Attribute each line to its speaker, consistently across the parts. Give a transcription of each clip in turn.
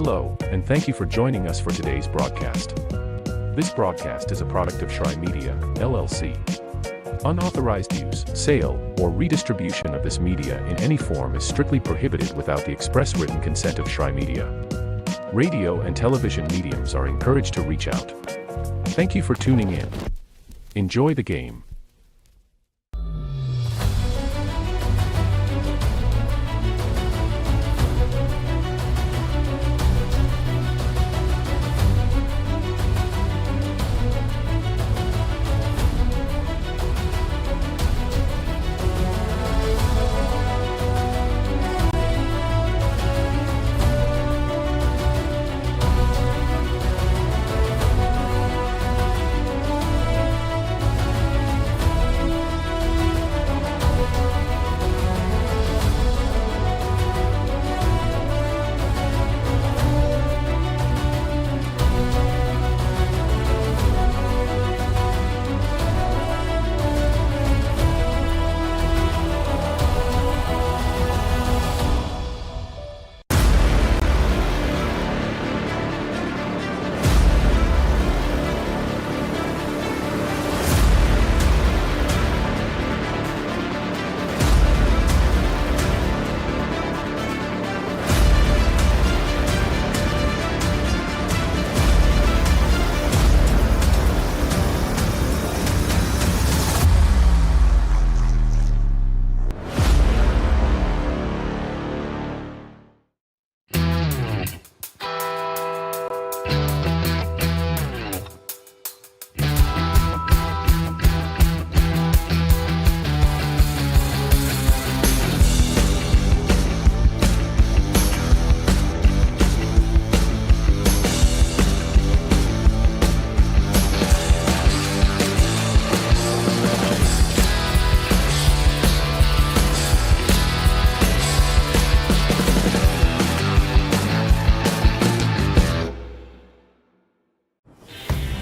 Speaker 1: Hello, and thank you for joining us for today's broadcast. This broadcast is a product of Shry Media, LLC. Unauthorized use, sale, or redistribution of this media in any form is strictly prohibited without the express written consent of Shry Media. Radio and television mediums are encouraged to reach out. Thank you for tuning in. Enjoy the game.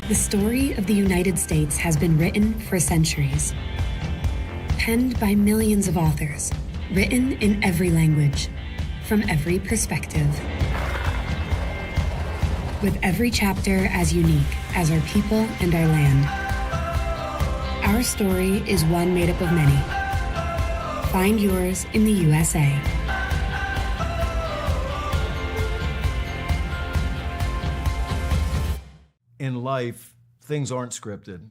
Speaker 2: The story of the United States has been written for centuries. Penned by millions of authors, written in every language, from every perspective. With every chapter as unique as our people and our land. Our story is one made up of many. Find yours in the USA.
Speaker 3: In life, things aren't scripted.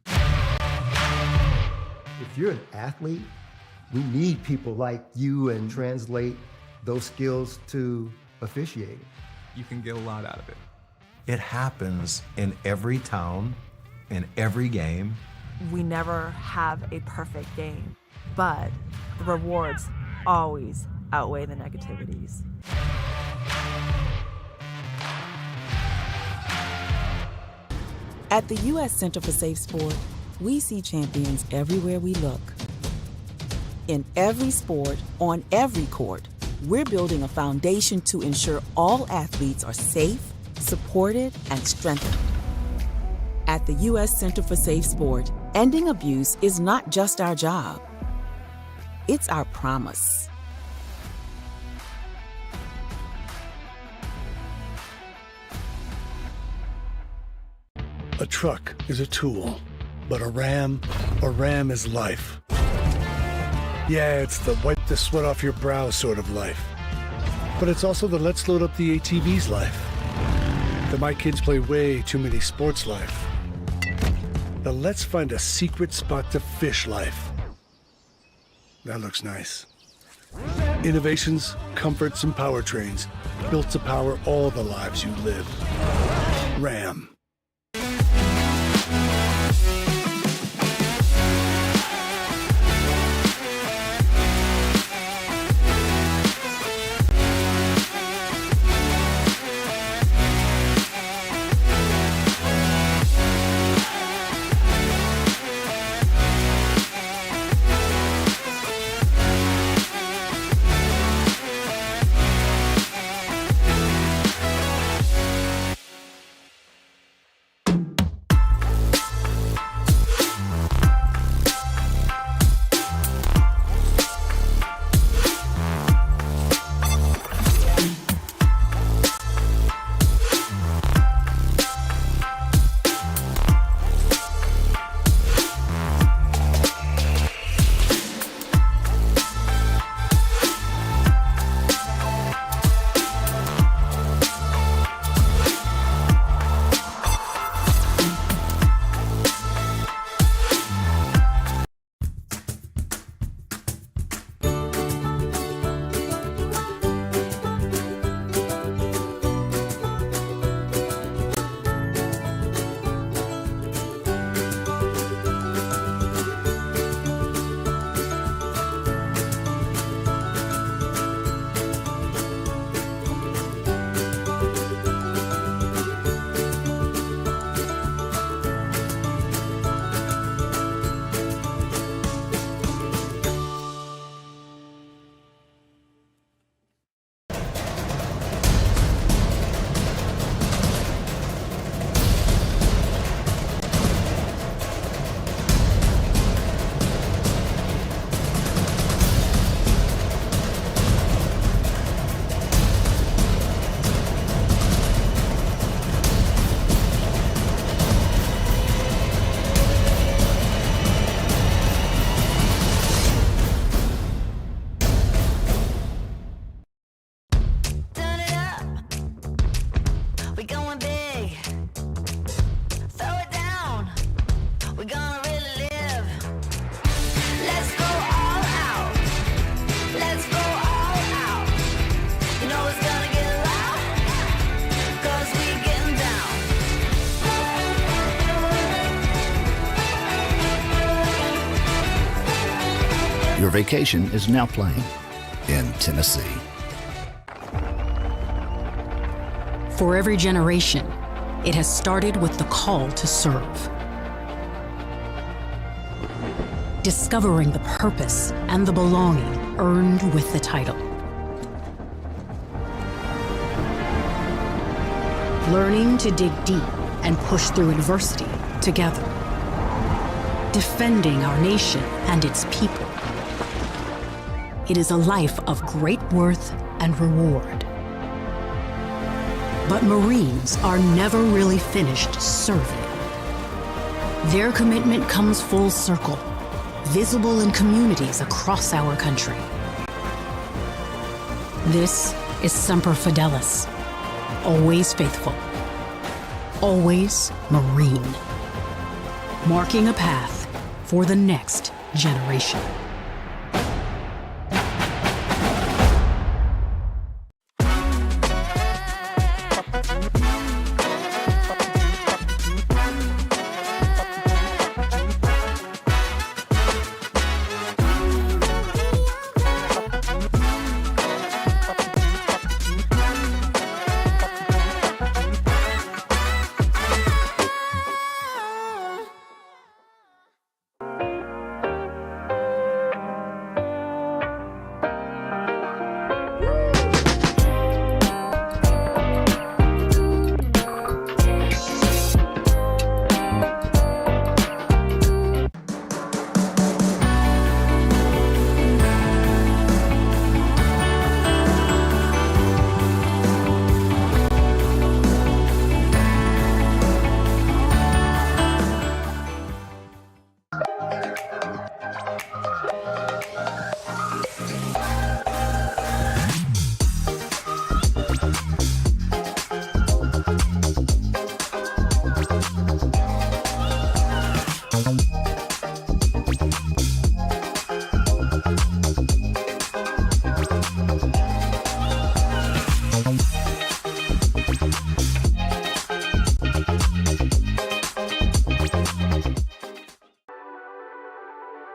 Speaker 4: If you're an athlete, we need people like you and translate those skills to officiating.
Speaker 5: You can get a lot out of it.
Speaker 3: It happens in every town, in every game.
Speaker 6: We never have a perfect game, but the rewards always outweigh the negativities.
Speaker 7: At the U.S. Center for Safe Sport, we see champions everywhere we look. In every sport, on every court, we're building a foundation to ensure all athletes are safe, supported, and strengthened. At the U.S. Center for Safe Sport, ending abuse is not just our job. It's our promise.
Speaker 8: A truck is a tool, but a Ram is life. Yeah, it's the wipe the sweat off your brow sort of life. But it's also the let's load up the ATV's life. The my kids play way too many sports life. The let's find a secret spot to fish life. That looks nice. Innovations, comforts, and powertrains built to power all the lives you live. Ram.
Speaker 9: Let's go all out. Let's go all out. You know it's gonna get loud, 'cause we getting down.
Speaker 10: Your vacation is now playing in Tennessee.
Speaker 2: For every generation, it has started with the call to serve. Discovering the purpose and the belonging earned with the title. Learning to dig deep and push through adversity together. Defending our nation and its people. It is a life of great worth and reward. But Marines are never really finished serving. Their commitment comes full circle, visible in communities across our country. This is Semper Fidelis, always faithful, always Marine, marking a path for the next generation.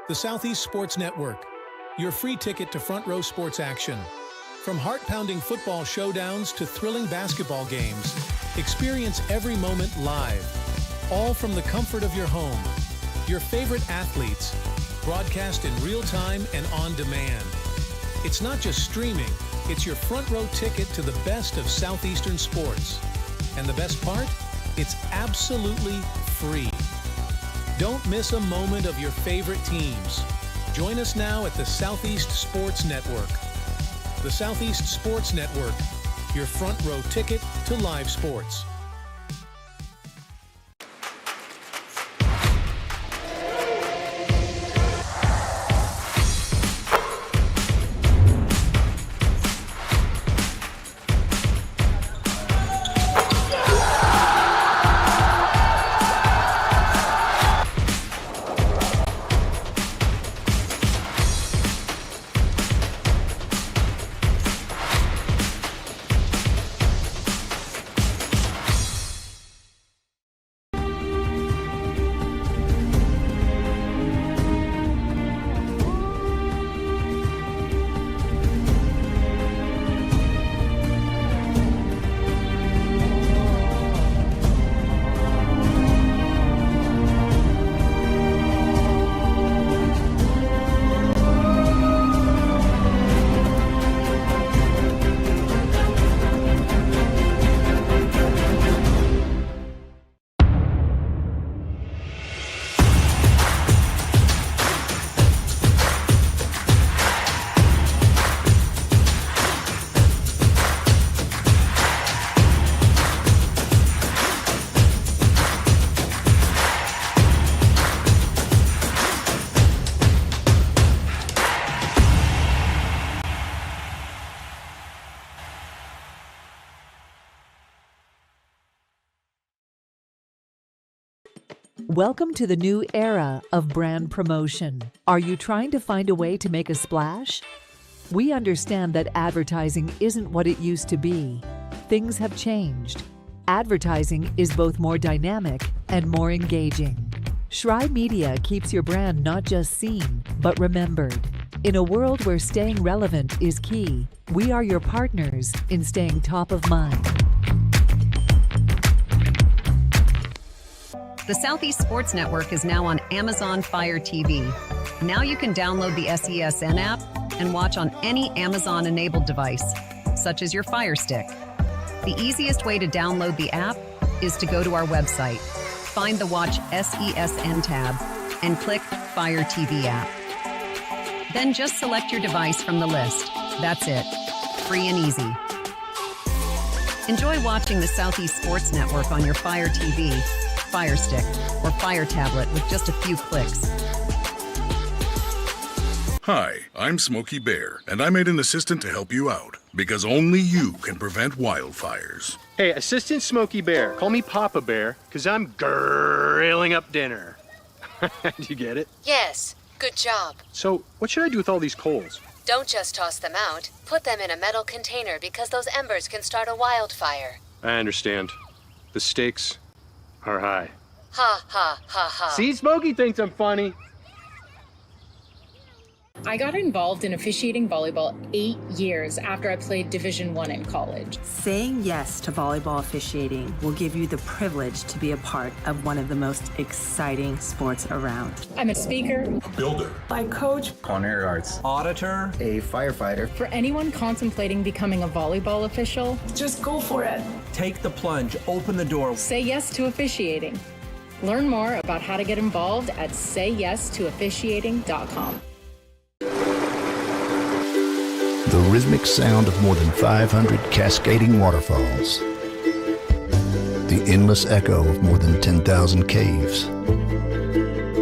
Speaker 11: The Southeast Sports Network, your free ticket to front row sports action. From heart-pounding football showdowns to thrilling basketball games, experience every moment live, all from the comfort of your home. Your favorite athletes, broadcast in real time and on demand. It's not just streaming, it's your front row ticket to the best of Southeastern sports. And the best part? It's absolutely free. Don't miss a moment of your favorite teams. Join us now at the Southeast Sports Network. The Southeast Sports Network, your front row ticket to live sports.
Speaker 12: Welcome to the new era of brand promotion. Are you trying to find a way to make a splash? We understand that advertising isn't what it used to be. Things have changed. Advertising is both more dynamic and more engaging. Shry Media keeps your brand not just seen, but remembered. In a world where staying relevant is key, we are your partners in staying top of mind.
Speaker 13: The Southeast Sports Network is now on Amazon Fire TV. Now you can download the SESN app and watch on any Amazon-enabled device, such as your Fire Stick. The easiest way to download the app is to go to our website, find the Watch SESN tab, and click Fire TV app. Then just select your device from the list. That's it. Free and easy. Enjoy watching the Southeast Sports Network on your Fire TV, Fire Stick, or Fire tablet with just a few clicks.
Speaker 14: Hi, I'm Smokey Bear, and I made an assistant to help you out, because only you can prevent wildfires.
Speaker 15: Hey, Assistant Smokey Bear, call me Papa Bear, because I'm grilling up dinner. Do you get it?
Speaker 16: Yes, good job.
Speaker 15: So, what should I do with all these coals?
Speaker 16: Don't just toss them out. Put them in a metal container because those embers can start a wildfire.
Speaker 15: I understand. The stakes are high.
Speaker 16: Ha ha ha ha.
Speaker 15: See, Smokey thinks I'm funny.
Speaker 17: I got involved in officiating volleyball 8 years after I played Division I in college.
Speaker 18: Saying yes to volleyball officiating will give you the privilege to be a part of one of the most exciting sports around.
Speaker 17: I'm a speaker,
Speaker 14: A builder.
Speaker 17: I coach,
Speaker 19: culinary arts, auditor,
Speaker 4: a firefighter.
Speaker 17: For anyone contemplating becoming a volleyball official, just go for it.
Speaker 19: take the plunge, open the door.
Speaker 17: Say yes to officiating. Learn more about how to get involved at sayyes2officiating.com.
Speaker 10: The rhythmic sound of more than 500 cascading waterfalls. The endless echo of more than 10,000 caves.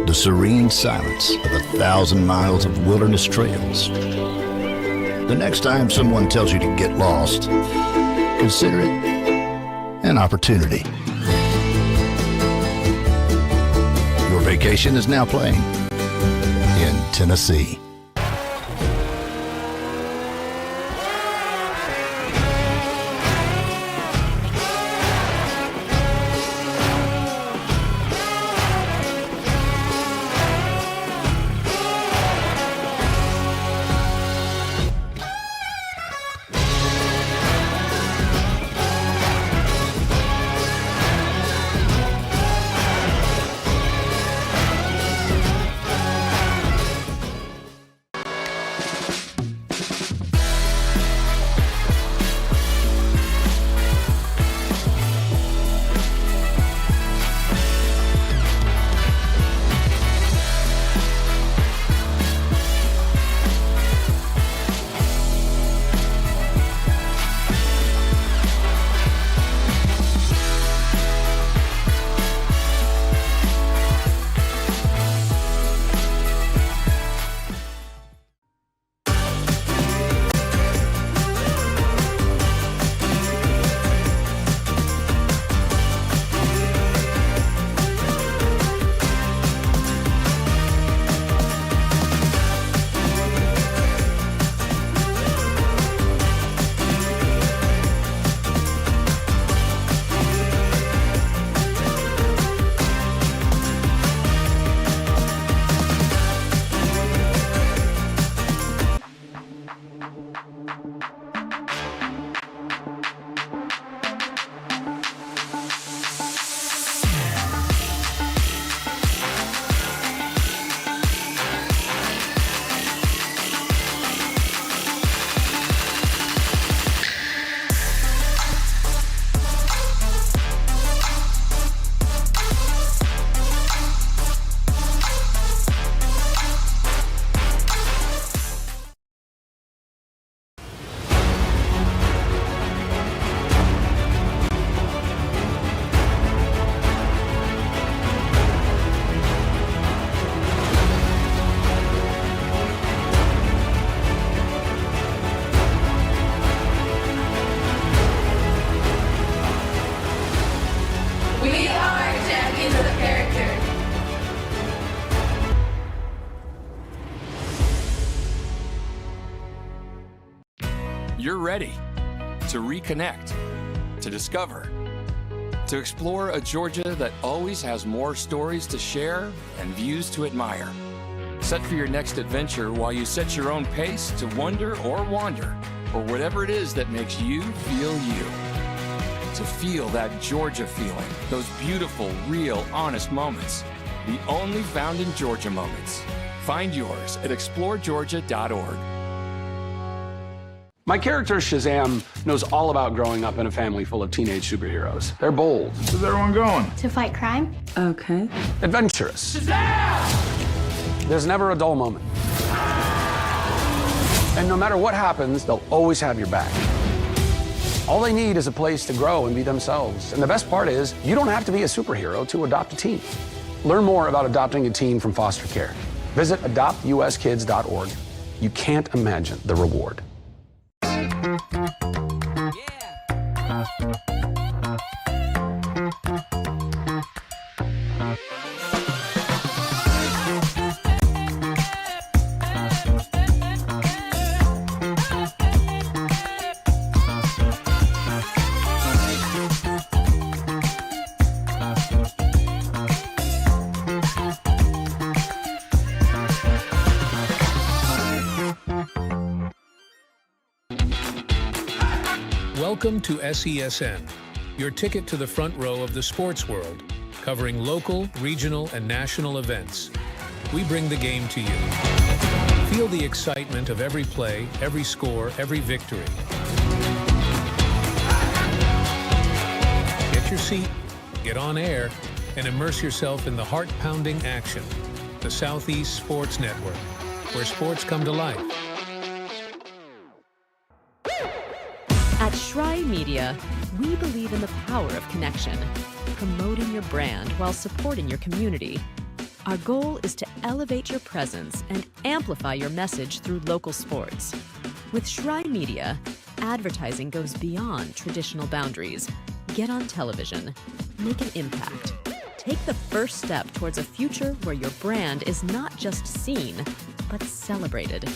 Speaker 10: The serene silence of 1,000 miles of wilderness trails. The next time someone tells you to get lost, consider it an opportunity. Your vacation is now playing in Tennessee.
Speaker 20: You're ready to reconnect, to discover, to explore a Georgia that always has more stories to share and views to admire. Set for your next adventure while you set your own pace to wonder or wander, or whatever it is that makes you feel you. To feel that Georgia feeling, those beautiful, real, honest moments. The only found in Georgia moments. Find yours at exploregeorgia.org.
Speaker 21: My character, Shazam, knows all about growing up in a family full of teenage superheroes. They're bold. Where's everyone going?
Speaker 22: To fight crime? Okay.
Speaker 21: Adventurous. Shazam! There's never a dull moment. And no matter what happens, they'll always have your back. All they need is a place to grow and be themselves. And the best part is, you don't have to be a superhero to adopt a teen. Learn more about adopting a teen from foster care. Visit adoptuskids.org. You can't imagine the reward.
Speaker 11: Welcome to SESN, your ticket to the front row of the sports world, covering local, regional, and national events. We bring the game to you. Feel the excitement of every play, every score, every victory. Get your seat, get on air, and immerse yourself in the heart-pounding action. The Southeast Sports Network, where sports come to life.
Speaker 23: At Shry Media, we believe in the power of connection, promoting your brand while supporting your community. Our goal is to elevate your presence and amplify your message through local sports. With Shry Media, advertising goes beyond traditional boundaries. Get on television, make an impact. Take the first step towards a future where your brand is not just seen, but celebrated.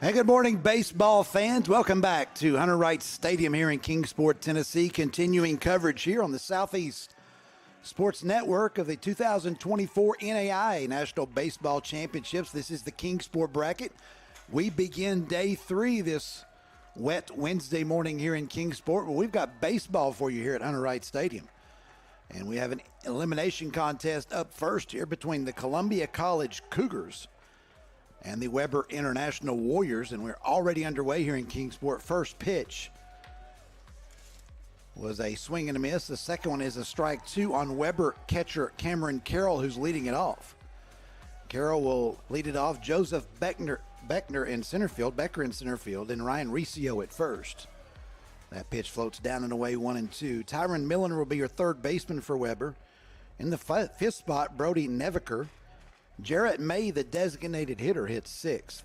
Speaker 24: Hey, good morning, baseball fans. Welcome back to Hunter Wright Stadium here in Kingsport, Tennessee. Continuing coverage here on the Southeast Sports Network of the 2024 NAIA National Baseball Championships. This is the Kingsport bracket. We begin day 3 this wet Wednesday morning here in Kingsport. Well, we've got baseball for you here at Hunter Wright Stadium. And we have an elimination contest up first here between the Columbia College Cougars and the Weber International Warriors, and we're already underway here in Kingsport. First pitch was a swing and a miss. The second one is a strike 2 on Weber catcher Cameron Carroll, who's leading it off. Carroll will lead it off. Joseph Becker in center field, and Ryan Riccio at first. That pitch floats down and away, 1-2. Tyron Milner will be your third baseman for Weber. In the fifth spot, Brody Neviker. Jarrett May, the designated hitter, hits 6th.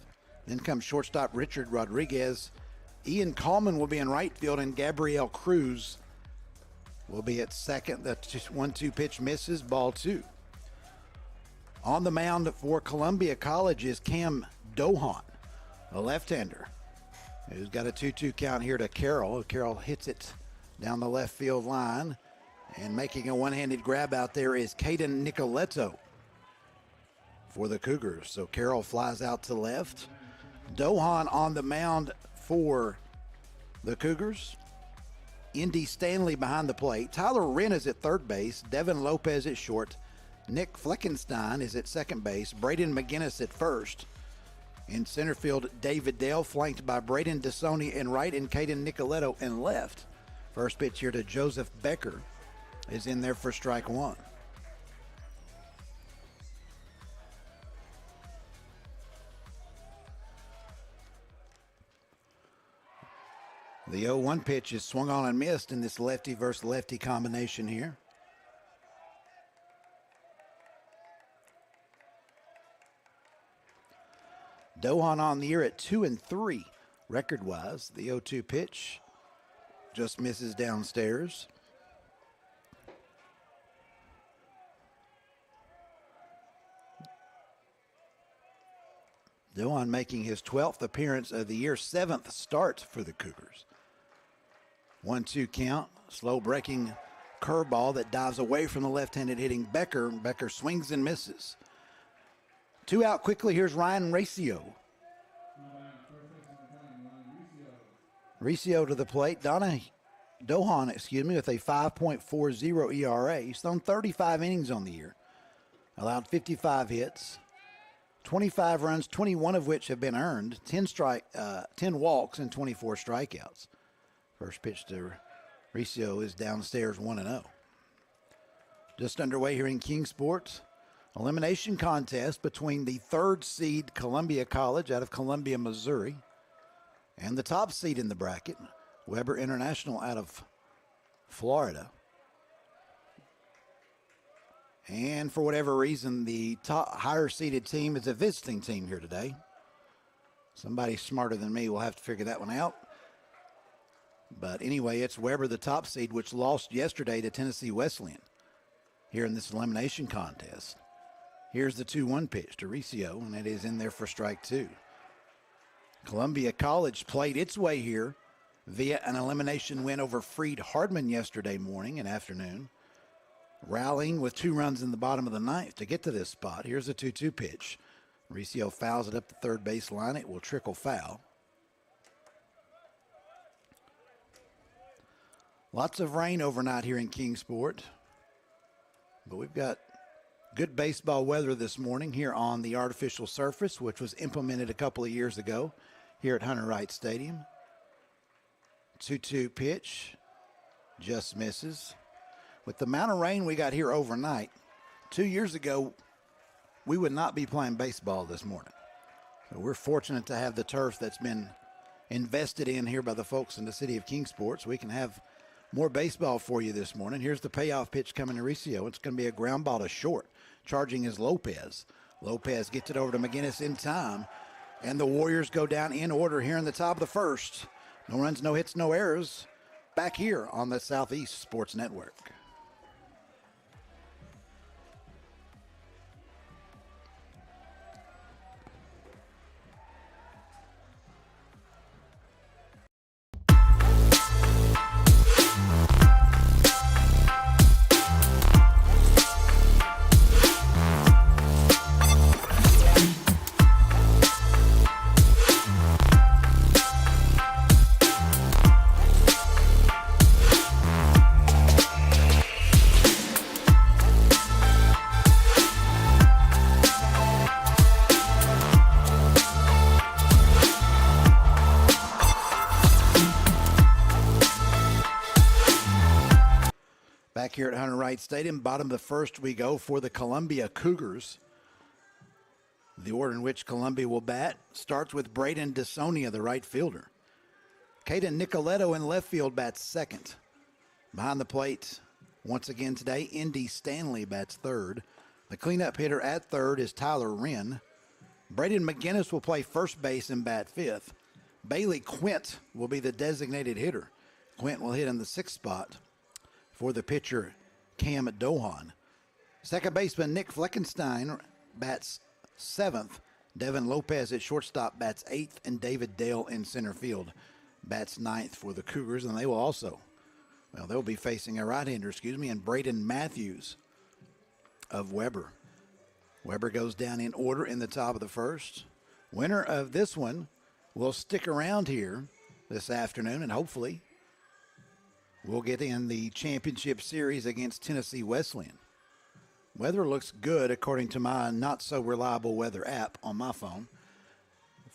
Speaker 24: Then comes shortstop Richard Rodriguez. Ian Coleman will be in right field, and Gabriel Cruz will be at second. The 1-2 pitch misses, ball 2. On the mound for Columbia College is Cam Dohan, a left-hander, who's got a 2-2 count here to Carroll. Carroll hits it down the left field line, and making a one-handed grab out there is Caden Nicoletto for the Cougars. So Carroll flies out to left. Dohan on the mound for the Cougars. Indy Stanley behind the plate. Tyler Wren is at third base. Devin Lopez at short. Nick Fleckenstein is at second base. Braden McGinnis at first. In center field, David Dale, flanked by Braden DeSoni in right and Caden Nicoletto in left. First pitch here to Joseph Becker is in there for strike one. The 0-1 pitch is swung on and missed in this lefty versus lefty combination here. Dohan on the year at 2-3 record-wise. The 0-2 pitch just misses downstairs. Dohan making his 12th appearance of the year, 7th start for the Cougars. 1-2 count, slow breaking curveball that dives away from the left-handed hitting Becker. Becker swings and misses. 2 out quickly. Here's Ryan Recio. Recio to the plate. Dohan, with a 5.40 ERA. He's thrown 35 innings on the year. Allowed 55 hits. 25 runs, 21 of which have been earned. 10 walks and 24 strikeouts. First pitch to Recio is downstairs 1-0. Just underway here in Kingsport. Elimination contest between the 3rd seed Columbia College out of Columbia, Missouri, and the top seed in the bracket, Weber International out of Florida. And for whatever reason, the top higher seeded team is a visiting team here today. Somebody smarter than me will have to figure that one out. But anyway, it's Weber, the top seed, which lost yesterday to Tennessee Wesleyan here in this elimination contest. Here's the 2-1 pitch to Recio, and it is in there for strike 2. Columbia College played its way here via an elimination win over Freed Hardman yesterday morning and afternoon, rallying with 2 runs in the bottom of the 9th to get to this spot. Here's a 2-2 pitch. Recio fouls it up the third base line. It will trickle foul. Lots of rain overnight here in Kingsport, but we've got good baseball weather this morning here on the artificial surface, which was implemented a couple of years ago here at Hunter Wright Stadium. 2-2 pitch, just misses. With the amount of rain we got here overnight, 2 years ago, we would not be playing baseball this morning. So we're fortunate to have the turf that's been invested in here by the folks in the city of Kingsport, so we can have more baseball for you this morning. Here's the payoff pitch coming to Recio. It's going to be a ground ball to short. Charging is Lopez. Lopez gets it over to McGinnis in time, and the Warriors go down in order here in the top of the first. No runs, no hits, no errors. Back here on the Southeast Sports Network. Here at Hunter Wright Stadium, bottom of the first we go for the Columbia Cougars. The order in which Columbia will bat starts with Braden DeSonia, the right fielder. Caden Nicoletto in left field bats second. Behind the plate, once again today, Indy Stanley bats third. The cleanup hitter at third is Tyler Wren. Braden McGinnis will play first base and bat fifth. Bailey Quint will be the designated hitter. Quint will hit in the 6th spot for the pitcher, Cam Dohan. Second baseman Nick Fleckenstein bats 7th. Devin Lopez at shortstop bats 8th, and David Dale in center field bats 9th for the Cougars, and they will also, they'll be facing a right-hander, and Braden Matthews of Weber. Weber goes down in order in the top of the first. Winner of this one will stick around here this afternoon, and hopefully we'll get in the championship series against Tennessee Wesleyan. Weather looks good according to my not so reliable weather app on my phone.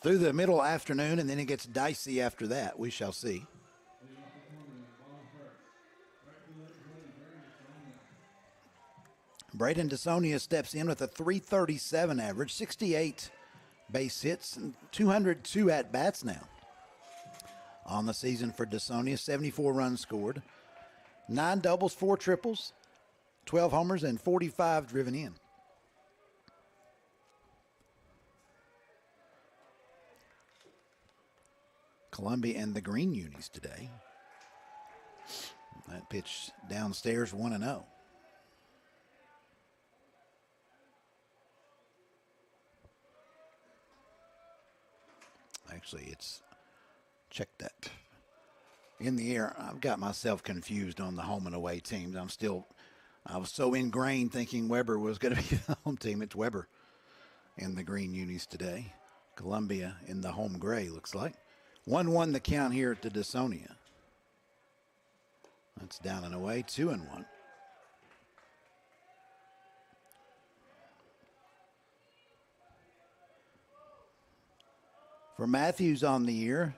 Speaker 24: Through the middle afternoon, and then it gets dicey after that. We shall see. Braden DeSonia steps in with a 337 average, 68 base hits, and 202 at-bats now. On the season for DeSonia, 74 runs scored, 9 doubles, 4 triples, 12 homers, and 45 driven in. Columbia and the Green Unis today. That pitch downstairs 1-0. Actually, it's check that. In the air, I've got myself confused on the home and away teams. I was so ingrained thinking Weber was going to be the home team. It's Weber in the Green Unis today. Columbia in the home gray, looks like. 1-1 the count here at the DeSonia. That's down and away, 2-1. For Matthews on the year,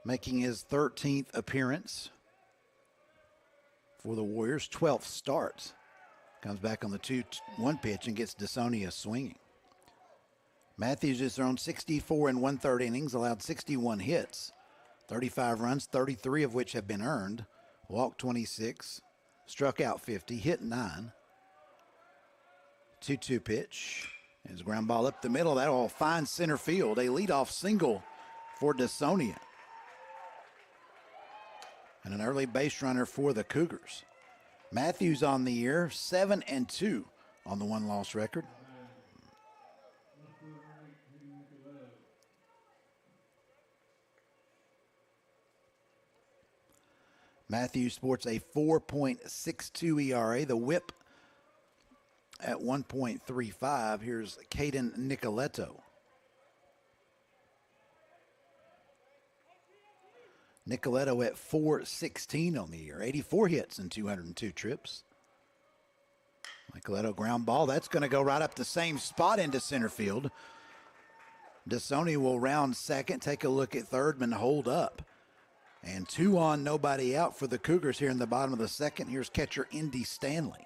Speaker 24: making his 13th appearance for the Warriors, 12th start. Comes back on the 2-1 pitch and gets DeSonia swinging. Matthews has thrown 64 and 1/3 innings, allowed 61 hits, 35 runs, 33 of which have been earned, walked 26, struck out 50, hit 9. 2-2 pitch. His ground ball up the middle. That'll find center field. A leadoff single for DeSonia. And an early base runner for the Cougars. Matthews on the year, 7-2 on the one-loss record. Matthews sports a 4.62 ERA. The whip at 1.35. Here's Caden Nicoletto. Nicoletto at 4.16 on the year. 84 hits and 202 trips. Nicoletto ground ball. That's going to go right up the same spot into center field. DeSonia will round second. Take a look at third and hold up. And 2 on, nobody out for the Cougars here in the bottom of the second. Here's catcher Indy Stanley.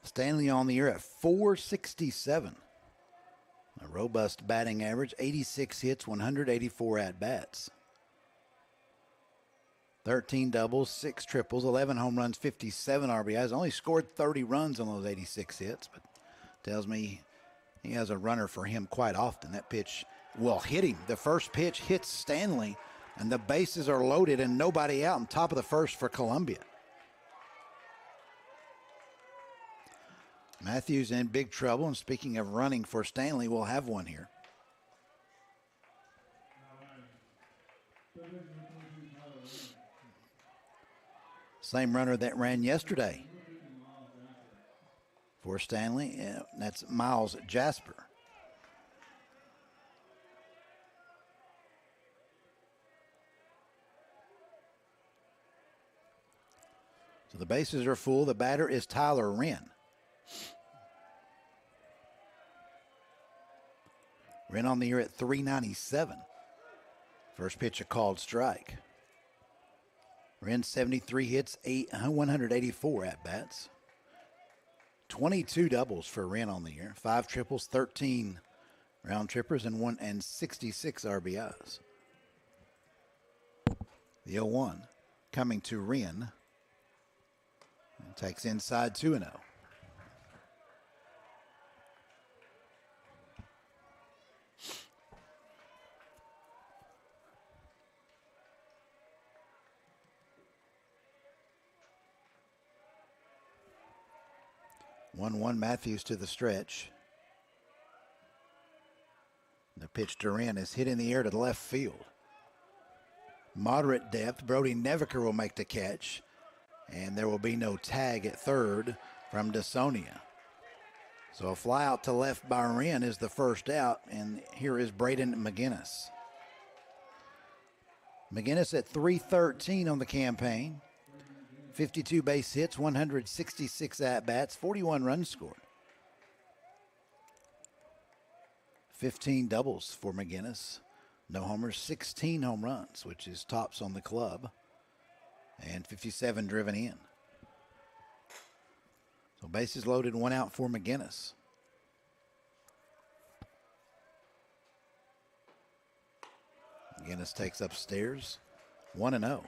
Speaker 24: Stanley on the year at 467. A robust batting average, 86 hits, 184 at-bats. 13 doubles, 6 triples, 11 home runs, 57 RBIs. Only scored 30 runs on those 86 hits, but tells me he has a runner for him quite often. That pitch will hit him. The first pitch hits Stanley, and the bases are loaded and nobody out on top of the first for Columbia. Matthews in big trouble, and speaking of running for Stanley, we'll have one here. Same runner that ran yesterday for Stanley. That's Miles Jasper. So the bases are full. The batter is Tyler Wren. Wren on the year at 397. First pitch a called strike. Wren 73 hits, 184 at-bats. 22 doubles for Wren on the year. 5 triples, 13 round trippers, and 66 RBIs. The 0-1 coming to Wren. And takes inside 2-0. Matthews to the stretch. The pitch to Wren is hit in the air to the left field. Moderate depth. Brody Neviker will make the catch. And there will be no tag at third from DeSonia. So a fly out to left by Wren is the first out, and here is Braden McGinnis. McGinnis at .313 on the campaign. 52 base hits, 166 at-bats, 41 runs scored. 15 doubles for McGinnis. No homers, 16 home runs, which is tops on the club. And 57 driven in. So bases loaded, 1 out for McGinnis. McGinnis takes upstairs, 1-0.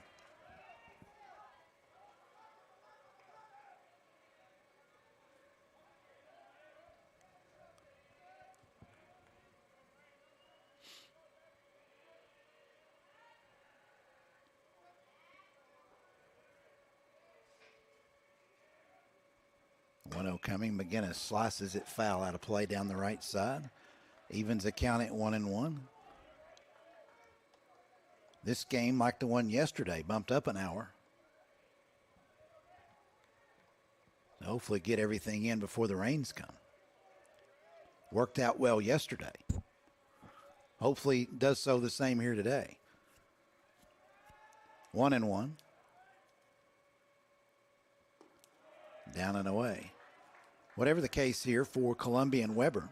Speaker 24: Coming. McGinnis slices it foul out of play down the right side. Evens the count at 1-1. This game, like the one yesterday, bumped up an hour. So hopefully get everything in before the rains come. Worked out well yesterday. Hopefully does so the same here today. 1-1. Down and away. Whatever the case here for Columbia and Weber,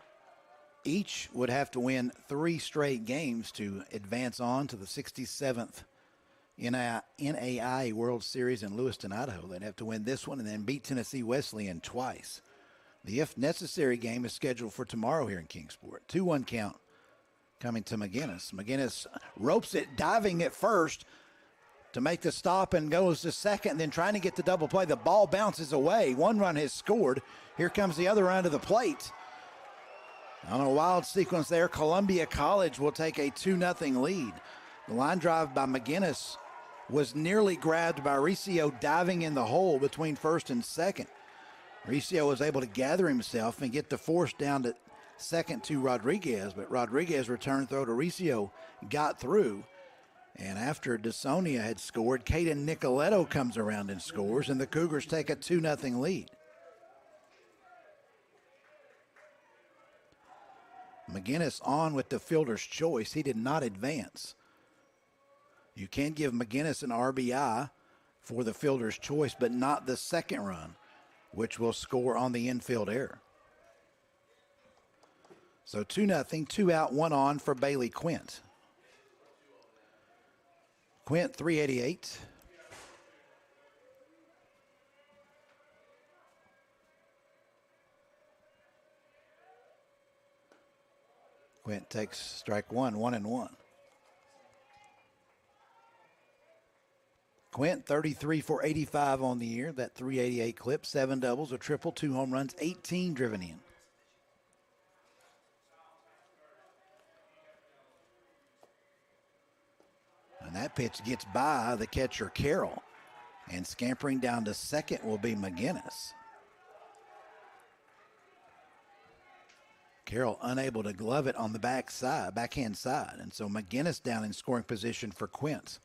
Speaker 24: each would have to win 3 straight games to advance on to the 67th NAIA World Series in Lewiston, Idaho. They'd have to win this one and then beat Tennessee Wesleyan twice. The if necessary game is scheduled for tomorrow here in Kingsport. 2-1 count coming to McGinnis. McGinnis ropes it, diving at first to make the stop and goes to second, then trying to get the double play. The ball bounces away. 1 run has scored. Here comes the other run to the plate. On a wild sequence there, Columbia College will take a 2-0 lead. The line drive by McGinnis was nearly grabbed by Riccio diving in the hole between first and second. Riccio was able to gather himself and get the force down to second to Rodriguez, but Rodriguez returned throw to Riccio got through. And after DeSonia had scored, Caden Nicoletto comes around and scores, and the Cougars take a 2-0 lead. McGinnis on with the fielder's choice. He did not advance. You can give McGinnis an RBI for the fielder's choice, but not the second run, which will score on the infield error. So 2-0, 2 out, 1 on for Bailey Quint. Quint, 388. Quint takes strike 1, 1-1. Quint, 33 for 85 on the year. That 388 clip, 7 doubles, a triple, 2 home runs, 18 driven in. And that pitch gets by the catcher, Carroll. And scampering down to second will be McGinnis. Carroll unable to glove it on the backhand side. And so McGinnis down in scoring position for Quint.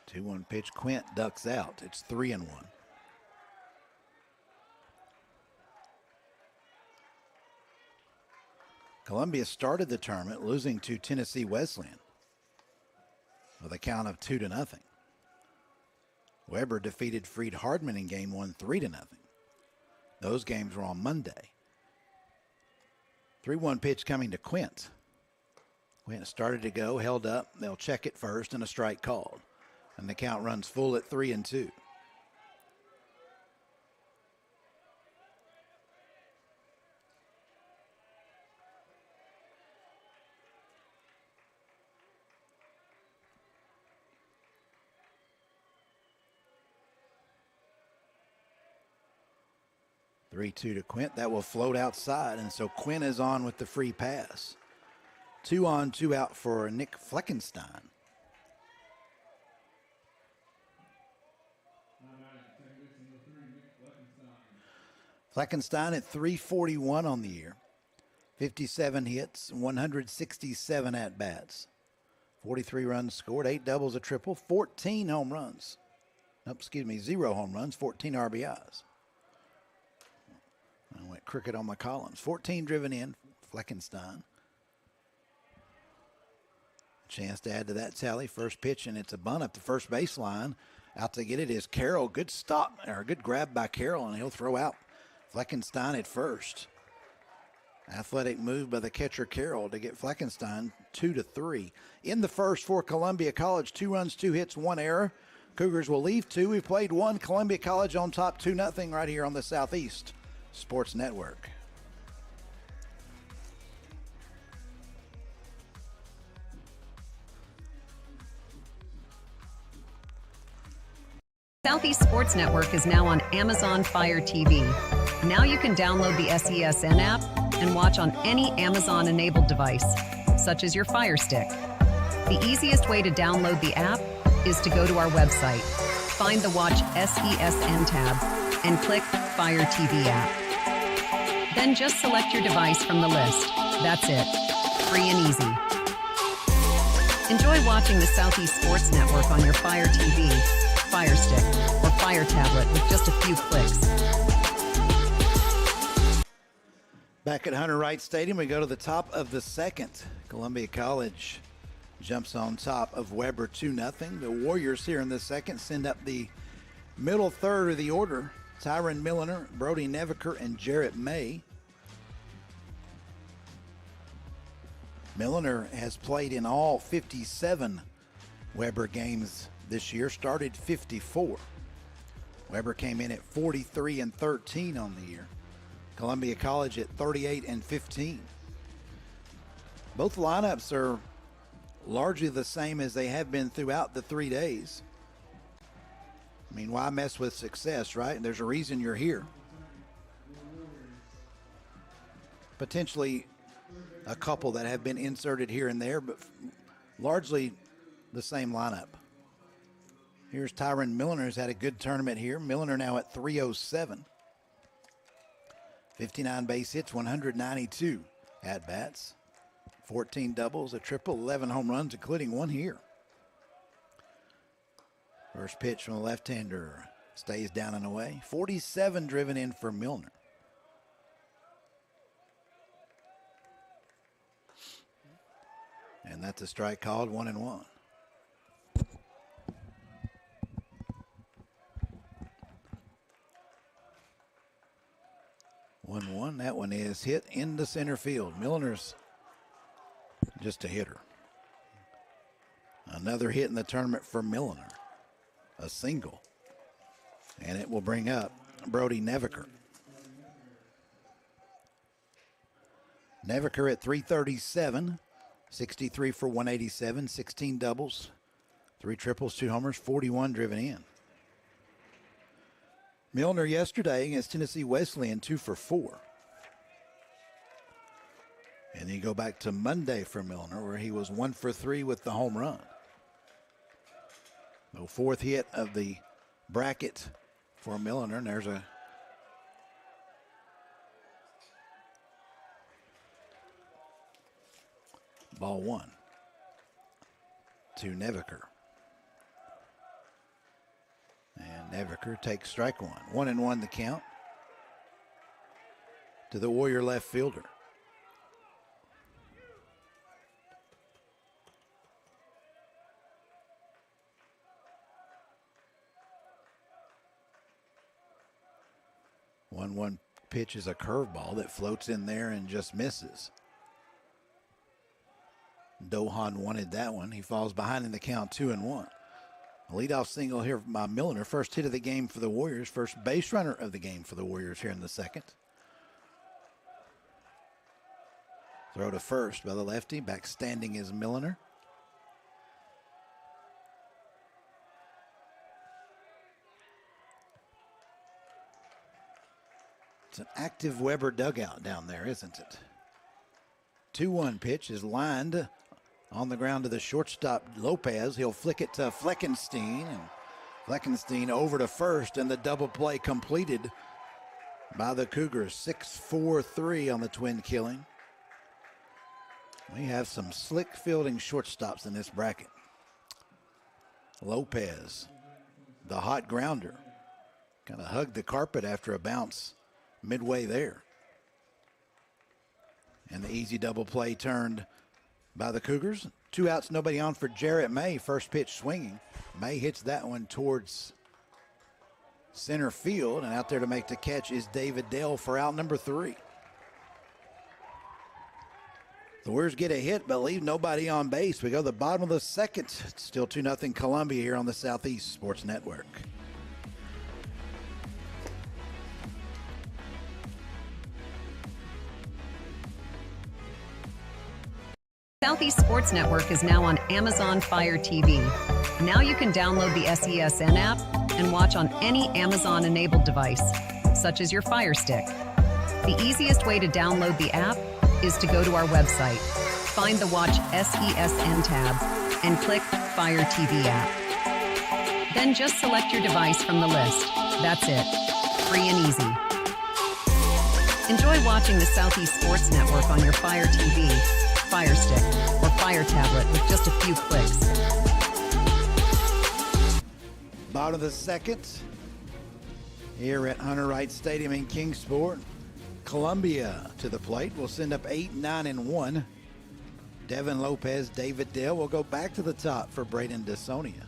Speaker 24: Two-one pitch. Quint ducks out. It's 3-1. Columbia started the tournament losing to Tennessee Wesleyan with a count of 2-0. Weber defeated Freed Hardman in game 1, 3-0. Those games were on Monday. 3-1 pitch coming to Quint. Quint started to go, held up. They'll check it first and a strike called. And the count runs full at 3-2. Three-two to Quint. That will float outside, and so Quint is on with the free pass. 2 on, 2 out for Nick Fleckenstein. Fleckenstein at 341 on the year. 57 hits, 167 at-bats. 43 runs scored, 8 doubles, a triple, 14 home runs. Nope, excuse me, 0 home runs, 14 RBIs. I went crooked on my columns. 14 driven in, Fleckenstein. Chance to add to that tally. First pitch, and it's a bunt up the first baseline. Out to get it is Carroll. Good stop, or good grab by Carroll, and he'll throw out Fleckenstein at first. Athletic move by the catcher Carroll to get Fleckenstein 2-3. In the first for Columbia College, 2 runs, 2 hits, 1 error. Cougars will leave 2. We've played 1. Columbia College on top 2-0 right here on the Southeast Sports Network.
Speaker 13: Southeast Sports Network is now on Amazon Fire TV. Now you can download the SESN app and watch on any Amazon-enabled device, such as your Fire Stick. The easiest way to download the app is to go to our website, find the Watch SESN tab, and click Fire TV app. Then just select your device from the list. That's it. Free and easy. Enjoy watching the Southeast Sports Network on your Fire TV, Fire Stick, or Fire tablet with just a few clicks.
Speaker 24: Back at Hunter Wright Stadium, we go to the top of the second. Columbia College jumps on top of Weber 2-0. The Warriors here in the second send up the middle third of the order. Tyron Milliner, Brody Neviker, and Jarrett May. Milliner has played in all 57 Weber games this year, started 54. Weber came in at 43-13 on the year. Columbia College at 38-15. Both lineups are largely the same as they have been throughout the 3 days. I mean, why mess with success, right? There's a reason you're here. Potentially a couple that have been inserted here and there, but largely the same lineup. Here's Tyron Milliner, who's had a good tournament here. Milliner now at 307. 59 base hits, 192 at-bats. 14 doubles, a triple, 11 home runs, including 1 here. First pitch from the left-hander stays down and away. 47 driven in for Milliner. And that's a strike called, 1-1. That one is hit into center field. Milliner's just a hitter. Another hit in the tournament for Milliner. A single. And it will bring up Brody Neviker. Neviker at 337. 63 for 187. 16 doubles. 3 triples, 2 homers, 41 driven in. Milliner yesterday against Tennessee Wesleyan, 2 for 4. And you go back to Monday for Milliner, where he was 1 for 3 with the home run. The 4th hit of the bracket for Milliner, and there's a ball 1 to Neviker. And Neviker takes strike 1. 1-1 the count to the Warrior left fielder. One pitch is a curveball that floats in there and just misses. Dohan wanted that one. He falls behind in the count, 2-1. A leadoff single here by Milliner. First hit of the game for the Warriors. First base runner of the game for the Warriors here in the second. Throw to first by the lefty. Back standing is Milliner. It's an active Weber dugout down there, isn't it? 2-1 pitch is lined on the ground to the shortstop Lopez. He'll flick it to Fleckenstein, and Fleckenstein over to first, and the double play completed by the Cougars. 6-4-3 on the twin killing. We have some slick fielding shortstops in this bracket. Lopez, the hot grounder, kind of hugged the carpet after a bounce midway there. And the easy double play turned by the Cougars. 2 outs, nobody on for Jarrett May. First pitch swinging. May hits that one towards center field, and out there to make the catch is David Dale for out number 3. The Warriors get a hit, but leave nobody on base. We go to the bottom of the second. It's still 2-0 Columbia here on the Southeast Sports Network.
Speaker 13: Southeast Sports Network is now on Amazon Fire TV. Now you can download the SESN app and watch on any Amazon-enabled device, such as your Fire Stick. The easiest way to download the app is to go to our website, find the Watch SESN tab, and click Fire TV app. Then just select your device from the list. That's it. Free and easy. Enjoy watching the Southeast Sports Network on your Fire TV, Fire Stick, or Fire Tablet with just a few clicks.
Speaker 24: Bottom of the second here at Hunter Wright Stadium in Kingsport. Columbia to the plate will send up 8, 9, and 1. Devin Lopez, David Dale will go back to the top for Braden DeSonia.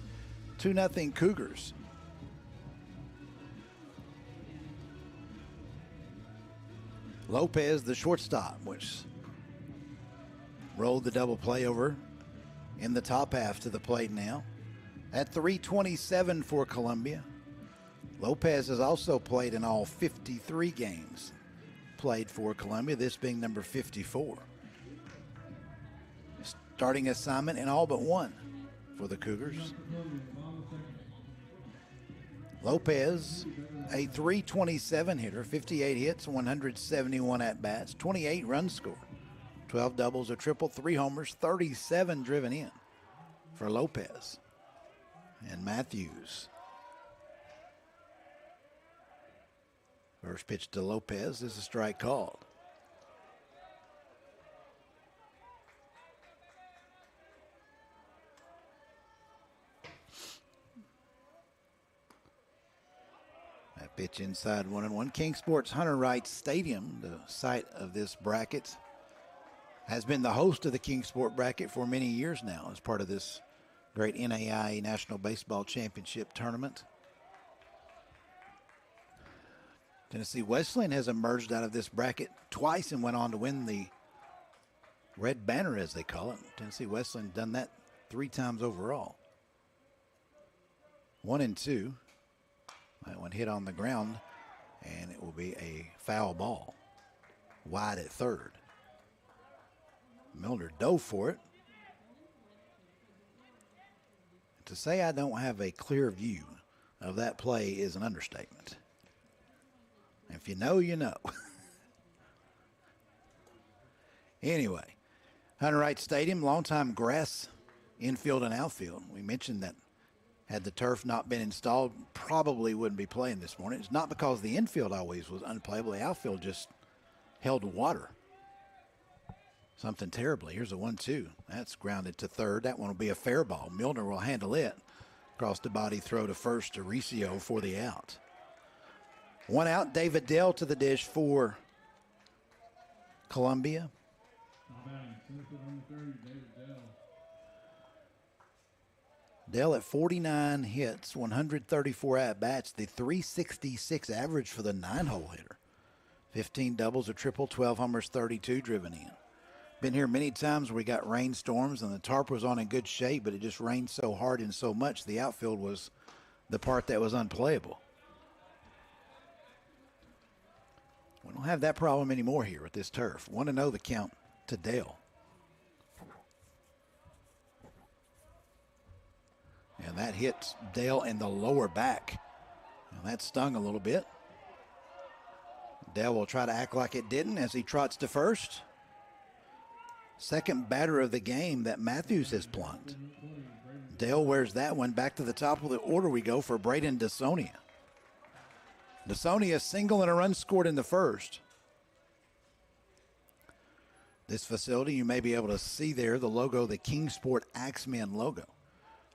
Speaker 24: 2-0 Cougars. Lopez, the shortstop, which rolled the double play over in the top half to the plate now. At 327 for Columbia. Lopez has also played in all 53 games played for Columbia, this being number 54. Starting assignment in all but one for the Cougars. Lopez, a 327 hitter, 58 hits, 171 at-bats, 28 runs scored, 12 doubles, a triple, 3 homers, 37 driven in for Lopez. And Matthews. First pitch to Lopez is a strike called. That pitch inside 1-1. Kingsport's Hunter Wright Stadium, the site of this bracket, has been the host of the Kingsport bracket for many years now as part of this great NAIA National Baseball Championship tournament. Tennessee Wesleyan has emerged out of this bracket twice and went on to win the Red Banner, as they call it. Tennessee Wesleyan done that 3 times overall. 1-2. That one hit on the ground, and it will be a foul ball. Wide at third. Milner dove for it. To say I don't have a clear view of that play is an understatement. If you know, you know. Anyway, Hunter Wright Stadium, longtime grass infield and outfield. We mentioned that had the turf not been installed, probably wouldn't be playing this morning. It's not because the infield always was unplayable. The outfield just held water. Something terribly. Here's a 1-2. That's grounded to third. That one will be a fair ball. Milner will handle it. Across the body throw to first to Riccio for the out. 1 out. David Dell to the dish for Columbia. Dell at 49 hits, 134 at-bats, the 366 average for the 9-hole hitter. 15 doubles, a triple, 12 homers, 32 driven in. Been here many times where we got rainstorms and the tarp was on in good shape, but it just rained so hard and so much the outfield was the part that was unplayable. We don't have that problem anymore here with this turf. 1-0 the count to Dale. And that hits Dale in the lower back. And that stung a little bit. Dale will try to act like it didn't as he trots to first. Second batter of the game that Matthews has plunked. Dale wears that one. Back to the top of the order we go for Braden DeSonia. DeSonia single and a run scored in the first. This facility, you may be able to see there the logo, the Kingsport Axemen logo.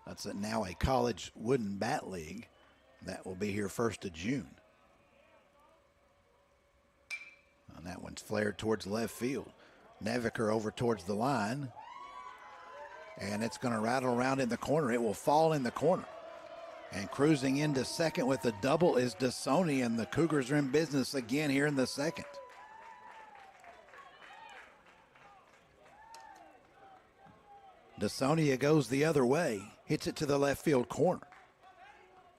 Speaker 24: That's now a college wooden bat league. That will be here 1st of June. And that one's flared towards left field. Neviker over towards the line. And it's going to rattle around in the corner. It will fall in the corner. And cruising into second with a double is DeSonia, and the Cougars are in business again here in the second. DeSonia goes the other way, hits it to the left field corner.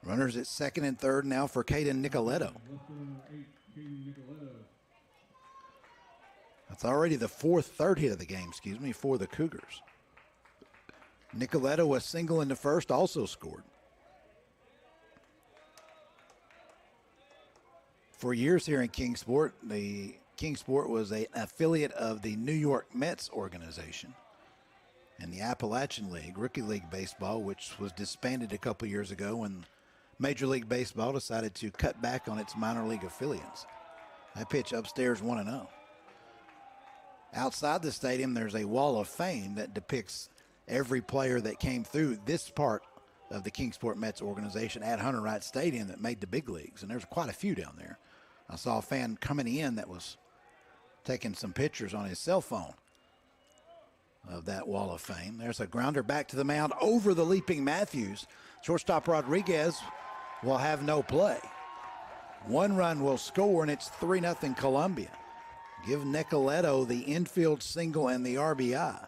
Speaker 24: Runners at second and third now for Caden Nicoletto. That's already the third hit of the game, for the Cougars. Nicoletto was single in the first, also scored. For years here in Kingsport, the Kingsport was an affiliate of the New York Mets organization and the Appalachian League, Rookie League Baseball, which was disbanded a couple years ago when Major League Baseball decided to cut back on its minor league affiliates. That pitch upstairs 1-0. Outside the stadium, there's a wall of fame that depicts every player that came through this part of the Kingsport Mets organization at Hunter Wright Stadium that made the big leagues, and there's quite a few down there. I saw a fan coming in that was taking some pictures on his cell phone of that wall of fame. There's a grounder back to the mound over the leaping Matthews. Shortstop Rodriguez will have no play. One run will score, and it's 3-0 Columbia. Give Nicoletto the infield single and the RBI.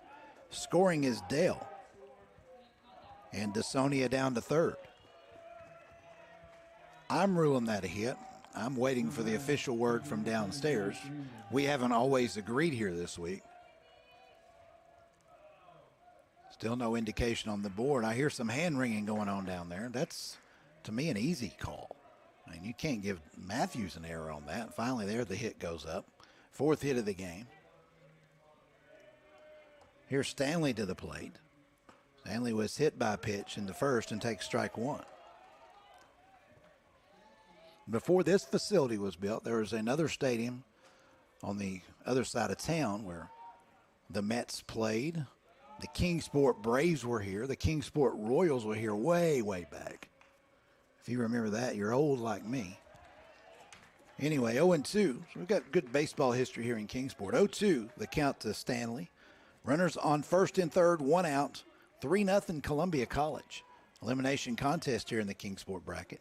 Speaker 24: Scoring is Dale. And DeSonia down to third. I'm ruling that a hit. I'm waiting for the official word from downstairs. We haven't always agreed here this week. Still no indication on the board. I hear some hand wringing going on down there. That's, to me, an easy call. I mean, you can't give Matthews an error on that. Finally, there the hit goes up. Fourth hit of the game. Here's Stanley to the plate. Stanley was hit by a pitch in the first and takes strike one. Before this facility was built, there was another stadium on the other side of town where the Mets played. The Kingsport Braves were here. The Kingsport Royals were here way, way back. If you remember that, you're old like me. Anyway, 0-2. So we've got good baseball history here in Kingsport. 0-2, the count to Stanley. Runners on first and third, one out. 3-0 Columbia College. Elimination contest here in the Kingsport bracket.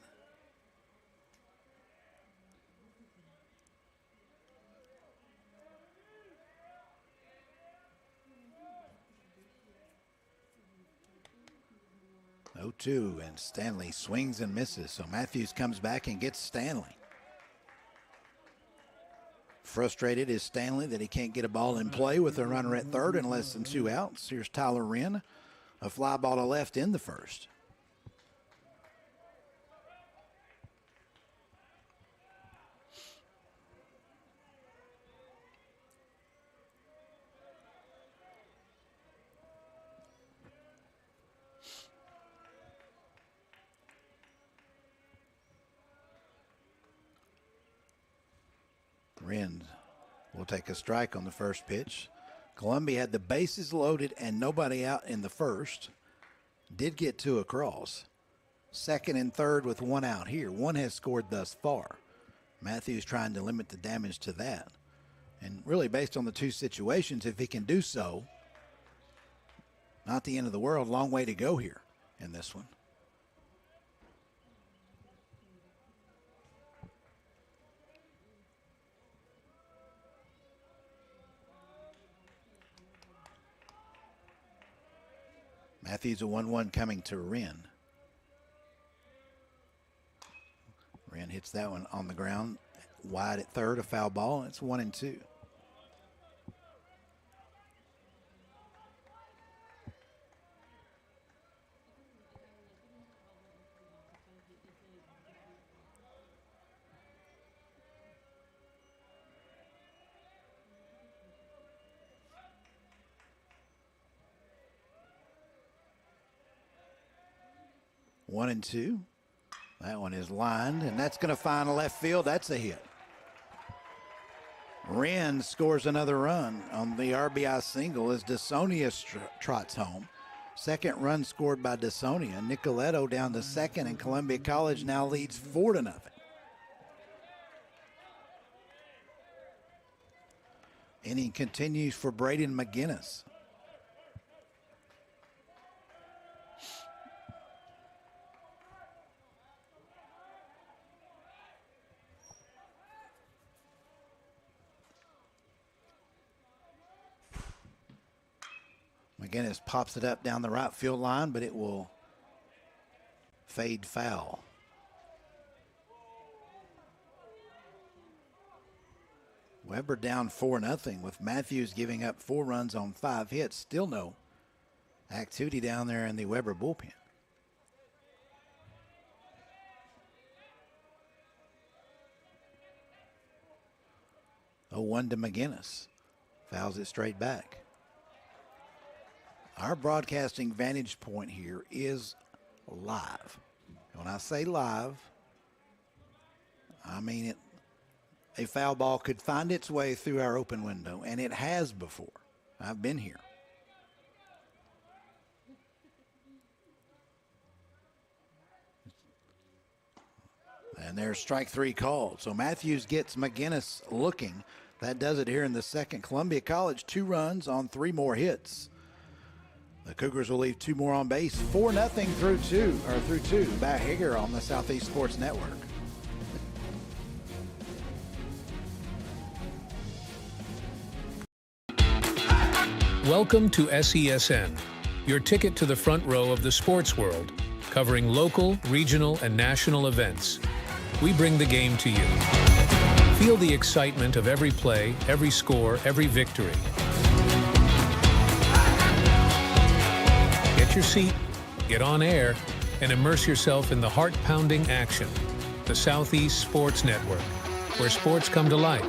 Speaker 24: Oh, 2, and Stanley swings and misses. So Matthews comes back and gets Stanley. Frustrated is Stanley that he can't get a ball in play with a runner at third and less than 2 outs. Here's Tyler Wren, a fly ball to left in the first. Wren will take a strike on the first pitch. Columbia had the bases loaded and nobody out in the first. Did get 2 across. Second and third with 1 out here. 1 has scored thus far. Matthews trying to limit the damage to that. And really based on the 2 situations, if he can do so, not the end of the world. Long way to go here in this one. Matthews a 1-1 coming to Wren. Wren hits that one on the ground. Wide at third, a foul ball, and it's 1-2. 1-2. That one is lined, and that's going to find left field. That's a hit. Wren scores another run on the RBI single as DeSonia trots home. Second run scored by DeSonia. Nicoletto down to second, and Columbia College now leads 4-0. Inning continues for Braden McGinnis. McGinnis pops it up down the right field line, but it will fade foul. Weber down 4-0 with Matthews giving up 4 runs on 5 hits. Still no activity down there in the Weber bullpen. Oh, 1 to McGinnis. Fouls it straight back. Our broadcasting vantage point here is live. When I say live, I mean it. A foul ball could find its way through our open window, and it has before. I've been here. And there's strike 3 called. So Matthews gets McGinnis looking. That does it here in the second. Columbia College 2 runs on 3 more hits. The Cougars will leave 2 more on base. 4-0 through 2. Matt Hager on the Southeast Sports Network.
Speaker 11: Welcome to SESN, your ticket to the front row of the sports world, covering local, regional, and national events. We bring the game to you. Feel the excitement of every play, every score, every victory. Get your seat, get on air, and immerse yourself in the heart-pounding action. The Southeast Sports Network, where sports come to life.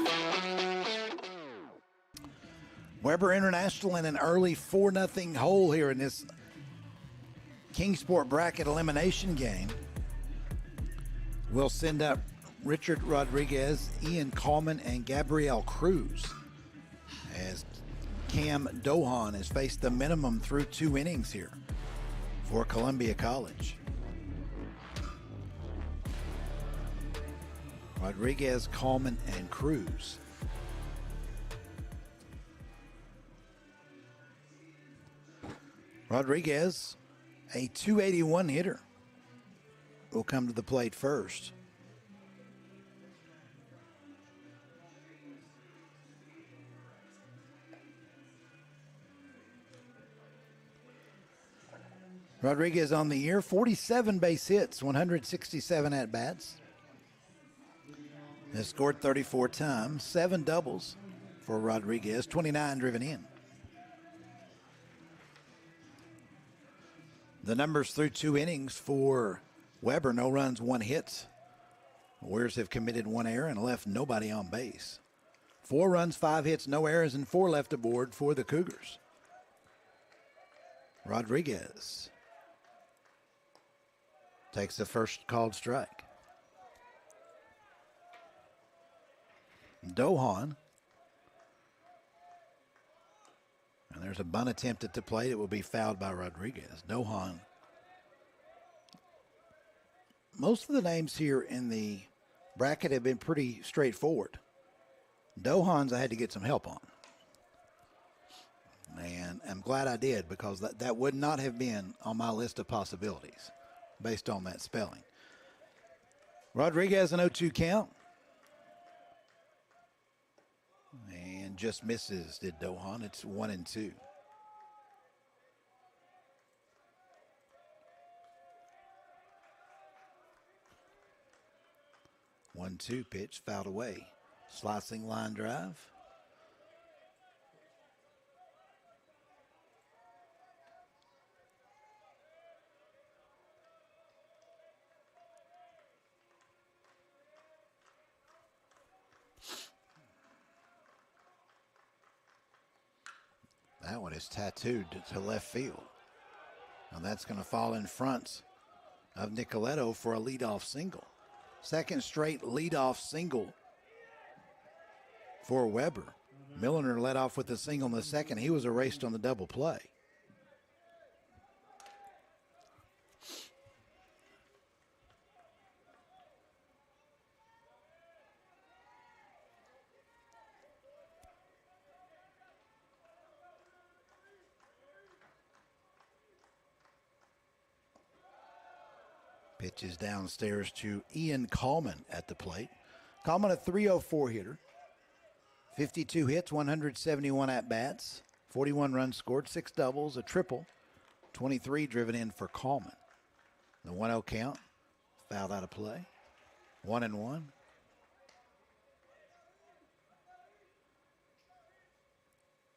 Speaker 24: Weber International in an early 4-0 hole here in this Kingsport bracket elimination game. We'll send up Richard Rodriguez, Ian Coleman, and Gabriel Cruz as Cam Dohan has faced the minimum through 2 innings here for Columbia College. Rodriguez, Coleman, and Cruz. Rodriguez, a .281 hitter, will come to the plate first. Rodriguez on the year, 47 base hits, 167 at-bats. Has scored 34 times, 7 doubles for Rodriguez, 29 driven in. The numbers through 2 innings for Weber: no runs, 1 hit. Warriors have committed 1 error and left nobody on base. 4 runs, 5 hits, no errors, and 4 left aboard for the Cougars. Rodriguez takes the first called strike. Dohan. And there's a bunt attempt at the plate. It will be fouled by Rodriguez. Dohan. Most of the names here in the bracket have been pretty straightforward. Dohan's I had to get some help on. And I'm glad I did, because that would not have been on my list of possibilities based on that spelling. Rodriguez an 0-2 count. And just misses, did Dohan. It's 1-2. One-two pitch, fouled away. Slicing line drive. That one is tattooed to left field. And that's going to fall in front of Nicoletto for a leadoff single. Second straight leadoff single for Weber. Milliner led off with a single in the second. He was erased on the double play. Pitches downstairs to Ian Coleman at the plate. Coleman, a .304 hitter. 52 hits, 171 at-bats, 41 runs scored, 6 doubles, a triple, 23 driven in for Coleman. The 1-0 count, fouled out of play. 1-1.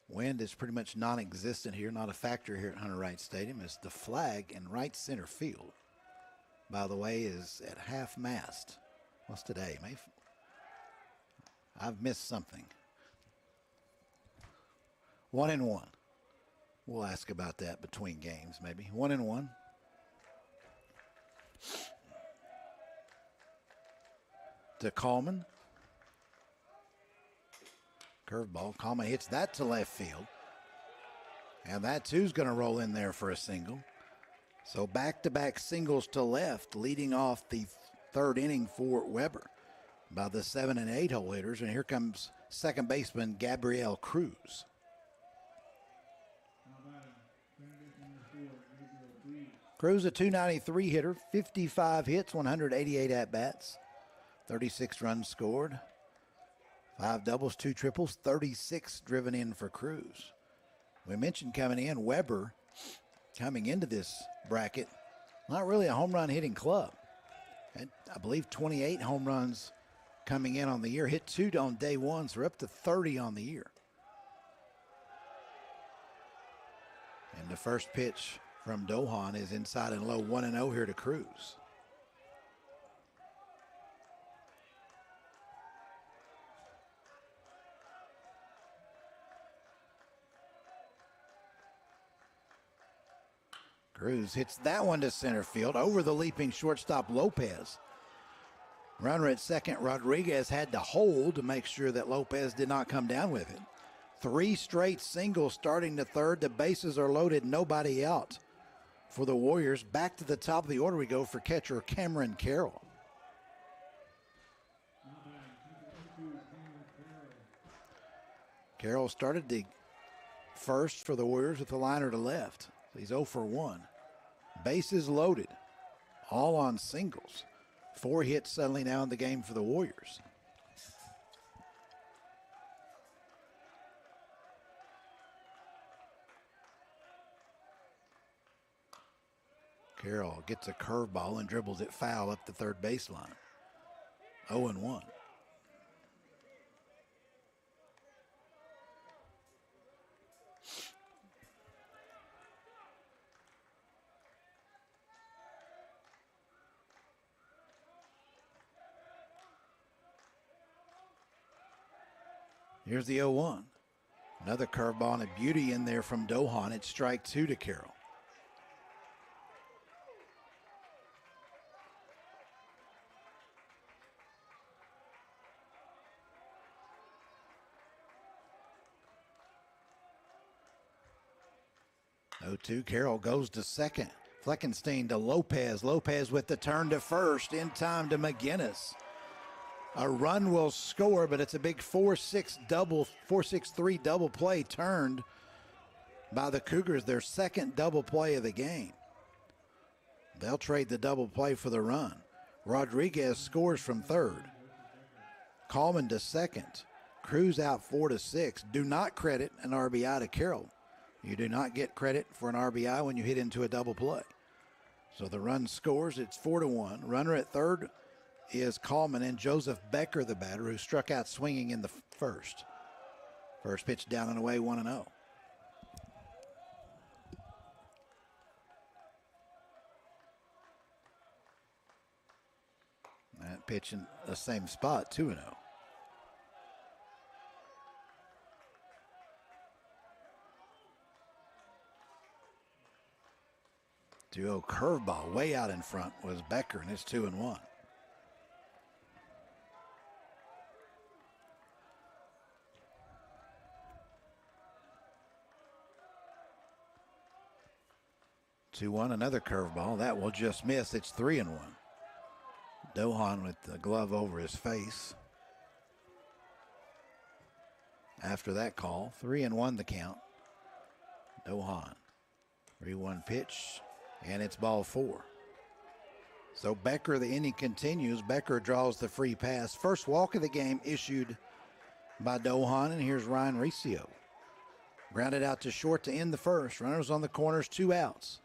Speaker 24: Wind is pretty much non-existent here, not a factor here at Hunter Wright Stadium, as the flag in right center field, by the way, is at half mast. What's today? I've missed something. 1-1. We'll ask about that between games, maybe. 1-1. To Coleman. Curveball. Coleman hits that to left field. And that too's going to roll in there for a single. So back-to-back singles to left, leading off the third inning for Weber by the 7 and 8 hole hitters. And here comes second baseman Gabriel Cruz. Cruz, a .293 hitter, 55 hits, 188 at-bats, 36 runs scored, 5 doubles, 2 triples, 36 driven in for Cruz. We mentioned coming in, Weber, coming into this bracket, not really a home run hitting club. Had, I believe, 28 home runs coming in on the year, hit 2 on day one, so we're up to 30 on the year. And the first pitch from Dohan is inside and low, 1-0 here to Cruz. Cruz hits that one to center field over the leaping shortstop Lopez. Runner at second, Rodriguez had to hold to make sure that Lopez did not come down with it. 3 straight singles starting to third. The bases are loaded, nobody out for the Warriors. Back to the top of the order we go for catcher Cameron Carroll. Carroll started the first for the Warriors with a liner to left. He's 0 for 1. Bases loaded, all on singles. 4 hits suddenly now in the game for the Warriors. Carroll gets a curveball and dribbles it foul up the third baseline. 0-1. Here's the 0-1. Another curveball and a beauty in there from Dohan. It's strike 2 to Carroll. Carroll goes to second. Fleckenstein to Lopez. Lopez with the turn to first in time to McGinnis. A run will score, but it's a big 4-6-3 double play turned by the Cougars, their second double play of the game. They'll trade the double play for the run. Rodriguez scores from third. Coleman to second. Cruz out 4-6. Do not credit an RBI to Carroll. You do not get credit for an RBI when you hit into a double play. So the run scores. It's 4-1. Runner at third is Coleman, and Joseph Becker, the batter, who struck out swinging in the first. First pitch down and away, 1-0. That pitch in the same spot, 2-0. 2-0 curveball way out in front was Becker, and it's 2-1. Another curveball. That will just miss. It's 3-1. Dohan with the glove over his face. After that call, 3-1 the count. Dohan. 3-1 pitch, and it's ball 4. So Becker, the inning continues. Becker draws the free pass. First walk of the game issued by Dohan, and here's Ryan Riccio. Grounded out to short to end the first. Runners on the corners, 2 outs.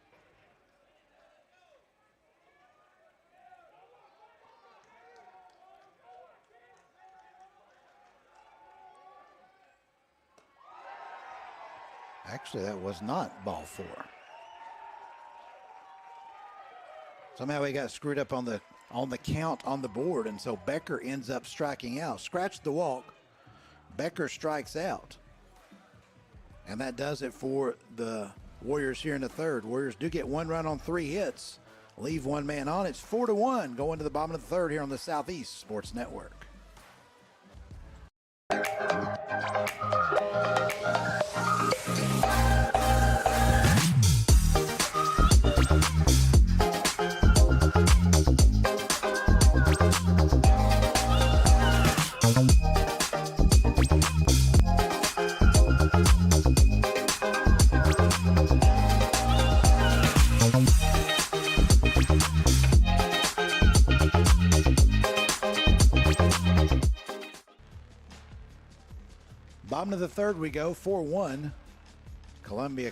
Speaker 24: Actually, that was not ball 4. Somehow he got screwed up on the count on the board, and so Becker ends up striking out. Scratched the walk. Becker strikes out. And that does it for the Warriors here in the third. Warriors do get 1 run on 3 hits. Leave 1 man on. It's 4-1 going to the bottom of the third here on the Southeast Sports Network. Bottom of the third we go, 4-1. Columbia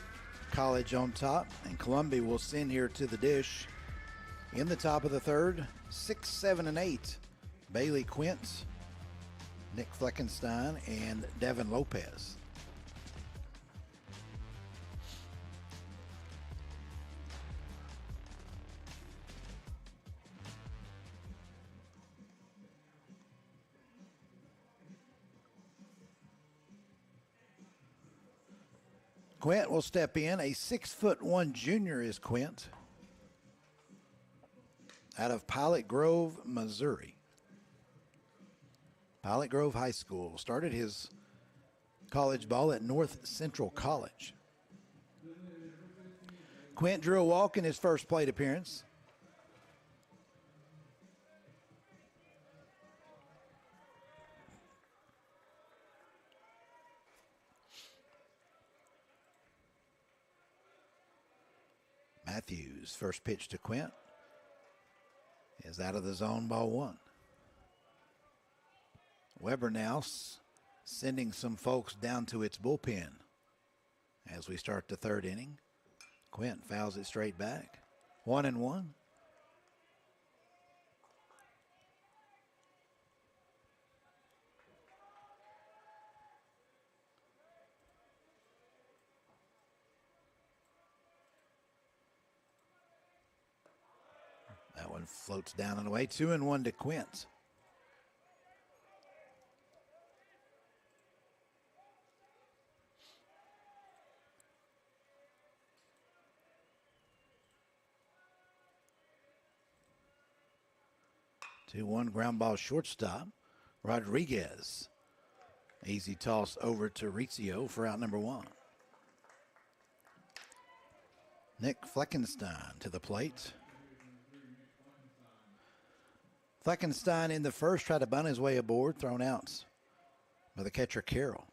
Speaker 24: College on top, and Columbia will send here to the dish. In the top of the third, 6, 7, and 8. Bailey Quint, Nick Fleckenstein, and Devin Lopez. Quint will step in. A 6'1" junior is Quint, out of Pilot Grove, Missouri. Pilot Grove High School. Started his college ball at North Central College. Quint drew a walk in his first plate appearance. Matthews, first pitch to Quint, is out of the zone, ball 1. Weber now sending some folks down to its bullpen as we start the third inning. Quint fouls it straight back. 1-1. That one floats down and away. 2-1 to Quint. Ground ball shortstop. Rodriguez. Easy toss over to Riccio for out number 1. Nick Fleckenstein to the plate. Fleckenstein in the first tried to bunt his way aboard, thrown out by the catcher Carroll.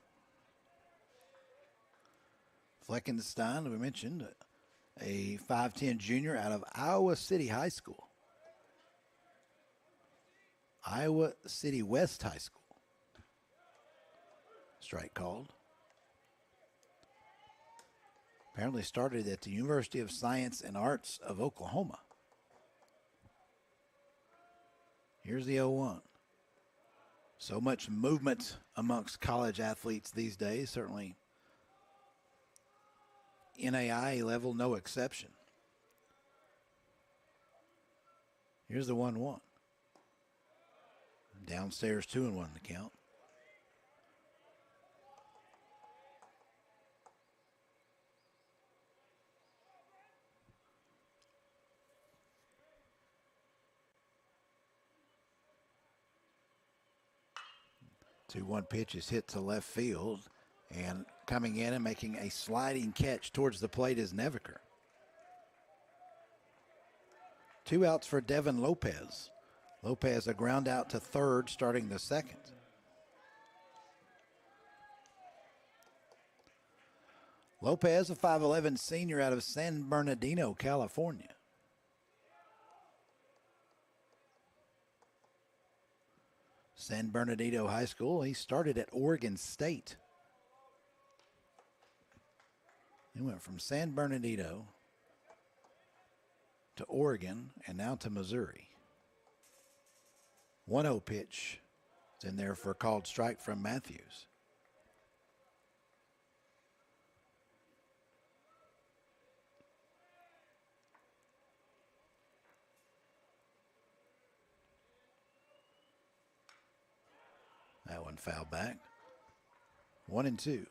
Speaker 24: Fleckenstein, we mentioned, a 5'10" junior out of Iowa City High School. Iowa City West High School. Strike called. Apparently started at the University of Science and Arts of Oklahoma. Here's the 0-1. So much movement amongst college athletes these days, certainly NAIA level, no exception. Here's the 1-1. Downstairs, 2-1 the count. 2-1 pitch is hit to left field, and coming in and making a sliding catch towards the plate is Neviker. 2 outs for Devin Lopez. Lopez a ground out to third, starting the second. Lopez, a 5'11 senior out of San Bernardino, California. San Bernardino High School. He started at Oregon State. He went from San Bernardino to Oregon and now to Missouri. 1-0 pitch is in there for a called strike from Matthews. That one fouled back. 1-2.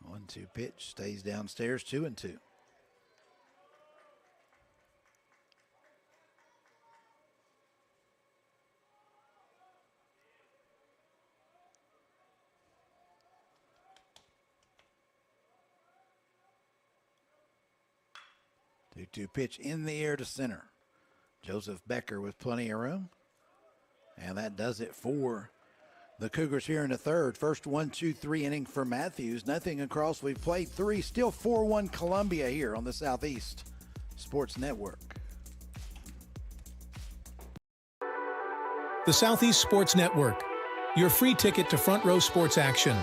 Speaker 24: One-two pitch stays downstairs. 2-2. Two pitch in the air to center. Joseph Becker with plenty of room. And that does it for the Cougars here in the third. First 1-2-3 inning for Matthews. Nothing across. We've played 3. Still 4-1 Columbia here on the Southeast Sports Network.
Speaker 11: The Southeast Sports Network, your free ticket to front row sports action.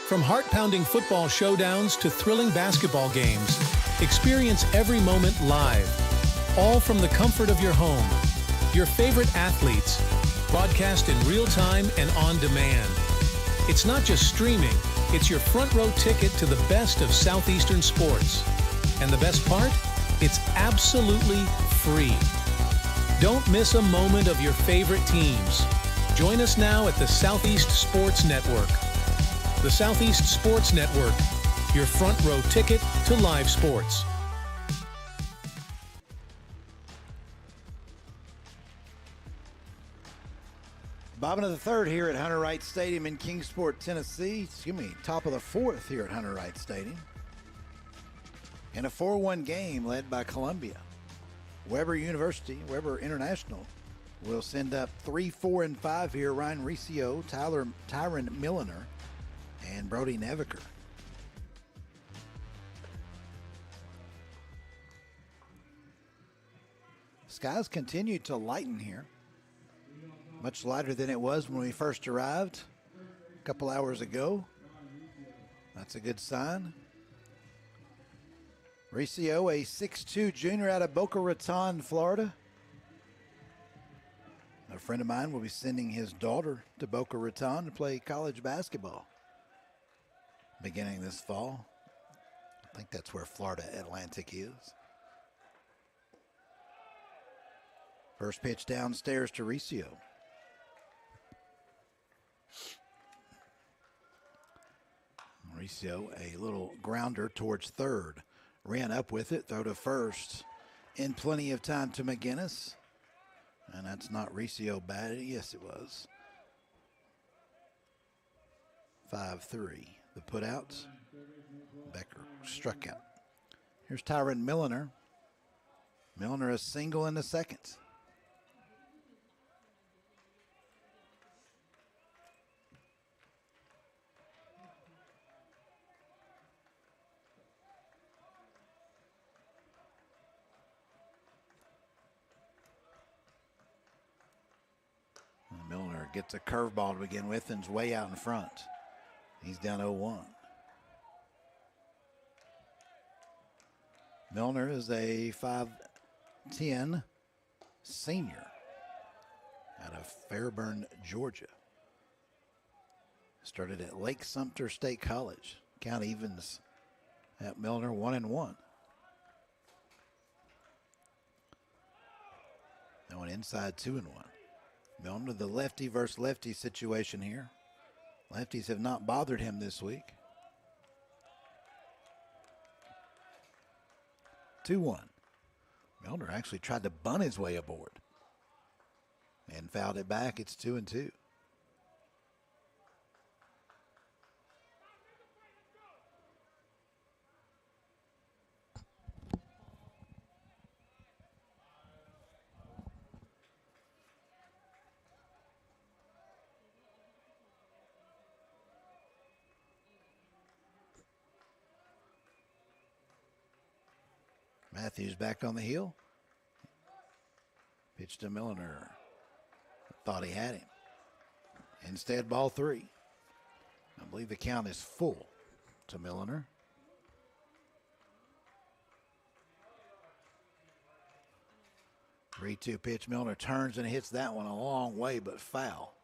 Speaker 11: From heart-pounding football showdowns to thrilling basketball games, experience every moment live, all from the comfort of your home. Your favorite athletes, broadcast in real time and on demand. It's not just streaming, it's your front row ticket to the best of Southeastern sports. And the best part? It's absolutely free. Don't miss a moment of your favorite teams. Join us now at the Southeast Sports Network. The Southeast Sports Network, your front row ticket to live sports.
Speaker 24: Bottom of the third here at Hunter Wright Stadium in Kingsport, Tennessee. Top of the fourth here at Hunter Wright Stadium. In a 4-1 game led by Columbia. Weber International will send up 3, 4, and 5 here. Ryan Riccio, Tyron Milliner, and Brody Neviker. Skies continue to lighten here. Much lighter than it was when we first arrived a couple hours ago. That's a good sign. Riccio, a 6'2 junior out of Boca Raton, Florida. A friend of mine will be sending his daughter to Boca Raton to play college basketball beginning this fall. I think that's where Florida Atlantic is. First pitch downstairs to Riccio. Riccio, a little grounder towards third. Ran up with it, throw to first. In plenty of time to McGinnis. And that's not Riccio batted. Yes, it was. 5-3. The putouts. Becker struck out. Here's Tyron Milliner. Milliner a single in the second. Milliner gets a curveball to begin with and's way out in front. He's down 0-1. Milliner is a 5'10 senior out of Fairburn, Georgia. Started at Lake Sumter State College. Count evens at Milliner 1-1. Now an inside 2-1. Milliner, the lefty versus lefty situation here. Lefties have not bothered him this week. 2-1. Milner actually tried to bunt his way aboard and fouled it back. It's 2-2. Matthews back on the heel. Pitch to Milner. Thought he had him. Instead, ball 3. I believe the count is full to Milner. Three-two pitch. Milner turns and hits that one a long way, but foul.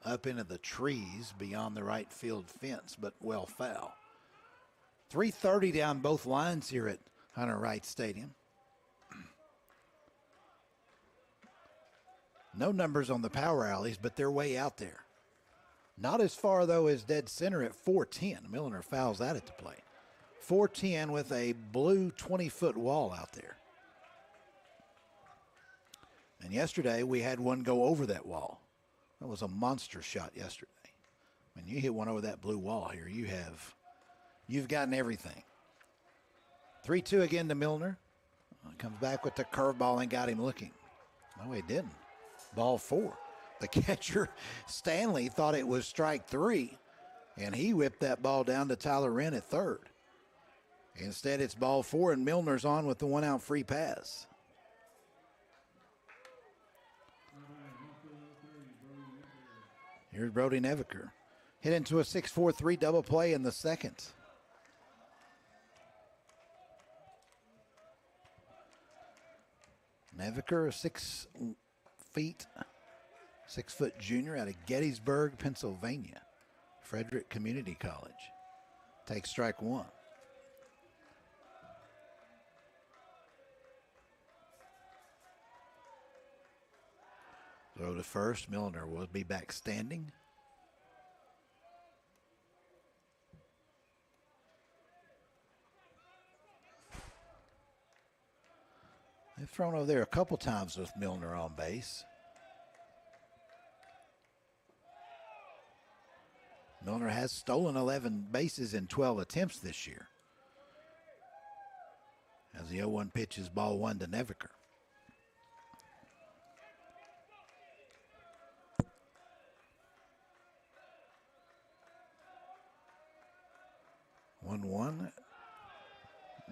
Speaker 24: Up into the trees beyond the right field fence, but well foul. 3:30 down both lines here at Hunter Wright Stadium. No numbers on the power alleys, but they're way out there. Not as far, though, as dead center at 410. Milner fouls that at the plate. 410 with a blue 20-foot wall out there. And yesterday, we had one go over that wall. That was a monster shot yesterday. When you hit one over that blue wall here, you've gotten everything. 3-2 again to Milner. Comes back with the curveball and got him looking. No, he didn't. Ball 4. The catcher, Stanley, thought it was strike 3, and he whipped that ball down to Tyler Wren at third. Instead, it's ball 4, and Milner's on with the one-out free pass. Here's Brody Neviker. Hit into a 6-4-3 double play in the second. Neviker, 6 foot junior out of Gettysburg, Pennsylvania. Frederick Community College. Takes strike 1. Throw to first. Milner will be back standing. They've thrown over there a couple times with Milner on base. Milner has stolen 11 bases in 12 attempts this year. As the 0-1 pitch is ball 1 to Neviker. One.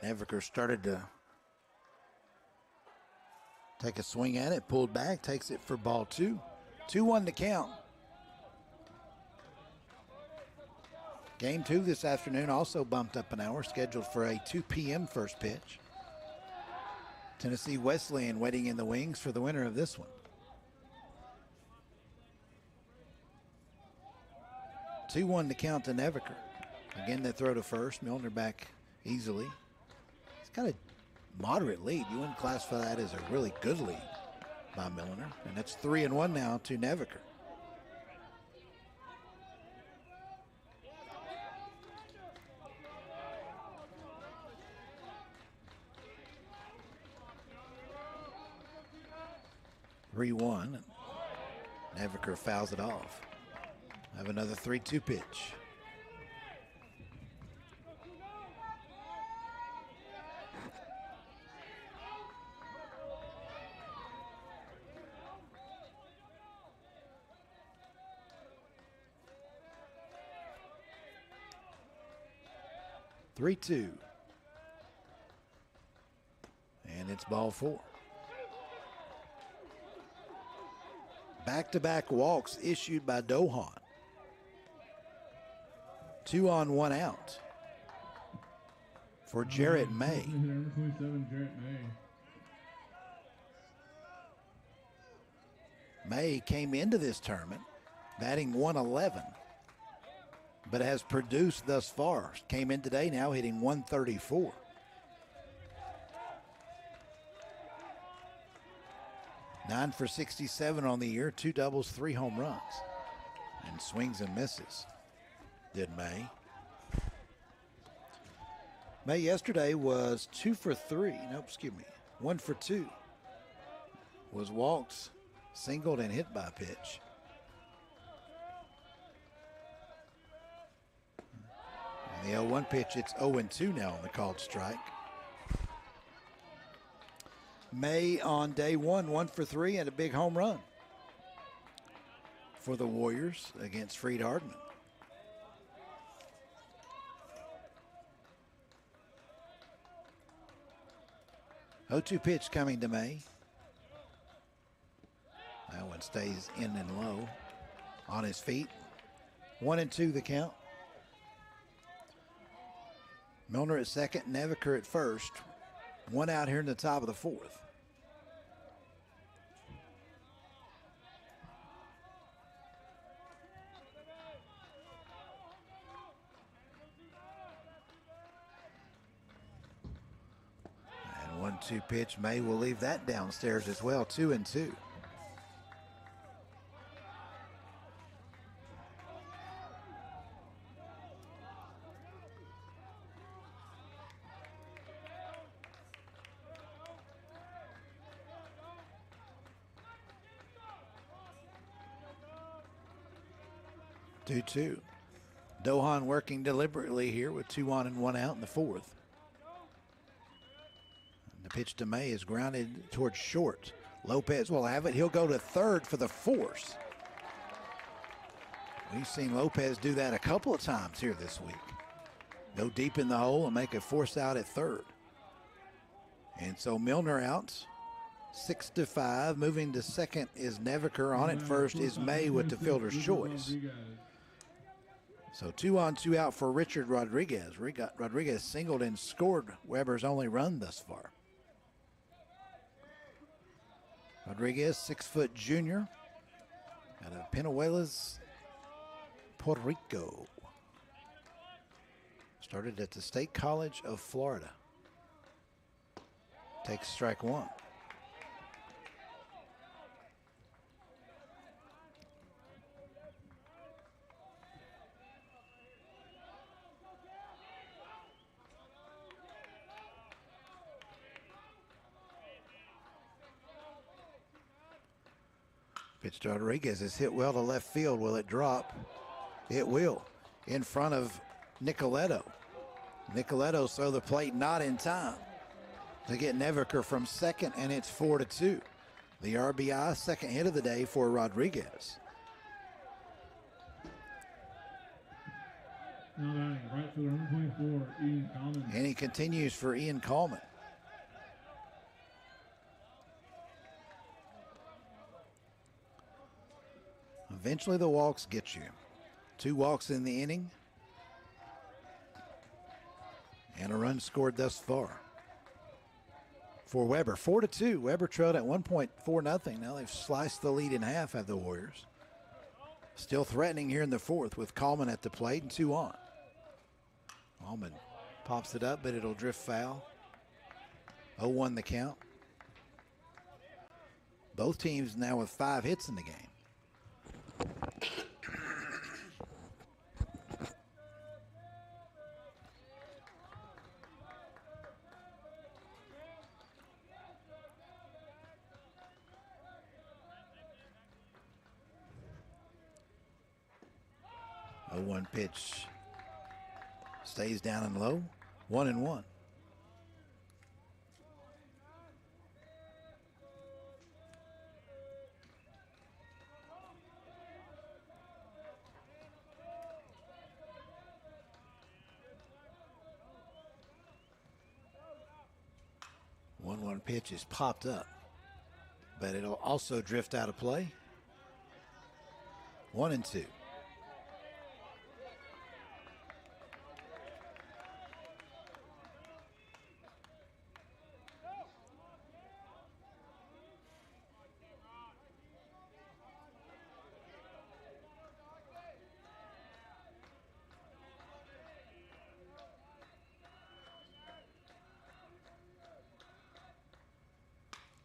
Speaker 24: Neviker started to take a swing at it, pulled back, takes it for ball 2. 2-1 to count. Game 2 this afternoon also bumped up an hour, scheduled for a 2 p.m. first pitch. Tennessee Wesleyan waiting in the wings for the winner of this one. 2-1 to count to Neviker. Again, they throw to first. Milner back easily. He's got a moderate lead. You wouldn't classify that as a really good lead by Milner. And that's 3-1 now to Neviker. Neviker fouls it off. Have another 3-2 pitch. And it's ball 4. Back-to-back walks issued by Dohan. 2 on, 1 out for Jarrett May. May came into this tournament batting 111, but has produced thus far. Came in today now hitting 134. Nine for 67 on the year, 2 doubles, 3 home runs. and swings and misses. Did May. May yesterday was 2 for 3. Nope, excuse me. 1 for 2. Was walked, singled, and hit by a pitch. And the 0-1 pitch, it's 0-2 now on the called strike. May on day 1, 1 for 3 and a big home run for the Warriors against Freed Hardman. O2 pitch coming to May. That one stays in and low on his feet. 1-2 the count. Milner at second, Neviker at first. One out here in the top of the fourth. And 1-2 pitch. May will leave that downstairs as well. 2-2. Two. Dohan working deliberately here with 2 on and 1 out in the fourth. And the pitch to May is grounded towards short. Lopez will have it. He'll go to third for the force. We've seen Lopez do that a couple of times here this week. Go deep in the hole and make a force out at third. And so Milner out. 6-5. Moving to second is Neviker. On at first is May with the fielder's choice. So 2 on, 2 out for Richard Rodriguez. Rodriguez singled and scored Weber's only run thus far. Rodriguez, 6-foot junior out of Peñuelas, Puerto Rico. Started at the State College of Florida. Takes strike 1. Pitch to Rodriguez is hit well to left field. Will it drop? It will. In front of Nicoletto. Nicoletto saw the plate not in time to get Neviker from second, and it's 4-2. The RBI, second hit of the day for Rodriguez.
Speaker 1: Right fielder, number 24, Ian Coleman.
Speaker 24: And he continues for Ian Coleman. Eventually the walks get you. 2 walks in the inning. And a run scored thus far for Weber. 4-2. Weber trailed at one point 4-0. Now they've sliced the lead in half, have the Warriors. Still threatening here in the fourth with Coleman at the plate and 2 on. Coleman pops it up, but it'll drift foul. 0-1 the count. Both teams now with 5 hits in the game. A 1 pitch stays down and low. 1-1. One pitch is popped up, but it'll also drift out of play. 1-2.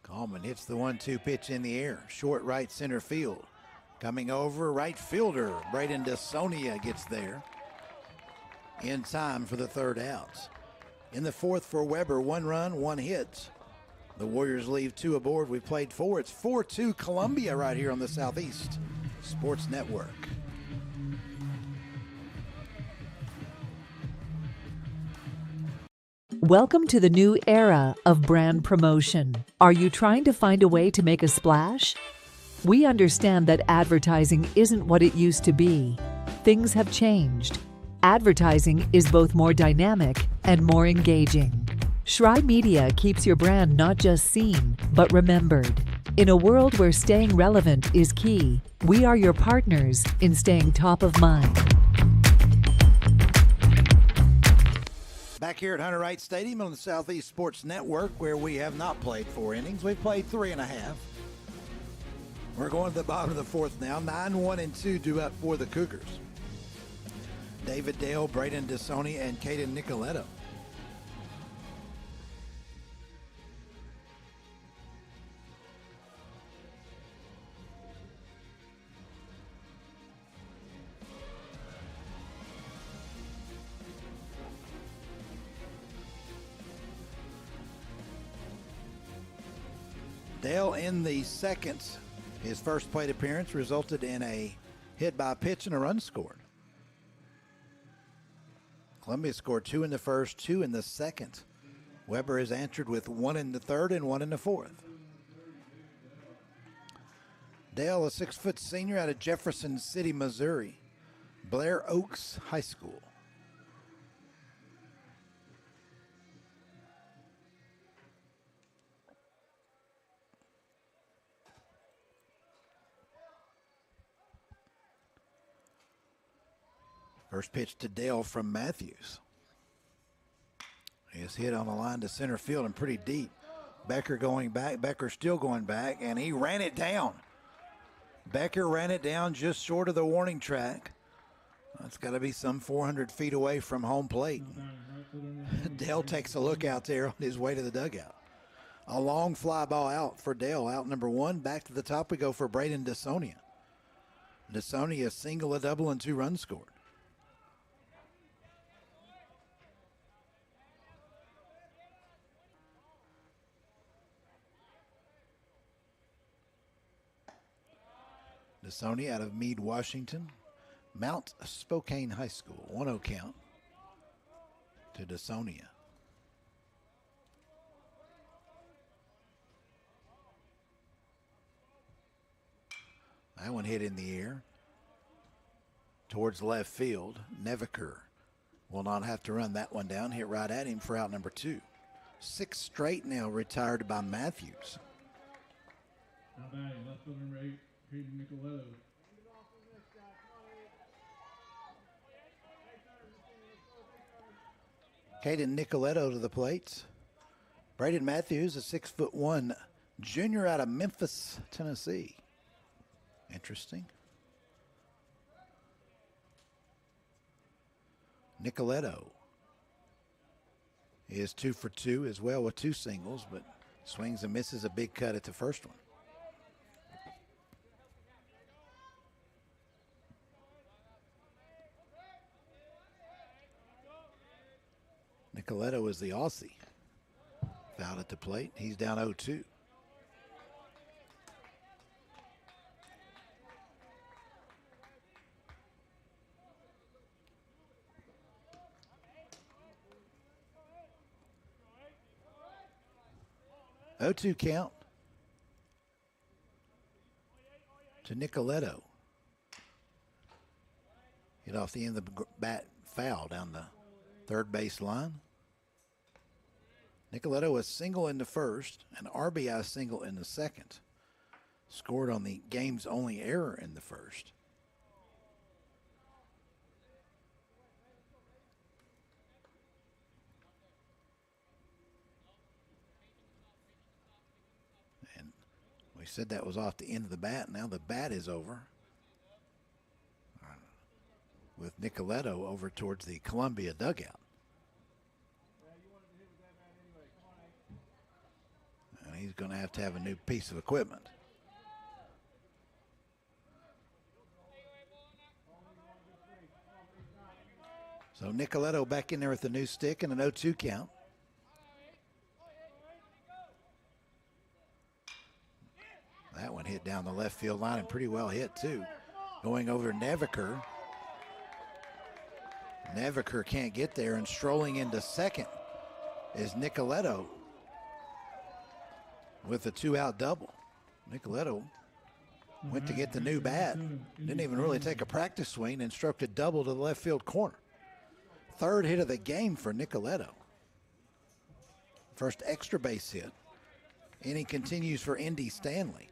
Speaker 24: Coleman hits the 1-2 pitch in the air. Short right center field. Coming over, right fielder Braden DeSonia gets there in time for the third out. In the fourth for Weber, 1 run, 1 hit. The Warriors leave 2 aboard. We played 4. It's 4-2 Columbia right here on the Southeast Sports Network.
Speaker 12: Welcome to the new era of brand promotion. Are you trying to find a way to make a splash? We understand that advertising isn't what it used to be. Things have changed. Advertising is both more dynamic and more engaging. Schrei Media keeps your brand not just seen, but remembered. In a world where staying relevant is key, we are your partners in staying top of mind.
Speaker 24: Back here at Hunter Wright Stadium on the Southeast Sports Network, where we have not played 4 innings. We've played 3.5. We're going to the bottom of the fourth now. 9-1-2 due up for the Cougars. David Dale, Braden DeSonia, and Caden Nicoletto. Dale in the second, his first plate appearance resulted in a hit by pitch and a run scored. Columbia scored 2 in the first, 2 in the second. Weber has answered with 1 in the third and 1 in the fourth. Dale, a 6-foot senior out of Jefferson City, Missouri, Blair Oaks High School. First pitch to Dale from Matthews. His hit on the line to center field and pretty deep. Becker going back. Becker still going back, and he ran it down. Becker ran it down just short of the warning track. That's got to be some 400 feet away from home plate. Dale takes a look out there on his way to the dugout. A long fly ball out for Dale. Out number 1. Back to the top we go for Braden DeSonia. DeSonia, a single, a double, and 2 runs scored. DeSonia out of Meade, Washington. Mount Spokane High School. 1-0 count to DeSonia. That one hit in the air towards left field. Neviker will not have to run that one down. Hit right at him for out number 2. 6 straight now retired by Matthews.
Speaker 1: Not bad. Left fielder number 8. Caden Nicoletto.
Speaker 24: Caden Nicoletto to the plate. Braden Matthews, a 6'1" junior out of Memphis, Tennessee. Interesting. Nicoletto is 2 for 2 as well with 2 singles, but swings and misses a big cut at the first one. Nicoletto is the Aussie. Fouled at the plate. He's down 0-2. Count to Nicoletto. Hit off the end of the bat, foul down the third base line. Nicoletto was single in the first, an RBI single in the second. Scored on the game's only error in the first. And we said that was off the end of the bat. Now the bat is over. With Nicoletto over towards the Columbia dugout. And he's going to have a new piece of equipment. So Nicoletto back in there with the new stick and an 0-2 count. That one hit down the left field line and pretty well hit too. Going over to Neviker. Neviker can't get there, and strolling into second is Nicoletto with a 2-out double. Nicoletto went to get the new bat. Didn't even really take a practice swing and stroked a double to the left field corner. Third hit of the game for Nicoletto. First extra base hit. And he continues for Indy Stanley.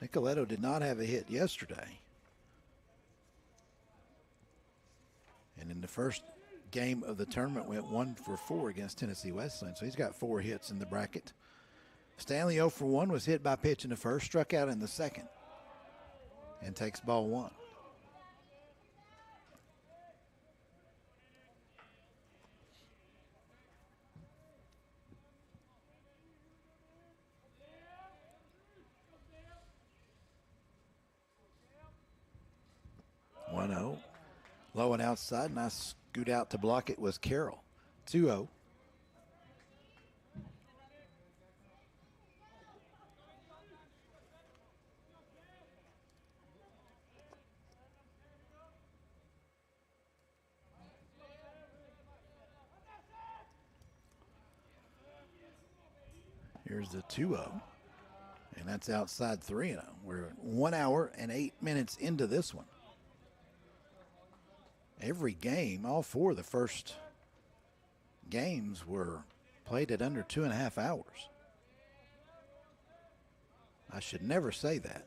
Speaker 24: Nicoletto did not have a hit yesterday. And in the first game of the tournament went 1 for 4 against Tennessee Wesleyan. So he's got 4 hits in the bracket. Stanley 0 for 1 was hit by pitch in the first, struck out in the second, and takes ball 1. Low and outside, and I scoot out to block it was Carroll. 2-0. Here's the 2-0, and that's outside 3-0. We're 1 hour and 8 minutes into this one. Every game, all 4 of the first games were played at under 2.5 hours. I should never say that,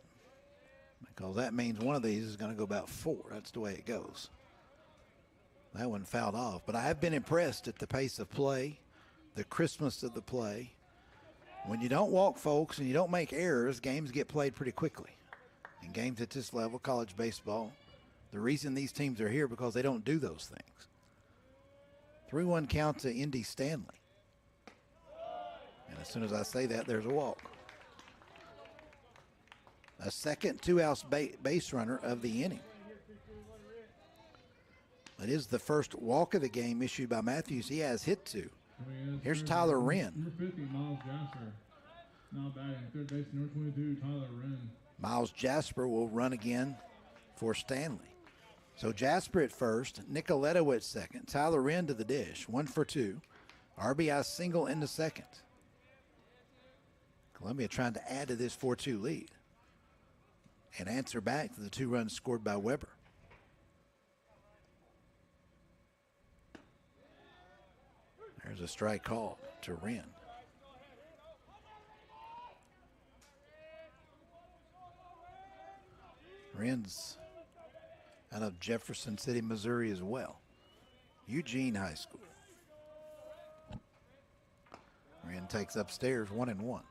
Speaker 24: because that means one of these is going to go about 4. That's the way it goes. That one fouled off, but I have been impressed at the pace of play, the crispness of the play. When you don't walk folks and you don't make errors, games get played pretty quickly. And games at this level, college baseball, the reason these teams are here because they don't do those things. 3-1 count to Indy Stanley. And as soon as I say that, there's a walk. A second 2-out base runner of the inning. It is the first walk of the game issued by Matthews. He has hit 2. Here's Tyler Wren.
Speaker 1: Number 50, Miles Jasper. Now batting third base, number 22, Tyler Wren.
Speaker 24: Miles Jasper will run again for Stanley. So Jasper at first, Nicoletto at second, Tyler Wren to the dish, 1 for 2. RBI single in the second. Columbia trying to add to this 4-2 lead and answer back to the 2 runs scored by Weber. There's a strike call to Wren. Wren's out of Jefferson City, Missouri as well. Eugene High School. Wren takes upstairs 1-1.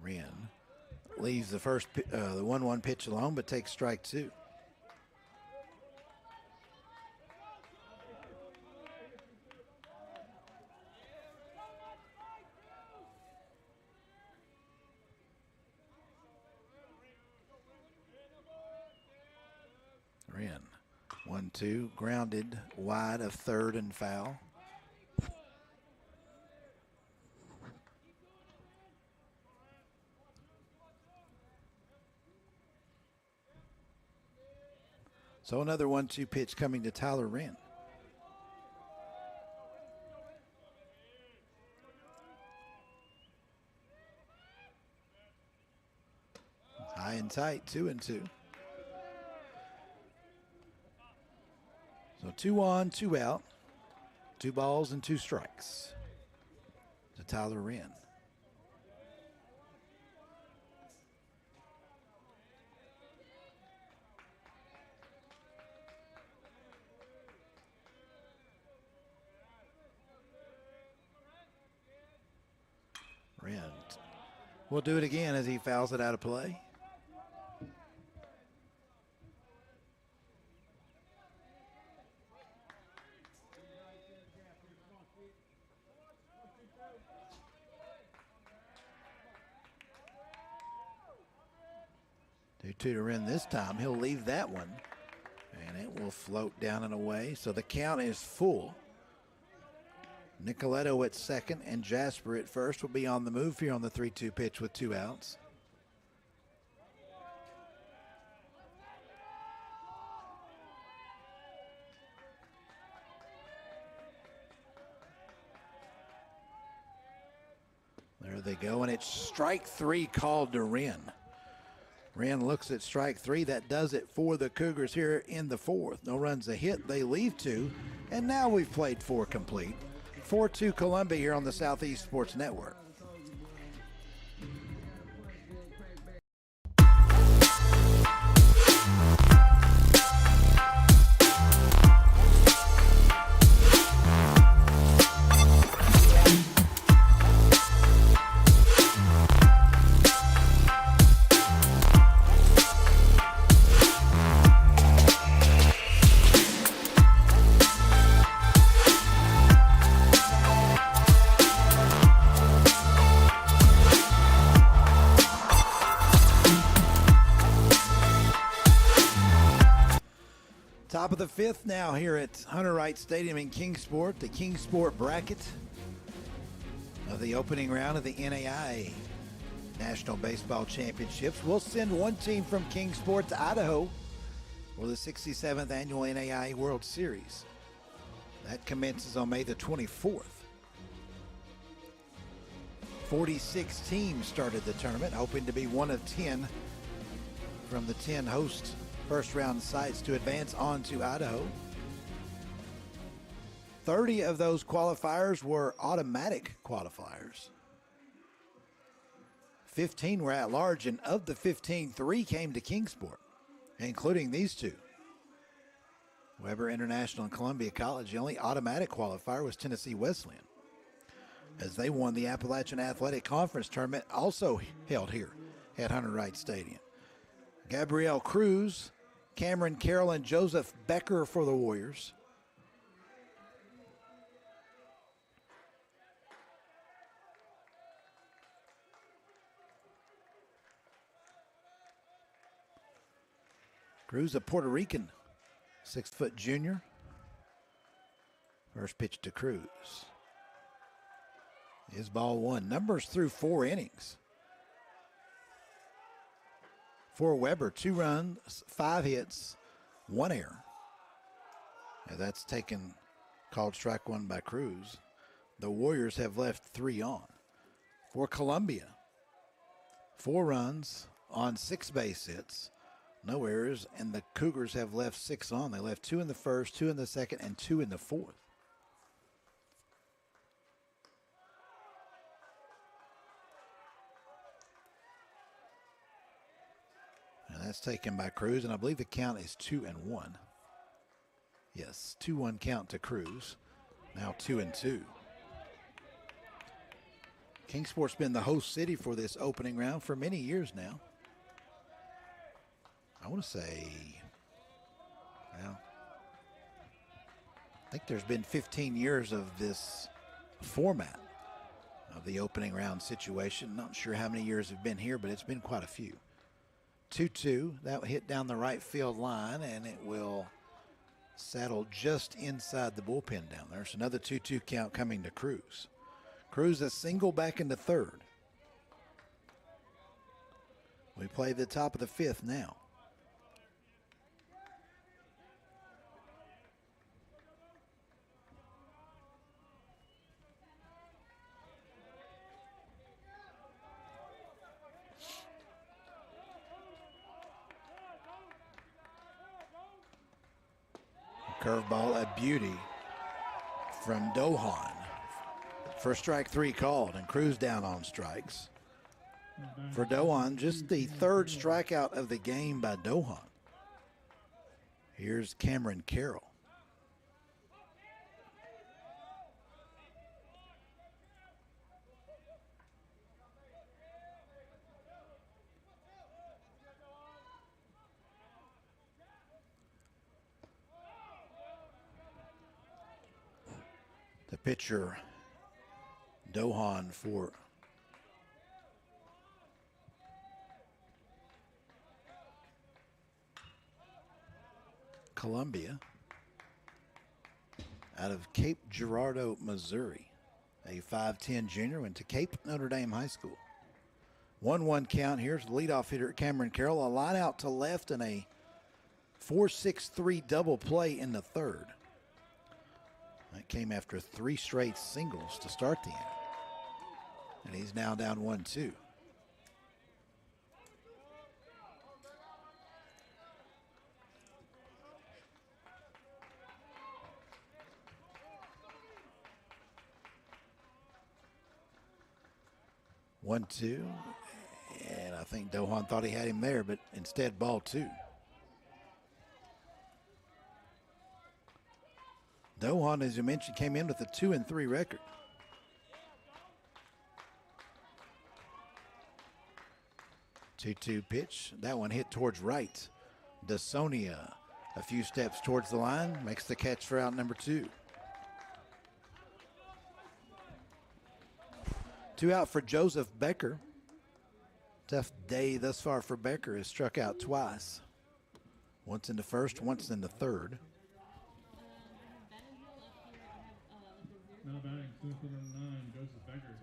Speaker 24: Wren leaves the first the 1-1 pitch alone, but takes strike 2. Wren 1-2, grounded wide of third and foul. So another 1-2 pitch coming to Tyler Wren. High and tight, 2-2. So 2 on, 2 out. 2 balls and 2 strikes to Tyler Wren. We'll do it again as he fouls it out of play. Two to Wren this time. He'll leave that one, and it will float down and away. So the count is full. Nicoletto at second and Jasper at first will be on the move here on the 3-2 pitch with 2 outs. There they go, and it's strike 3 called to Wren. Wren looks at strike 3. That does it for the Cougars here in the 4th. No runs a hit. They leave 2. And now we've played 4 complete. 4-2 Columbia here on the Southeast Sports Network. Top of the 5th now here at Hunter Wright Stadium in Kingsport, the Kingsport bracket of the opening round of the NAIA National Baseball Championships. We'll send one team from Kingsport to Idaho for the 67th Annual NAIA World Series. That commences on May the 24th. 46 teams started the tournament, hoping to be one of 10 from the 10 host first-round sites to advance on to Idaho. 30 of those qualifiers were automatic qualifiers. 15 were at large, and of the 15, 3 came to Kingsport, including these 2. Weber International and Columbia College. The only automatic qualifier was Tennessee Wesleyan, as they won the Appalachian Athletic Conference tournament, also held here at Hunter Wright Stadium. Gabrielle Cruz, Cameron Carroll, and Joseph Becker for the Warriors. Cruz, a Puerto Rican, 6-foot junior. First pitch to Cruz is ball 1. Numbers through 4 innings. For Weber, 2 runs, 5 hits, 1 error. And that's called strike 1 by Cruz. The Warriors have left 3 on. For Columbia, 4 runs on 6 base hits, no errors, and the Cougars have left 6 on. They left 2 in the first, 2 in the second, and 2 in the 4th. And that's taken by Cruz, and I believe the count is 2-1. Yes, 2-1 count to Cruz. Now 2-2. Kingsport's been the host city for this opening round for many years now. I want to say, well, I think there's been 15 years of this format of the opening round situation. Not sure how many years have been here, but it's been quite a few. 2-2, that will hit down the right field line, and it will settle just inside the bullpen down there. So another 2-2 count coming to Cruz. Cruz a single back into 3rd. We play the top of the 5th now. Curveball, a beauty from Dohan. First strike 3 called, and Cruz down on strikes. For Dohan, just the 3rd strikeout of the game by Dohan. Here's Cameron Carroll. The pitcher, Dohan, for Columbia, out of Cape Girardeau, Missouri. A 5'10 junior, went to Cape Notre Dame High School. 1-1 count. Here's the leadoff hitter, Cameron Carroll. A line out to left and a 4-6-3 double play in the third. That came after 3 straight singles to start the inning. And he's now down 1-2. One, two, and I think Dohan thought he had him there, but instead ball 2. Dohan, as you mentioned, came in with a 2-3 record. Two-two pitch. That one hit towards right. DeSonia a few steps towards the line, makes the catch for out number 2. 2 out for Joseph Becker. Tough day thus far for Becker. Has struck out twice. Once in the first, once in the third.
Speaker 1: Now batting, center fielder number 9, Joseph Becker.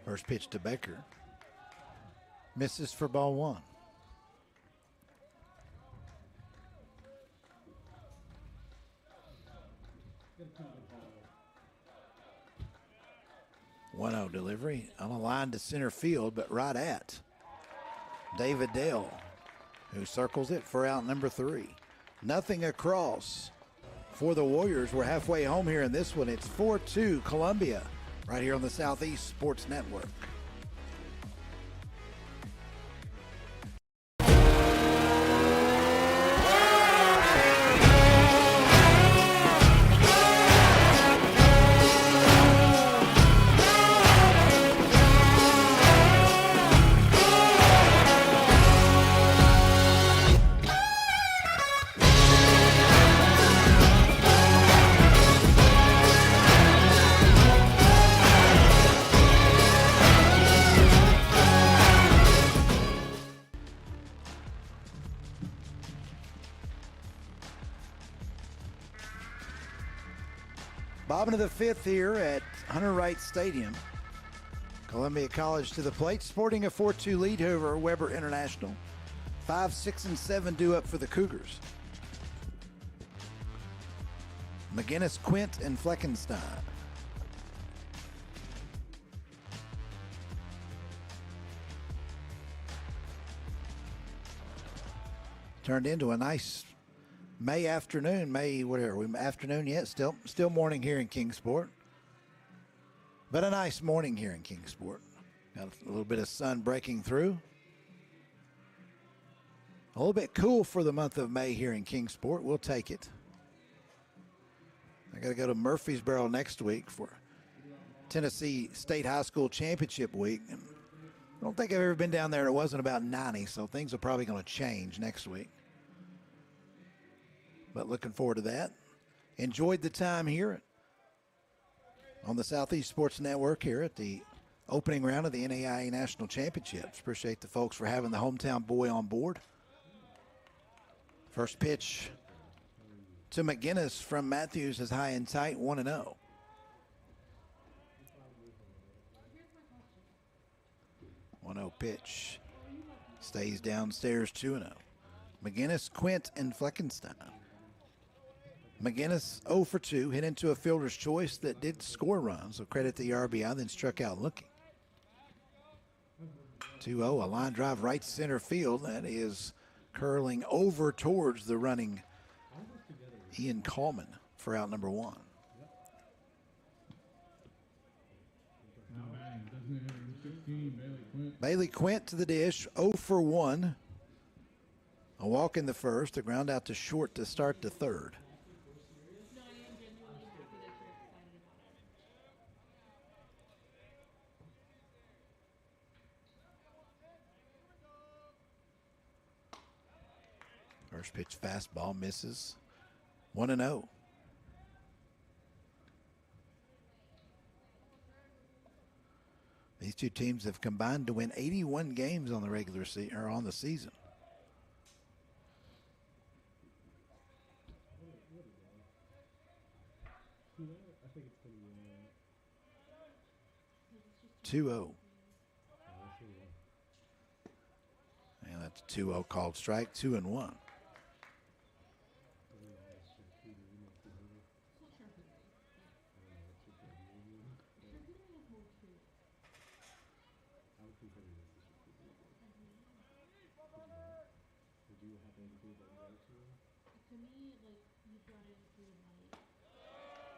Speaker 24: First pitch to Becker. Misses for ball 1. One-0 delivery on a line to center field, but right at David Dale, who circles it for out number 3. Nothing across for the Warriors. We're halfway home here in this one. It's 4-2 Columbia, right here on the Southeast Sports Network. Bottom of the 5th here at Hunter Wright Stadium. Columbia College to the plate, sporting a 4-2 lead over Weber International. 5, 6, and 7 due up for the Cougars. McGinnis, Quint, and Fleckenstein. Turned into a nice May afternoon, afternoon yet? Still morning here in Kingsport. But a nice morning here in Kingsport. Got a little bit of sun breaking through. A little bit cool for the month of May here in Kingsport. We'll take it. I got to go to Murfreesboro next week for Tennessee State High School Championship Week. And I don't think I've ever been down there. It wasn't about 90, so things are probably going to change next week. But looking forward to that. Enjoyed the time here on the Southeast Sports Network here at the opening round of the NAIA National Championships. Appreciate the folks for having the hometown boy on board. First pitch to McGinnis from Matthews is high and tight, 1-0. One-0 pitch. Stays downstairs, 2-0. McGinnis, Quint, and Fleckenstein. McGinnis 0 for 2, hit into a fielder's choice that did score runs, so credit the RBI, then struck out looking. 2-0, a line drive right center field. That is curling over towards the running Ian Coleman for out number 1. Bailey Quint to the dish, 0 for 1. A walk in the first, a ground out to short to start the third. First pitch fastball misses. 1-0. These two teams have combined to win 81 games on the regular season or on the season.
Speaker 1: I think it's pretty
Speaker 24: 2-0. And that's 2-0 called strike, 2-1.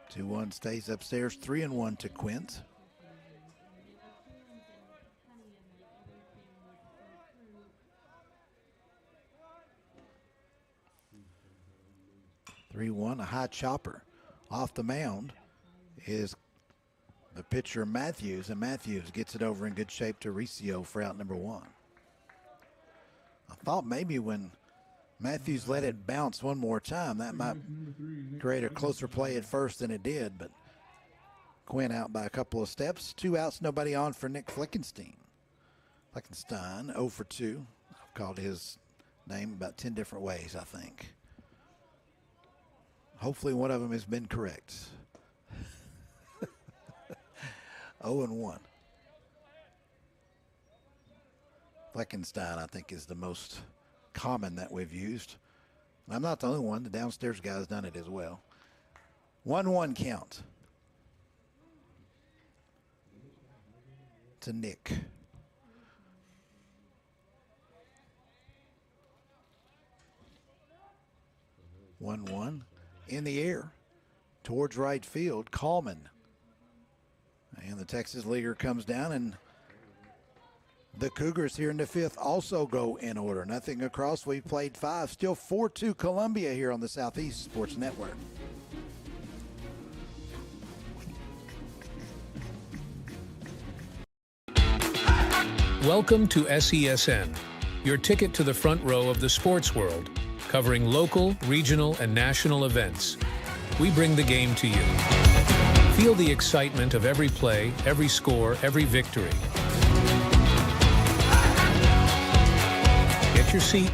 Speaker 24: Two one stays upstairs, 3-1 to Quint. A high chopper off the mound is the pitcher Matthews, and Matthews gets it over in good shape to Riccio for out number 1. I thought maybe when Matthews let it bounce one more time, that might create a closer play at first than it did, but Quinn out by a couple of steps. 2 outs, nobody on for Nick Flickenstein. 0 for 2. I've called his name about 10 different ways, I think. Hopefully one of them has been correct. 0-1. Fleckenstein, I think, is the most common that we've used. And I'm not the only one. The downstairs guy's done it as well. 1-1 count to Nick. One in the air towards right field. Coleman. And the Texas leaguer comes down, and the Cougars here in the 5th also go in order. Nothing across. We've played 5. Still 4-2 Columbia here on the Southeast Sports Network.
Speaker 11: Welcome to SESN, your ticket to the front row of the sports world, covering local, regional, and national events. We bring the game to you. Feel the excitement of every play, every score, every victory. Get your seat,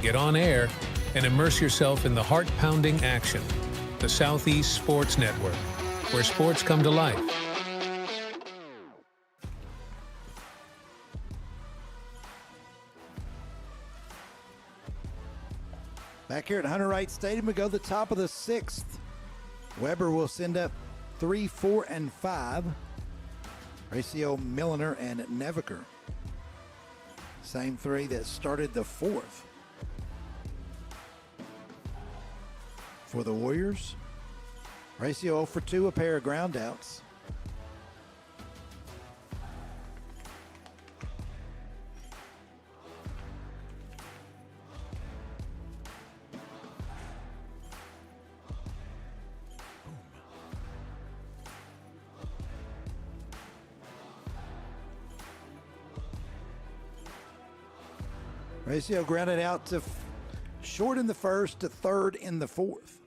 Speaker 11: get on air, and immerse yourself in the heart-pounding action. The Southeast Sports Network, where sports come to life.
Speaker 24: Back here at Hunter Wright Stadium, we go to the top of the 6th. Weber will send up 3, 4, and 5. Riccio, Milliner, and Neviker. Same 3 that started the 4th. For the Warriors, Riccio 0 for 2, a pair of groundouts. Riccio grounded out to short in the 1st, to 3rd in the 4th.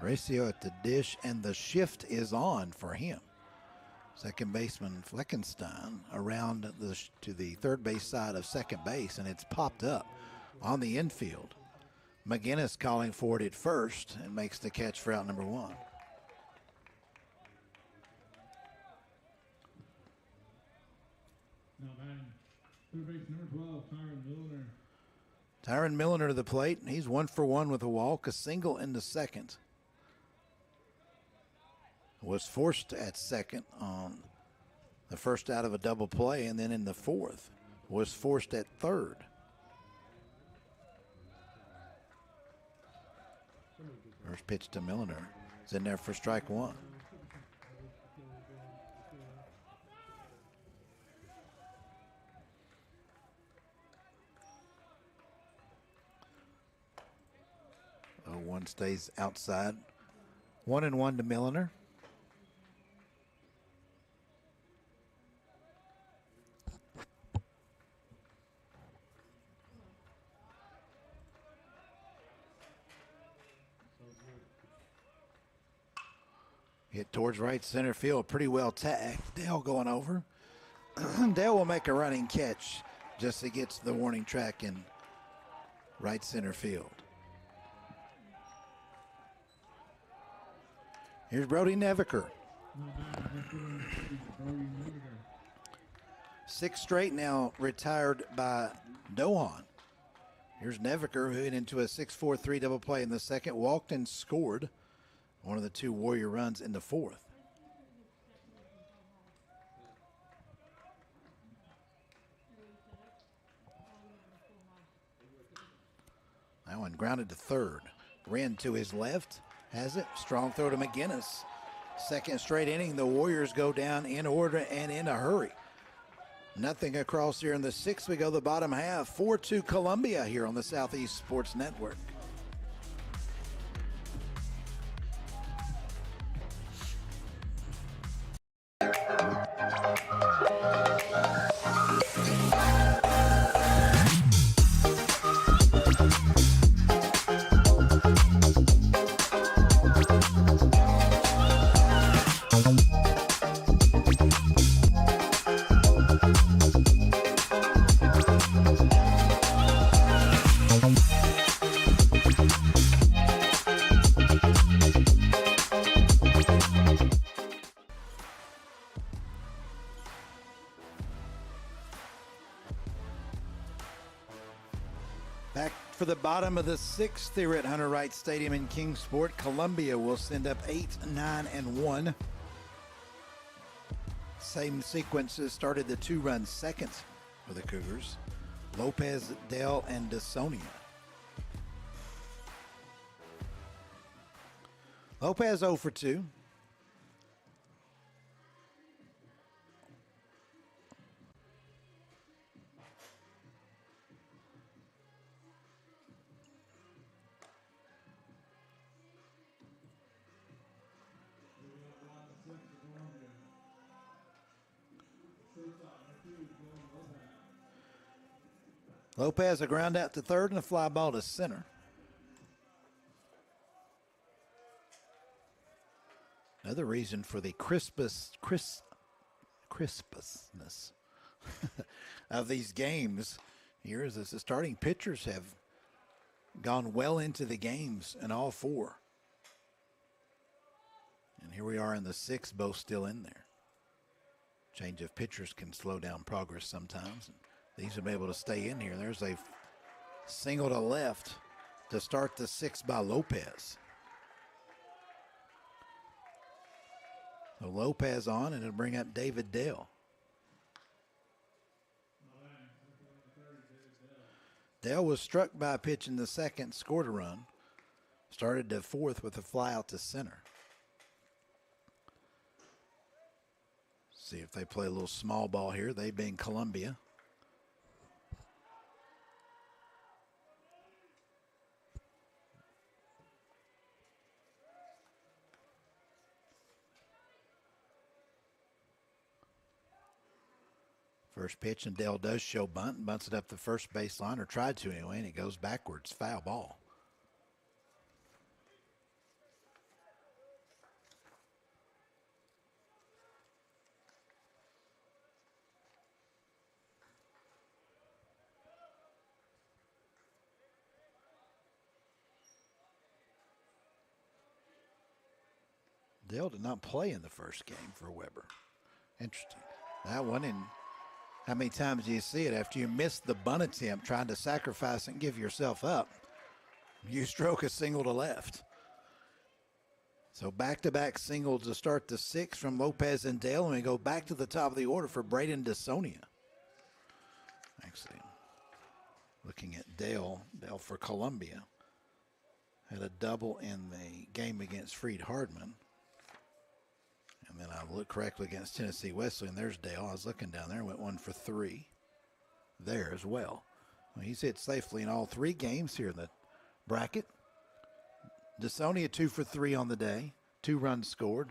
Speaker 24: Riccio at the dish, and the shift is on for him. Second baseman Fleckenstein around to the third base side of second base, and it's popped up on the infield. McGinnis calling for it at first and makes the catch for out number 1.
Speaker 1: Now batting, third base number 12, Tyron Milliner.
Speaker 24: Tyron Milliner to the plate. He's 1 for 1 with a walk, a single in the 2nd. Was forced at 2nd on the first out of a double play, and then in the 4th was forced at 3rd. First pitch to Milliner. It's in there for strike 1. So one stays outside. 1-1 to Milliner. Hit towards right center field. Pretty well tagged. Dale going over. Dale will make a running catch just to get to the warning track in right center field. Here's Brody Neviker. 6 straight now retired by Dohan. Here's Neviker, who hit into a 6-4-3 double play in the second, walked and scored one of the 2 Warrior runs in the fourth. That one grounded to third. Wren to his left, has it. Strong throw to McGinnis. Second straight inning, the Warriors go down in order and in a hurry. Nothing across here in the 6th. We go the bottom half. 4-2 Columbia here on the Southeast Sports Network. Back for the bottom of the 6th here at Hunter Wright Stadium in Kingsport. Columbia will send up 8, 9, and 1. Same sequences started the 2-run second for the Cougars. Lopez, Dell, and DeSonia. Lopez 0 for 2. Lopez a ground out to third and a fly ball to center. Another reason for the crispness of these games here is that the starting pitchers have gone well into the games in all 4. And here we are in the 6th, both still in there. Change of pitchers can slow down progress sometimes. These will be able to stay in here. There's a single to left to start the 6th by Lopez. So Lopez on, and it'll bring up David Dale. Dale was struck by a pitch in the second, scored a run. Started to 4th with a fly out to center. See if they play a little small ball here, they being Columbia. First pitch, and Dale does show bunt and bunts it up the first baseline, or tried to anyway, and it goes backwards. Foul ball. Dale did not play in the first game for Weber. Interesting. That one, and how many times do you see it after you miss the bunt attempt, trying to sacrifice and give yourself up? You stroke a single to left. So back-to-back singles to start the 6th from Lopez and Dale, and we go back to the top of the order for Braden DeSonia. Actually, looking at Dale for Columbia. Had a double in the game against Freed Hardman. And then I looked correctly against Tennessee Wesleyan. There's Dale. I was looking down there, went 1 for 3 there as well. He's hit safely in all 3 games here in the bracket. DeSonia 2 for 3 on the day, 2 runs scored,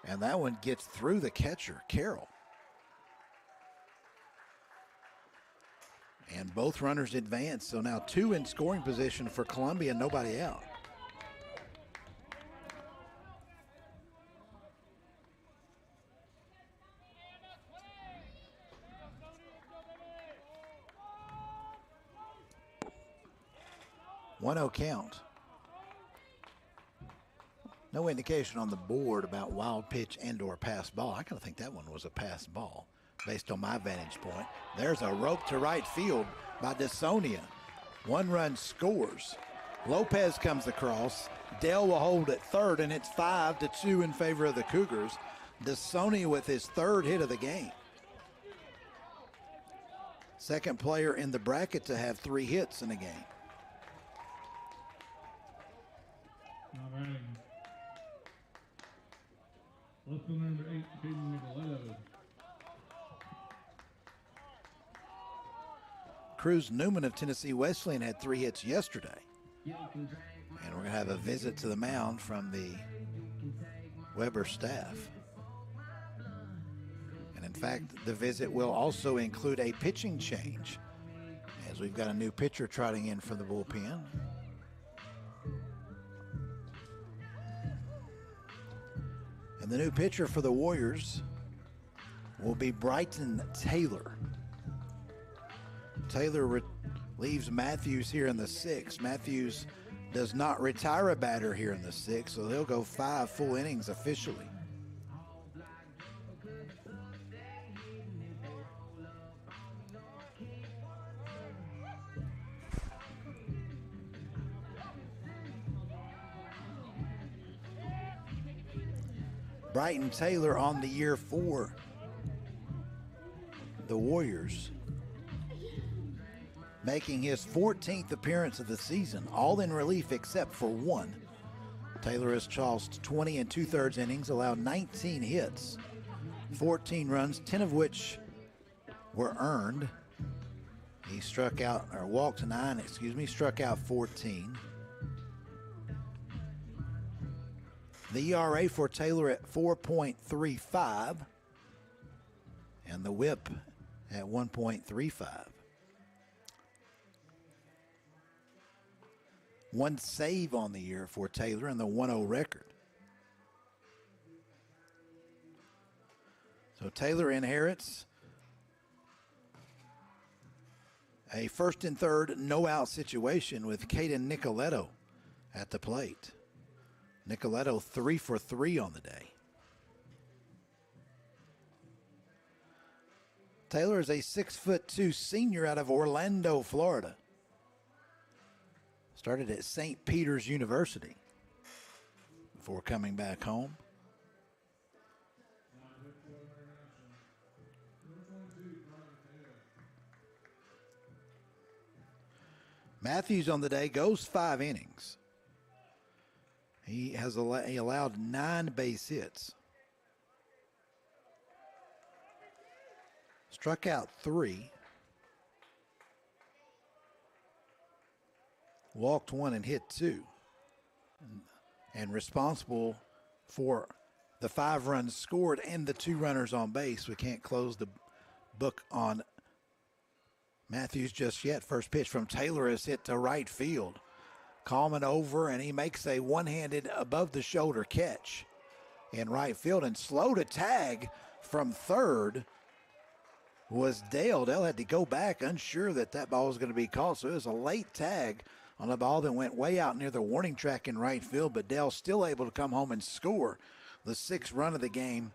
Speaker 24: and that one gets through the catcher, Carroll. And both runners advance, so now 2 in scoring position for Columbia, nobody out. One-0 count. No indication on the board about wild pitch and or pass ball. I kind of think that one was a pass ball based on my vantage point. There's a rope to right field by DeSonia. 1 run scores. Lopez comes across. Dell will hold at third, and it's 5-2 in favor of the Cougars. DeSonia with his 3rd hit of the game. Second player in the bracket to have 3 hits in a game.
Speaker 1: Now batting. Left field number 8, Caden Nicoletto.
Speaker 24: Cruz Newman of Tennessee Wesleyan had 3 hits yesterday. And we're going to have a visit to the mound from the Weber staff. And in fact, the visit will also include a pitching change, as we've got a new pitcher trotting in for the bullpen. And the new pitcher for the Warriors will be Brighton Taylor. Taylor leaves Matthews here in the 6th. Matthews does not retire a batter here in the 6th, so he'll go 5 full innings officially. Brighton Taylor on the year for the Warriors, making his 14th appearance of the season, all in relief except for 1. Taylor has tossed 20 2/3 innings, allowed 19 hits, 14 runs, 10 of which were earned. He struck out, or walked 9, struck out 14. The ERA for Taylor at 4.35, and the WHIP at 1.35. 1 save on the year for Taylor and the 1-0 record. So Taylor inherits a 1st and 3rd no-out situation with Caden Nicoletto at the plate. Nicoletto 3 for 3 on the day. Taylor is a 6'2" senior out of Orlando, Florida. Started at St. Peter's University before coming back home. Matthews on the day goes 5 innings. He allowed 9 base hits. Struck out 3. Walked 1 and hit 2. And responsible for the 5 runs scored and the 2 runners on base. We can't close the book on Matthews just yet. First pitch from Taylor is hit to right field. Coleman over, and he makes a one-handed above-the-shoulder catch in right field. And slow to tag from third was Dale. Dale had to go back, unsure that that ball was going to be called. So it was a late tag on a ball that went way out near the warning track in right field, but Dale still able to come home and score the 6th run of the game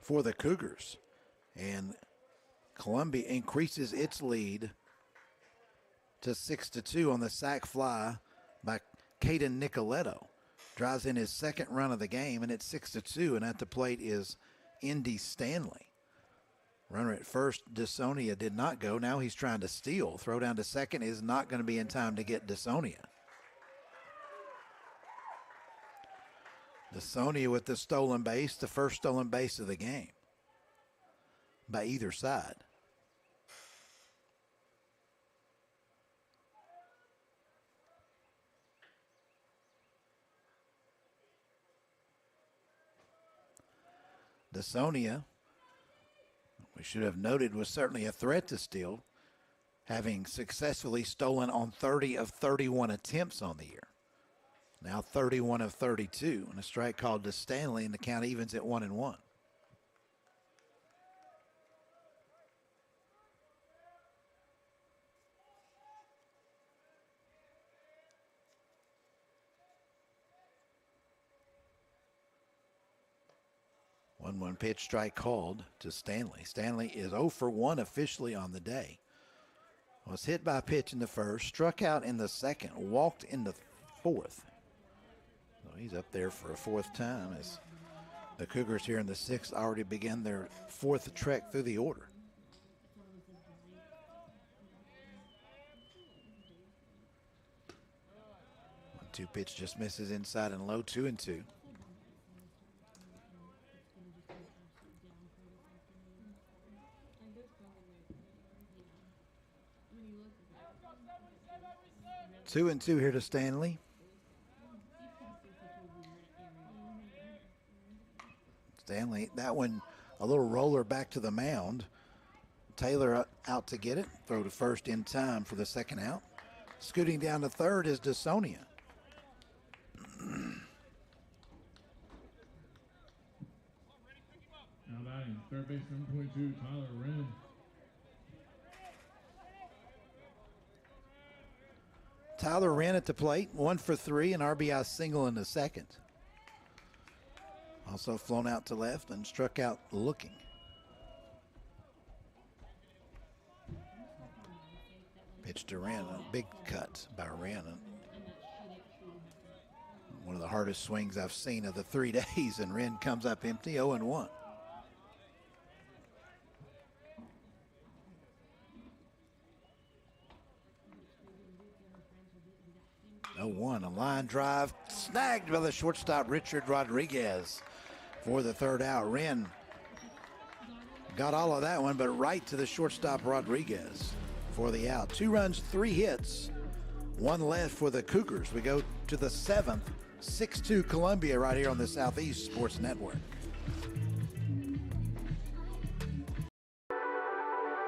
Speaker 24: for the Cougars. And Columbia increases its lead to 6-2 on the sac fly by Caden Nicoletto. Drives in his 2nd run of the game, and it's 6-2, and at the plate is Indy Stanley. Runner at first, DeSonia, did not go. Now he's trying to steal. Throw down to second is not going to be in time to get DeSonia. DeSonia with the stolen base, the first stolen base of the game by either side. DeSonia, we should have noted, was certainly a threat to steal, having successfully stolen on 30 of 31 attempts on the year. Now 31 of 32, and a strike called to Stanley, and the count evens at 1-1. One pitch strike called to Stanley. Stanley is 0 for 1 officially on the day. Was hit by a pitch in the first, struck out in the second, walked in the fourth. So he's up there for a fourth time as the Cougars here in the sixth already began their fourth trek through the order. One-two pitch just misses inside and low, 2-2. Two and two here to Stanley. Stanley, that one a little roller back to the mound. Taylor out to get it. Throw to first in time for the second out. Scooting down to third is DeSonia.
Speaker 1: Now batting, third base number 22, Tyler Wren.
Speaker 24: Tyler Wren at the plate, 1 for 3, an RBI single in the second. Also flown out to left and struck out looking. Pitch to Wren, a big cut by Wren. One of the hardest swings I've seen of the 3 days, and Wren comes up empty, 0-1. 0-1, a line drive snagged by the shortstop Richard Rodriguez for the third out. Wren got all of that one, but right to the shortstop Rodriguez for the out. 2 runs, 3 hits, 1 left for the Cougars. We go to the 7th, 6-2 Columbia right here on the Southeast Sports Network.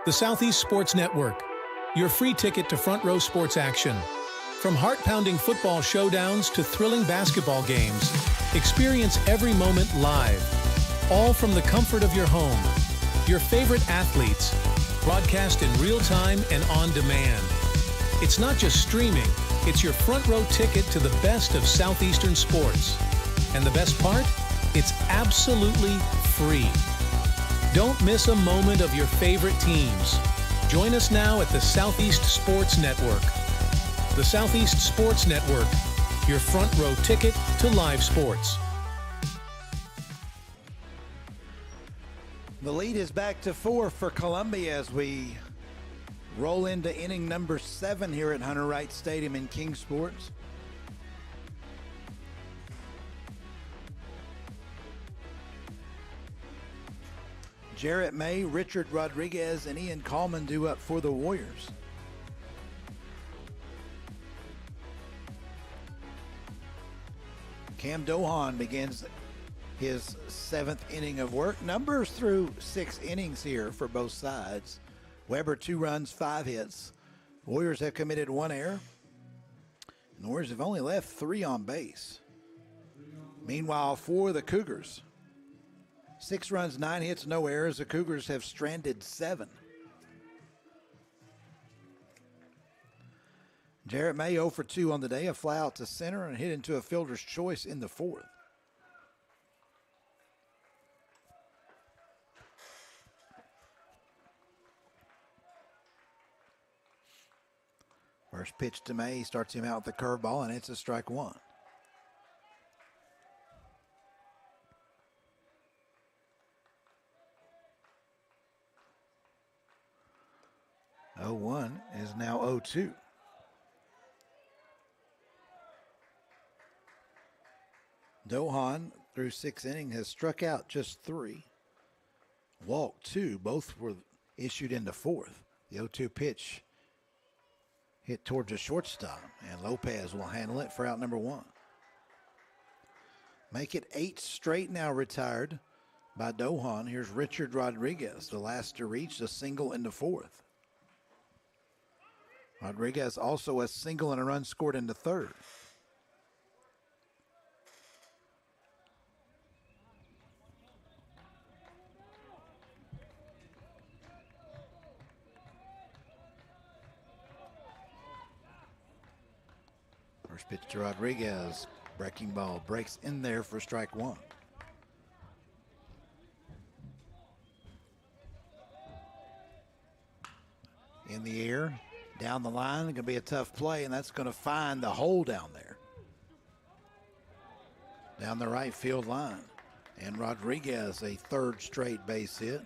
Speaker 11: The Southeast Sports Network, your free ticket to front row sports action. From heart-pounding football showdowns to thrilling basketball games, experience every moment live, all from the comfort of your home. Your favorite athletes, broadcast in real time and on demand. It's not just streaming, it's your front row ticket to the best of Southeastern sports. And the best part? It's absolutely free. Don't miss a moment of your favorite teams. Join us now at the Southeast Sports Network. The Southeast Sports Network, your front row ticket to live sports.
Speaker 24: The lead is back to 4 for Columbia as we roll into inning number 7 here at Hunter Wright Stadium in Kingsport. Jarrett May, Richard Rodriguez, and Ian Kallman due up for the Warriors. Cam Dohan begins his 7th inning of work. Numbers through 6 innings here for both sides. Weber 2 runs, 5 hits. Warriors have committed 1 error. And the Warriors have only left 3 on base. Meanwhile, for the Cougars, 6 runs, 9 hits, no errors. The Cougars have stranded 7. Jarrett May 0 for 2 on the day, a fly out to center and hit into a fielder's choice in the 4th. First pitch to May, starts him out with the curveball, and it's a strike 1. "0-1 is now 0-2. Dohan, through 6 innings, has struck out just 3. Walked 2. Both were issued in the 4th. The 0-2 pitch hit towards the shortstop, and Lopez will handle it for out number 1. Make it 8 straight now retired by Dohan. Here's Richard Rodriguez, the last to reach a single in the fourth. Rodriguez also a single and a run scored in the third. First pitch to Rodriguez. Breaking ball breaks in there for strike one. In the air, down the line, going to be a tough play, and that's going to find the hole down there. Down the right field line. And Rodriguez, a third straight base hit.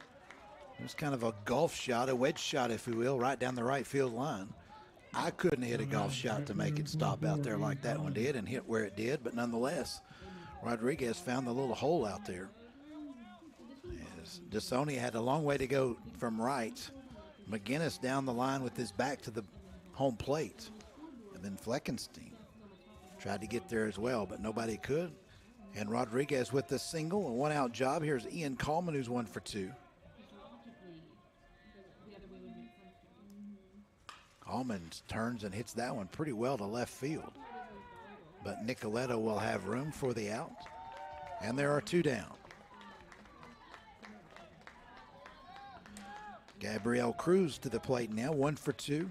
Speaker 24: It was kind of a golf shot, a wedge shot, if you will, right down the right field line. I couldn't hit a golf shot to make it stop out there like that one did and hit where it did, but nonetheless, Rodriguez found the little hole out there. As DeSoni had a long way to go from right. McGinnis down the line with his back to the home plate. And then Fleckenstein tried to get there as well, but nobody could. And Rodriguez with the single, a one-out job. Here's Ian Coleman, who's 1 for 2. Coleman turns and hits that one pretty well to left field. But Nicoletto will have room for the out. And there are 2 down. Gabriel Cruz to the plate now, 1 for 2.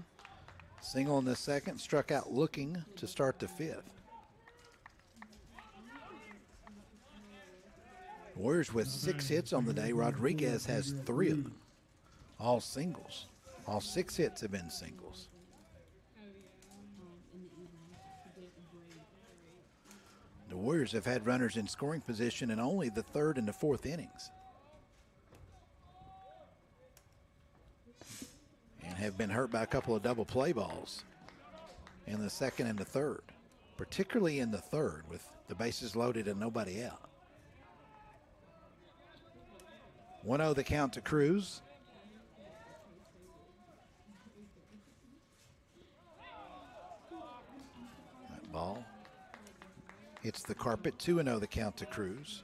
Speaker 24: Single in the second, struck out looking to start the fifth. Warriors with 6 hits on the day. Rodriguez has 3 of them. All singles. All 6 hits have been singles. The Warriors have had runners in scoring position in only the 3rd and the 4th innings. And have been hurt by a couple of double play balls in the 2nd and the 3rd. Particularly in the 3rd with the bases loaded and nobody out. 1-0 the count to Cruz. That ball hits the carpet. 2-0 the count to Cruz.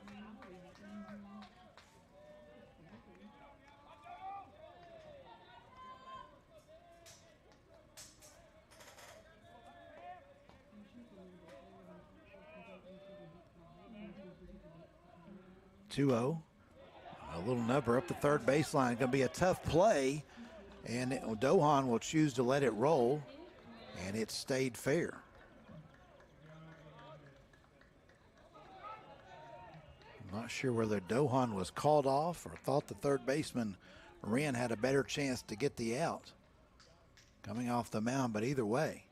Speaker 24: A little number up the third baseline. Going to be a tough play, and Dohan will choose to let it roll, and it stayed fair. I'm not sure whether Dohan was called off or thought the third baseman, Wren, had a better chance to get the out coming off the mound, but either way,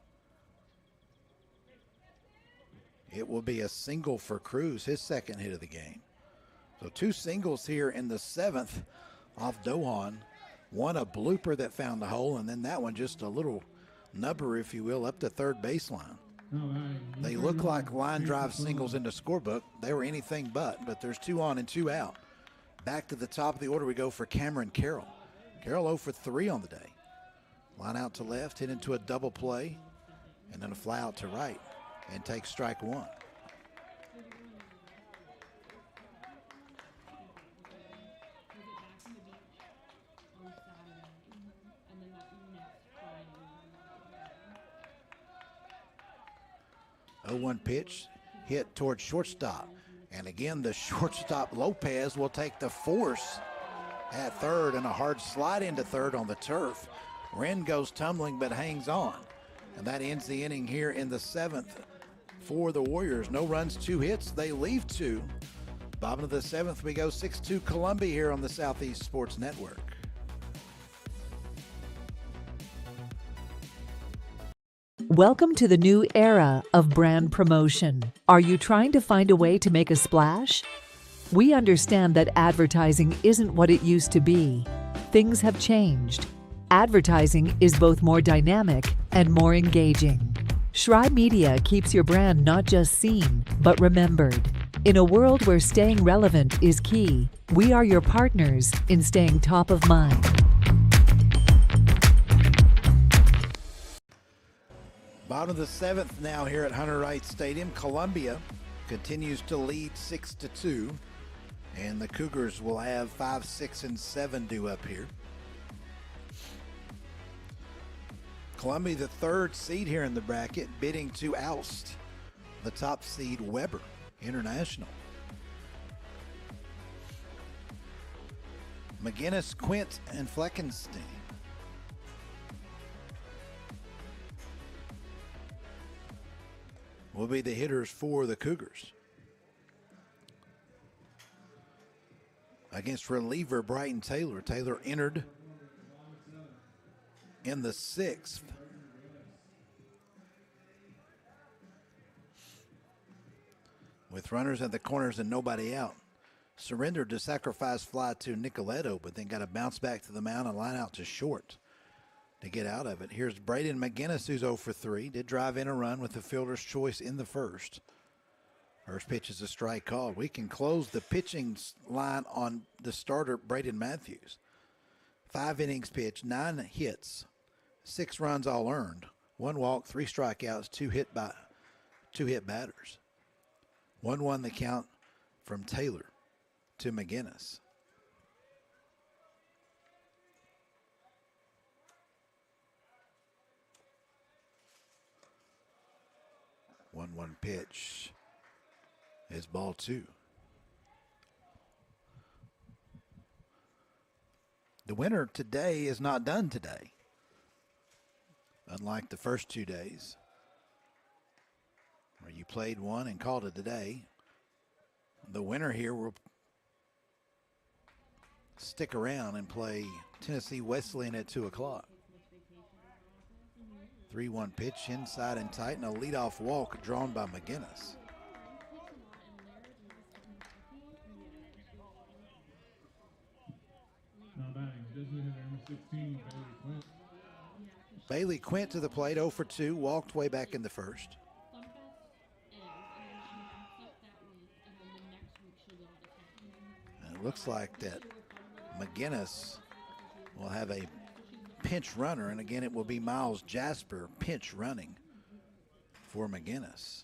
Speaker 24: it will be a single for Cruz, his 2nd hit of the game. So 2 singles here in the 7th off Dohan. One a blooper that found the hole, and then that one just a little nubber, if you will, up the third baseline. They look like line drive singles in the scorebook. They were anything but there's 2 on and 2 out. Back to the top of the order we go for Cameron Carroll. Carroll 0 for 3 on the day. Line out to left, hit into a double play, and then a fly out to right, and takes strike 1. The 0-1 pitch hit towards shortstop. And again, the shortstop Lopez will take the force at third, and a hard slide into third on the turf. Wren goes tumbling but hangs on. And that ends the inning here in the 7th for the Warriors. No runs, 2 hits. They leave 2. Bottom of the 7th, we go 6-2 Columbia here on the Southeast Sports Network.
Speaker 12: Welcome to the new era of brand promotion. Are you trying to find a way to make a splash? We understand that advertising isn't what it used to be. Things have changed. Advertising is both more dynamic and more engaging. Schrei Media keeps your brand not just seen, but remembered. In a world where staying relevant is key, we are your partners in staying top of mind.
Speaker 24: Bottom of the 7th now here at Hunter Wright Stadium. Columbia continues to lead 6-2. And the Cougars will have 5, 6, and 7 due up here. Columbia, the 3rd seed here in the bracket, bidding to oust the top seed Weber International. McGinnis, Quint, and Fleckenstein. Will be the hitters for the Cougars. Against reliever Brighton Taylor. Taylor entered in the 6th. With runners at the corners and nobody out. Surrendered to sacrifice fly to Nicoletto, but then got to bounce back to the mound and line out to short to get out of it. Here's Braden McGinnis, who's 0 for 3. Did drive in a run with the fielder's choice in the first. First pitch is a strike called. We can close the pitching line on the starter, Braden Matthews. 5 innings pitched, 9 hits, 6 runs all earned, 1 walk, 3 strikeouts, 2 hit batters. 1-1 the count from Taylor to McGinnis. One pitch is ball 2. The winner today is not done today. Unlike the first 2 days, where you played one and called it a day. The winner here will stick around and play Tennessee Wesleyan at 2 o'clock. 3-1 pitch inside and tight, and a leadoff walk drawn by McGinnis.
Speaker 1: Now batting, designated hitter number 16, Bailey Quint.
Speaker 24: Bailey Quint to the plate, 0 for 2, walked way back in the first. And it looks like that McGinnis will have a pinch runner, and again it will be Miles Jasper pinch running for McGinnis.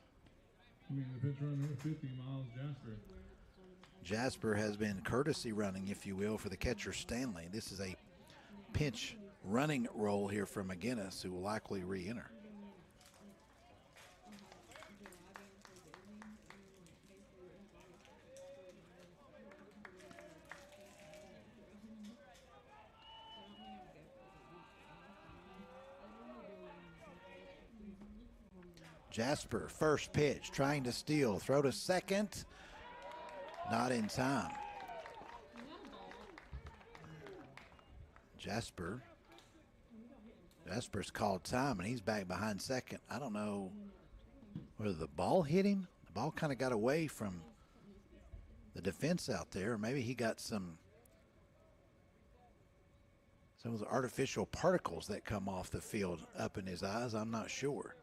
Speaker 1: You mean the pitch runner number 50, Miles Jasper.
Speaker 24: Jasper has been courtesy running, if you will, for the catcher Stanley. This is a pinch running role here for McGinnis, who will likely re-enter. Jasper, first pitch, trying to steal, throw to second, not in time. Jasper's called time, and he's back behind second. I don't know whether the ball hit him. The ball kind of got away from the defense out there. Maybe he got some of the artificial particles that come off the field up in his eyes. I'm not sure.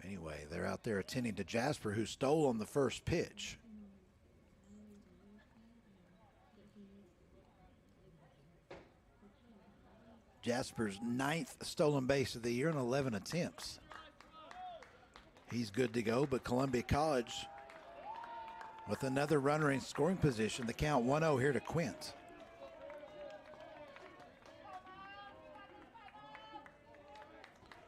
Speaker 24: Anyway, they're out there attending to Jasper, who stole on the first pitch. Jasper's 9th stolen base of the year in 11 attempts. He's good to go, but Columbia College with another runner in scoring position. The count 1-0 here to Quint.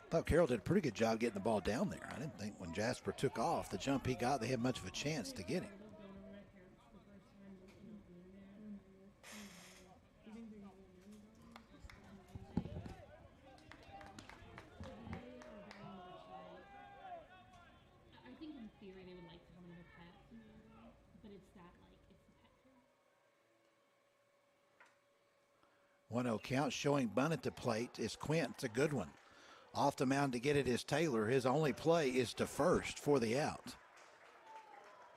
Speaker 24: I thought Carroll did a pretty good job getting the ball down there. I didn't think when Jasper took off, the jump he got, they had much of a chance to get him.
Speaker 3: I think in theory they would like to come in a pet, but it's that it's the pet.
Speaker 24: 1-0 count, showing bunt at the plate is Quint. It's a good one. Off the mound to get it is Taylor. His only play is to first for the out.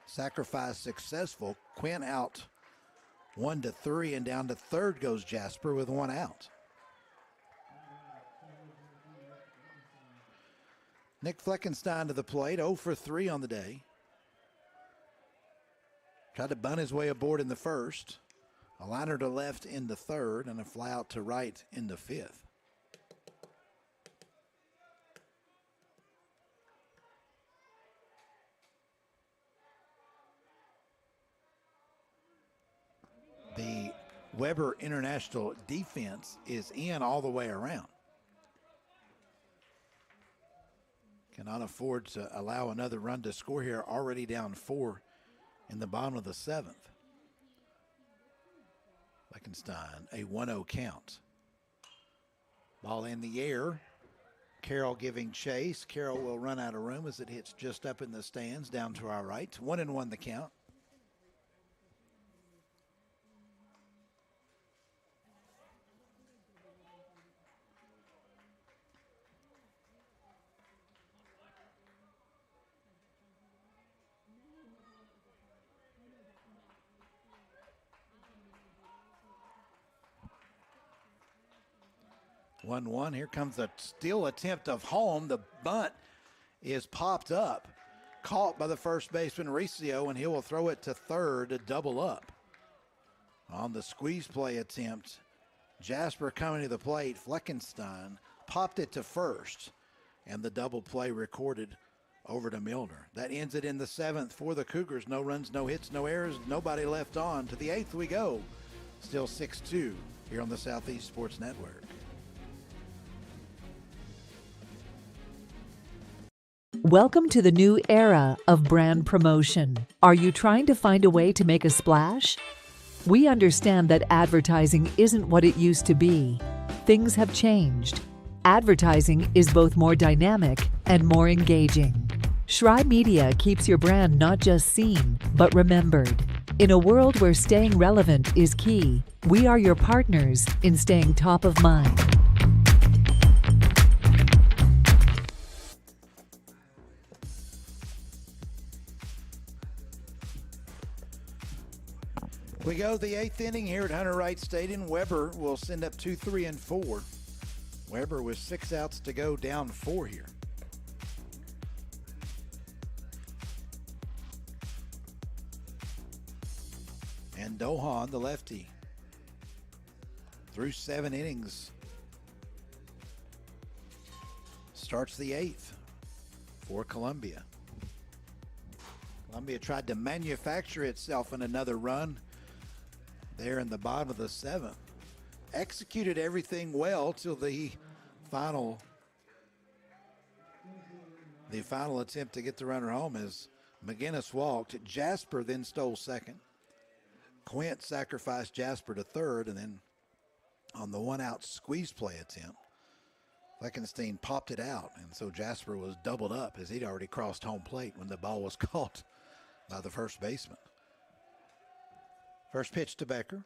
Speaker 24: Sacrifice successful. Quint out 1-3, and down to third goes Jasper with 1 out. Nick Fleckenstein to the plate, 0 for 3 on the day. Tried to bunt his way aboard in the first. A liner to left in the third, and a fly out to right in the fifth. Weber International defense is in all the way around. Cannot afford to allow another run to score here. Already down 4 in the bottom of the 7th. Fleckenstein, a 1-0 count. Ball in the air. Carroll giving chase. Carroll will run out of room as it hits just up in the stands down to our right. 1-1 the count. One. Here comes the steal attempt of home. The bunt is popped up, caught by the first baseman Riccio, and he will throw it to third to double up. On the squeeze play attempt, Jasper coming to the plate. Fleckenstein popped it to first, and the double play recorded over to Milner. That ends it in the 7th for the Cougars. No runs, no hits, no errors, nobody left on. To the 8th we go. Still 6-2 here on the Southeast Sports Network.
Speaker 12: Welcome to the new era of brand promotion. Are you trying to find a way to make a splash? We understand that advertising isn't what it used to be. Things have changed. Advertising is both more dynamic and more engaging. Schrei Media keeps your brand not just seen, but remembered. In a world where staying relevant is key, we are your partners in staying top of mind.
Speaker 24: We go to the 8th inning here at Hunter Wright Stadium. Weber will send up 2, 3, and 4. Weber with 6 outs to go, down 4 here. And Dohan, the lefty, through 7 innings, starts the 8th for Columbia. Columbia tried to manufacture itself in another run there in the bottom of the 7th. Executed everything well till the final attempt to get the runner home as McGinnis walked. Jasper then stole second. Quint sacrificed Jasper to third, and then on the 1-out squeeze play attempt, Fleckenstein popped it out, and so Jasper was doubled up as he'd already crossed home plate when the ball was caught by the first baseman. First pitch to Becker,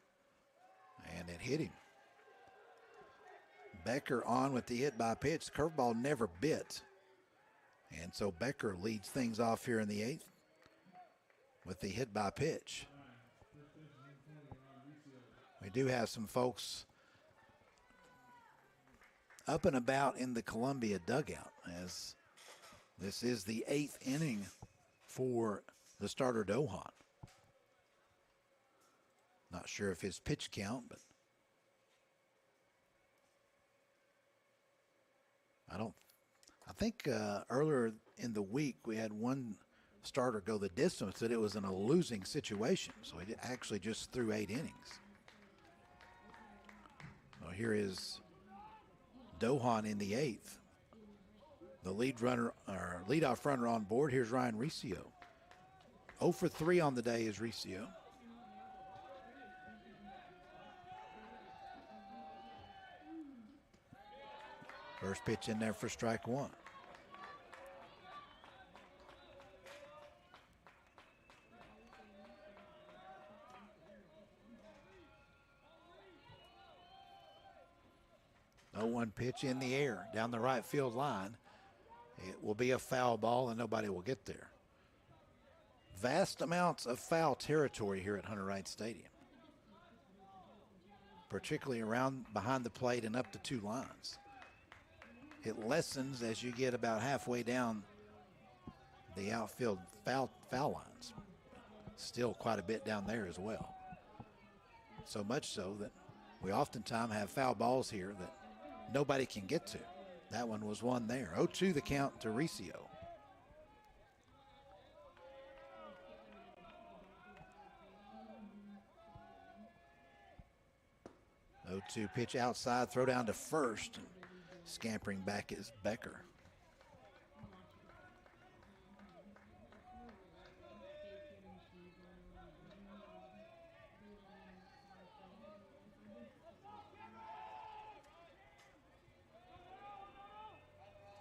Speaker 24: and it hit him. Becker on with the hit by pitch. Curveball never bit. And so Becker leads things off here in the 8th with the hit by pitch. We do have some folks up and about in the Columbia dugout as this is the 8th inning for the starter Dohan. Not sure if his pitch count, but I think earlier in the week we had one starter go the distance that it was in a losing situation. So he actually just threw 8 innings. So here is Dohan in the 8th. The leadoff runner on board. Here's Ryan Riccio. 0 for 3 on the day is Riccio. First pitch in there for strike 1. No 1 pitch in the air down the right field line. It will be a foul ball and nobody will get there. Vast amounts of foul territory here at Hunter Wright Stadium, particularly around behind the plate and up the 2 lines. It lessens as you get about halfway down the outfield foul lines. Still quite a bit down there as well. So much so that we oftentimes have foul balls here that nobody can get to. That one was one there. 0-2 the count to Riccio. 2 pitch outside, throw down to first. And scampering back is Becker.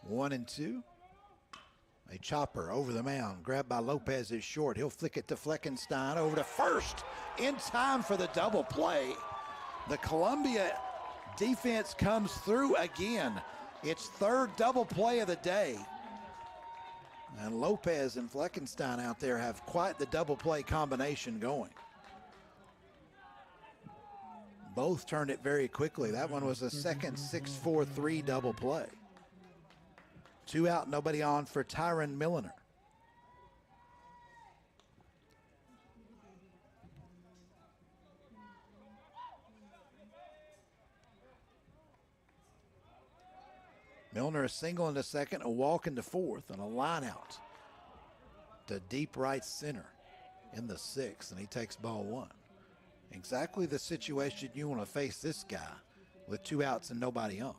Speaker 24: One and 2. A chopper over the mound, grabbed by Lopez is short. He'll flick it to Fleckenstein over to first in time for the double play. The Columbia defense comes through again. It's third double play of the day. And Lopez and Fleckenstein out there have quite the double play combination going. Both turned it very quickly. That one was a second 6-4-3 double play. 2 out, nobody on for Tyron Milliner. Milliner a single into second, a walk into fourth, and a line out to deep right center in the 6th, and he takes ball 1. Exactly the situation you want to face this guy with 2 outs and nobody on.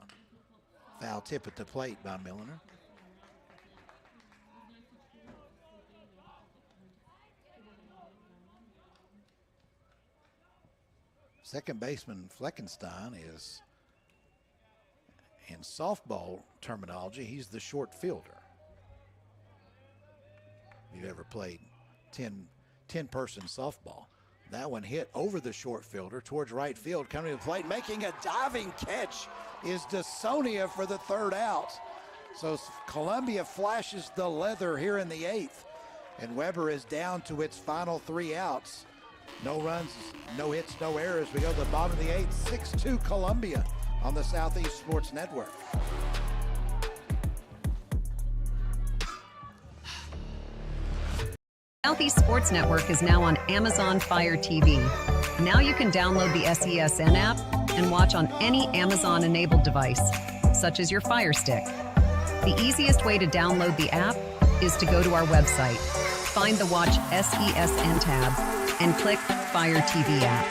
Speaker 24: Foul tip at the plate by Milliner. Second baseman Fleckenstein is, in softball terminology, he's the short fielder. If you've ever played 10-person softball. That one hit over the short fielder towards right field, coming to the plate, making a diving catch is DeSonia for the 3rd out. So Columbia flashes the leather here in the 8th, and Weber is down to its final 3 outs. No runs, no hits, no errors. We go to the bottom of the 8th, 6-2 Columbia on the Southeast Sports Network.
Speaker 13: Southeast Sports Network is now on Amazon Fire TV. Now you can download the SESN app and watch on any Amazon-enabled device, such as your Fire Stick. The easiest way to download the app is to go to our website, find the Watch SESN tab, and click Fire TV app.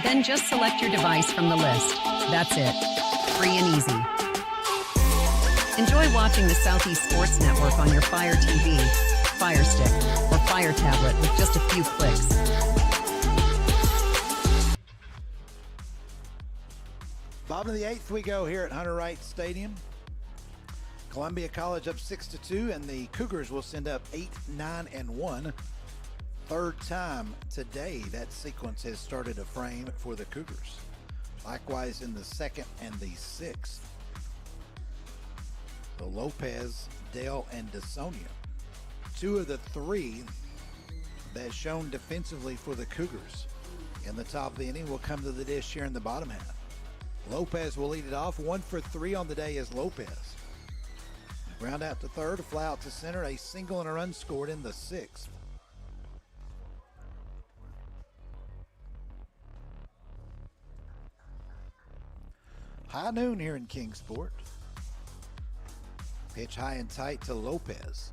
Speaker 13: Then just select your device from the list. That's it. Free and easy. Enjoy watching the Southeast Sports Network on your Fire TV, Fire Stick, or Fire tablet with just a few clicks.
Speaker 24: Bottom of the 8th we go here at Hunter Wright Stadium. Columbia College up 6-2, and the Cougars will send up 8, 9, and 1. 3rd time today that sequence has started a frame for the Cougars. Likewise in the 2nd and the 6th. So Lopez, Dale, and DeSonia. 2 of the 3 that shown defensively for the Cougars. In the top of the inning will come to the dish here in the bottom half. Lopez will lead it off. 1 for 3 on the day is Lopez. Ground out to third, a fly out to center, a single and a run scored in the 6th. High noon here in Kingsport. Pitch high and tight to Lopez.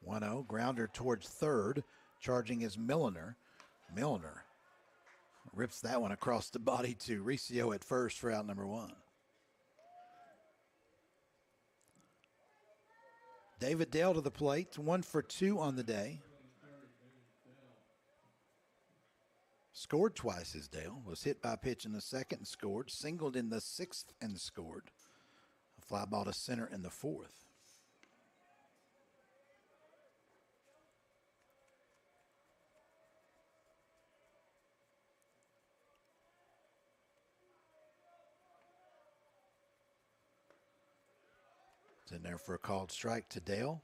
Speaker 24: (1-0), grounder towards third. Charging is Milliner. Milliner rips that one across the body to Riccio at first for out number 1. David Dale to the plate, 1 for 2 on the day. Scored twice as Dale. Was hit by a pitch in the 2nd and scored. Singled in the 6th and scored. A fly ball to center in the 4th. It's in there for a called strike to Dale.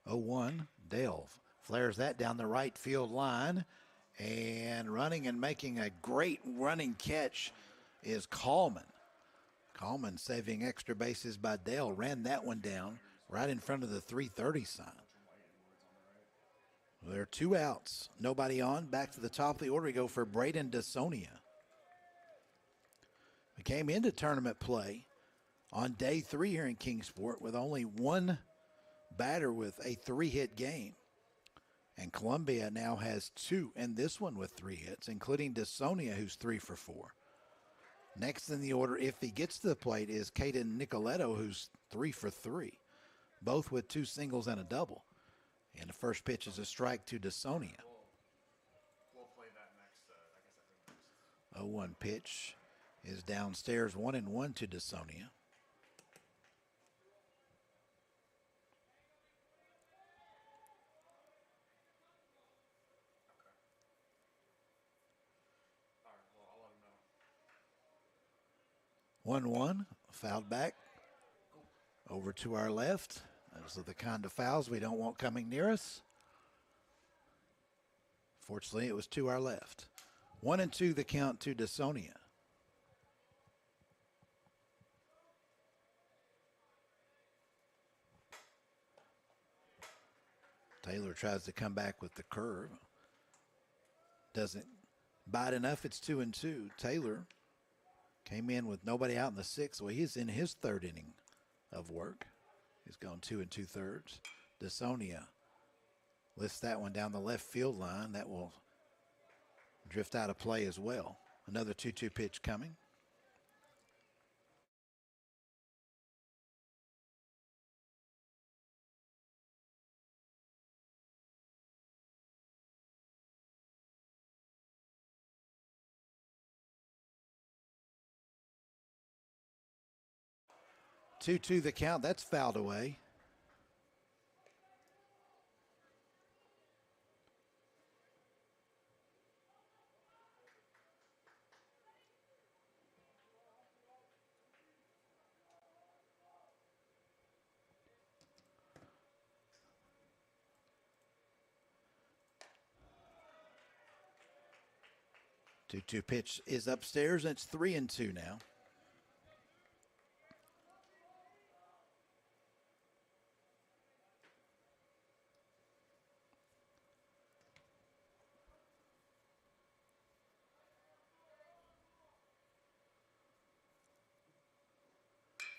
Speaker 24: (0-1). Dale flares that down the right field line, and running and making a great running catch is Coleman. Coleman saving extra bases by Dale, ran that one down right in front of the 330 sign. There are 2 outs. Nobody on. Back to the top of the order we go for Braden DeSonia. We came into tournament play on day 3 here in Kingsport with only 1 batter with a 3-hit game. And Columbia now has 2 in this one with 3 hits, including DeSonia, who's 3 for 4. Next in the order, if he gets to the plate, is Caden Nicoletto, who's 3 for 3, both with 2 singles and a double. And the first pitch is a strike to DeSonia.
Speaker 5: We'll play that next.
Speaker 24: 0-1 pitch is downstairs, 1-1 to DeSonia.
Speaker 5: All right, well, I'll let him know.
Speaker 24: 1-1, fouled back. Over to our left. Those are the kind of fouls we don't want coming near us. Fortunately, it was to our left. 1-2 the count to DeSonia. Taylor tries to come back with the curve. Doesn't bite enough. It's 2-2. Taylor came in with nobody out in the 6th. Well, he's in his 3rd inning of work. He's gone 2 2/3. DeSonia lifts that one down the left field line. That will drift out of play as well. Another 2-2 pitch coming. Two the count. That's fouled away. Two pitch is upstairs, and it's 3-2 now.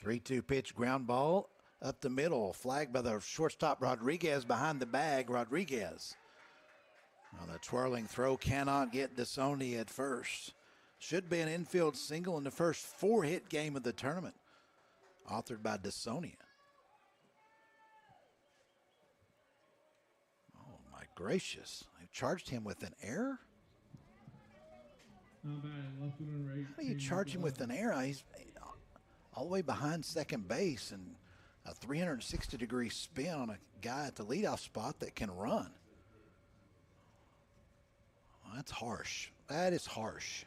Speaker 24: Three-two pitch, ground ball up the middle, flagged by the shortstop Rodriguez behind the bag. Rodriguez. Well, the twirling throw cannot get DeSonia at first. Should be an infield single in the first 4-hit game of the tournament, authored by DeSonia. Oh, my gracious. They charged him with an error?
Speaker 1: Not bad. Left field and right.
Speaker 24: How do you charge him with an error? He's all the way behind second base and a 360-degree spin on a guy at the leadoff spot that can run. Well, that's harsh. That is harsh.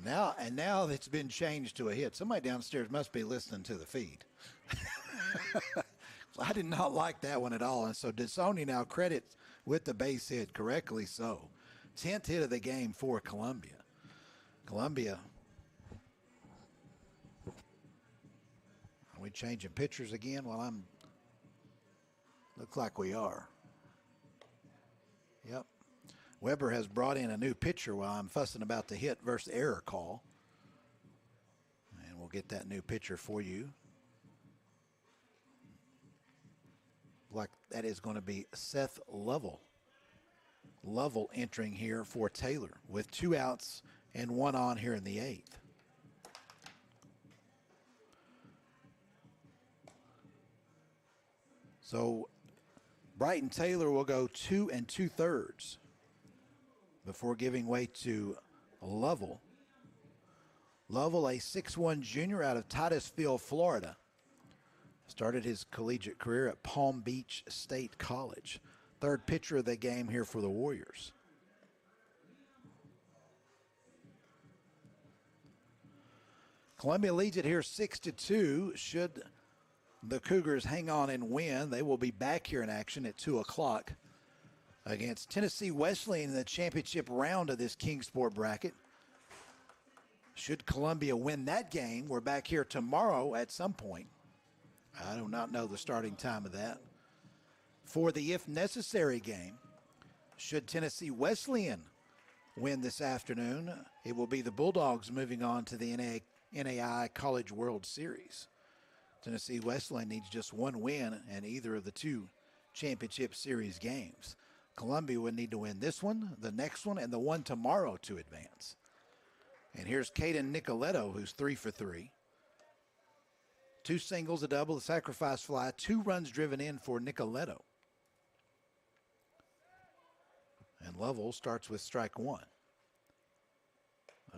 Speaker 24: And now it's been changed to a hit. Somebody downstairs must be listening to the feed. I did not like that one at all. And so DeSonia now credits with the base hit, correctly so. 10th hit of the game for Columbia. Columbia. Are we changing pitchers again? Well, looks like we are. Yep. Weber has brought in a new pitcher while I'm fussing about the hit versus error call. And we'll get that new pitcher for you. Like that is going to be Seth Lovell. Lovell entering here for Taylor with 2 outs and 1 on here in the 8th. So Brighton Taylor will go 2 2/3 before giving way to Lovell. Lovell, a 6'1" junior out of Titusville, Florida. Started his collegiate career at Palm Beach State College. 3rd pitcher of the game here for the Warriors. Columbia leads it here 6-2. Should the Cougars hang on and win, they will be back here in action at 2 o'clock against Tennessee Wesleyan in the championship round of this Kingsport bracket. Should Columbia win that game, we're back here tomorrow at some point. I do not know the starting time of that. For the if necessary game, should Tennessee Wesleyan win this afternoon, it will be the Bulldogs moving on to the NAI College World Series. Tennessee Wesleyan needs just one win in either of the two championship series games. Columbia would need to win this one, the next one, and the one tomorrow to advance. And here's Caden Nicoletto, who's 3 for 3. 2 singles, a double, a sacrifice fly, 2 runs driven in for Nicoletto. And Lovell starts with strike 1.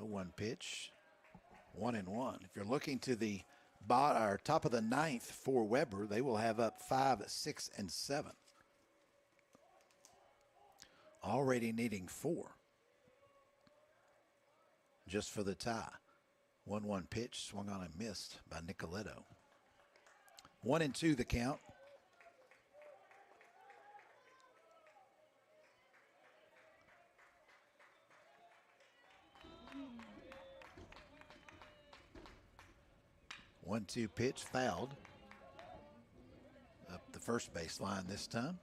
Speaker 24: 0-1 pitch, 1-1. If you're looking to the top of the 9th for Weber, they will have up 5, 6, and 7. Already needing 4 just for the tie. 1-1 pitch, swung on and missed by Nicoletto. 1-2 the count. One-two pitch, fouled. Up the first baseline this time.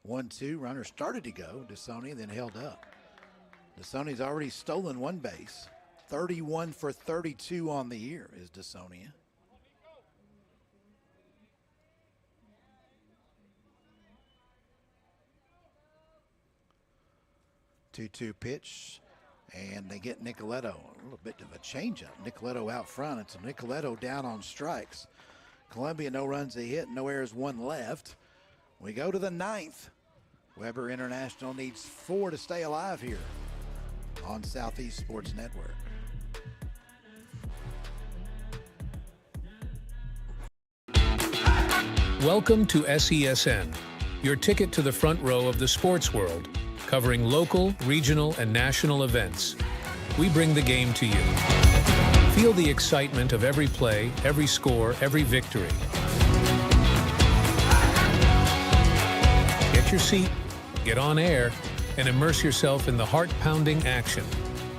Speaker 24: One-two, runner started to go. DeSoni then held up. DeSoni's already stolen 1 base. 31 for 32 on the year is DeSonia. Two-two pitch, and they get Nicoletto. A little bit of a changeup. Nicoletto out front. It's Nicoletto down on strikes. Columbia, no runs a hit, no errors, 1 left. We go to the 9th. Weber International needs 4 to stay alive here on Southeast Sports Network.
Speaker 11: Welcome to SESN, your ticket to the front row of the sports world, covering local, regional, and national events. We bring the game to you. Feel the excitement of every play, every score, every victory. Get your seat, get on air, and immerse yourself in the heart-pounding action.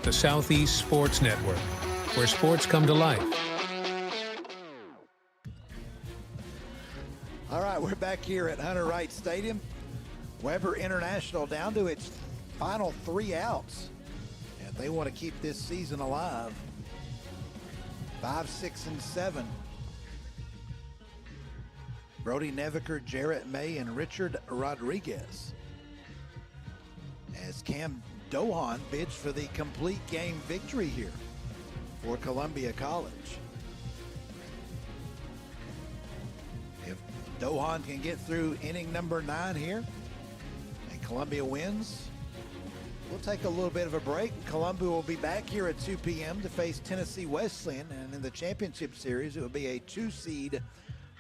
Speaker 11: The Southeast Sports Network, where sports come to life.
Speaker 24: All right, we're back here at Hunter Wright Stadium. Weber International down to its final 3 outs. And they want to keep this season alive. 5, 6, and 7. Brody Neviker, Jarrett May, and Richard Rodriguez. As Cam Dohan bids for the complete game victory here for Columbia College. If Dohan can get through inning number 9 here and Columbia wins, we'll take a little bit of a break. Columbia will be back here at 2 p.m. to face Tennessee Wesleyan, and in the championship series, it will be a 2-seed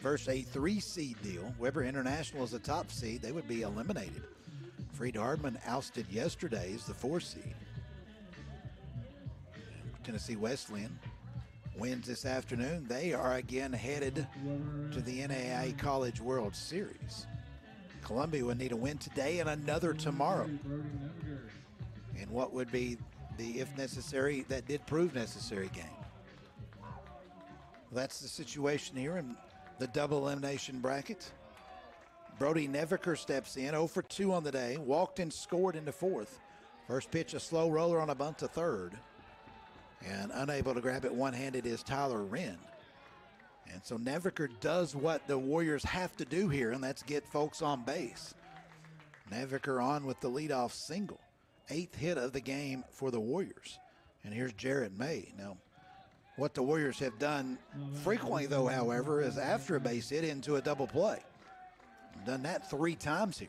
Speaker 24: versus a 3-seed deal. Weber International is the top seed. They would be eliminated. Freed Hardman ousted yesterday as the 4-seed. Tennessee Wesleyan wins this afternoon. They are again headed to the NAIA College World Series. Columbia would need a win today and another tomorrow. And what would be the, if necessary, that did prove necessary game. That's the situation here in the double elimination bracket. Brody Neviker steps in, 0 for 2 on the day, walked and scored in the 4th. First pitch, a slow roller on a bunt to 3rd. And unable to grab it one-handed is Tyler Wren. And so Neviker does what the Warriors have to do here, and that's get folks on base. Neviker on with the leadoff single. 8th hit of the game for the Warriors. And here's Jarrett May. Now, what the Warriors have done frequently, though, however, is after a base hit into a double play. Done that 3 times here.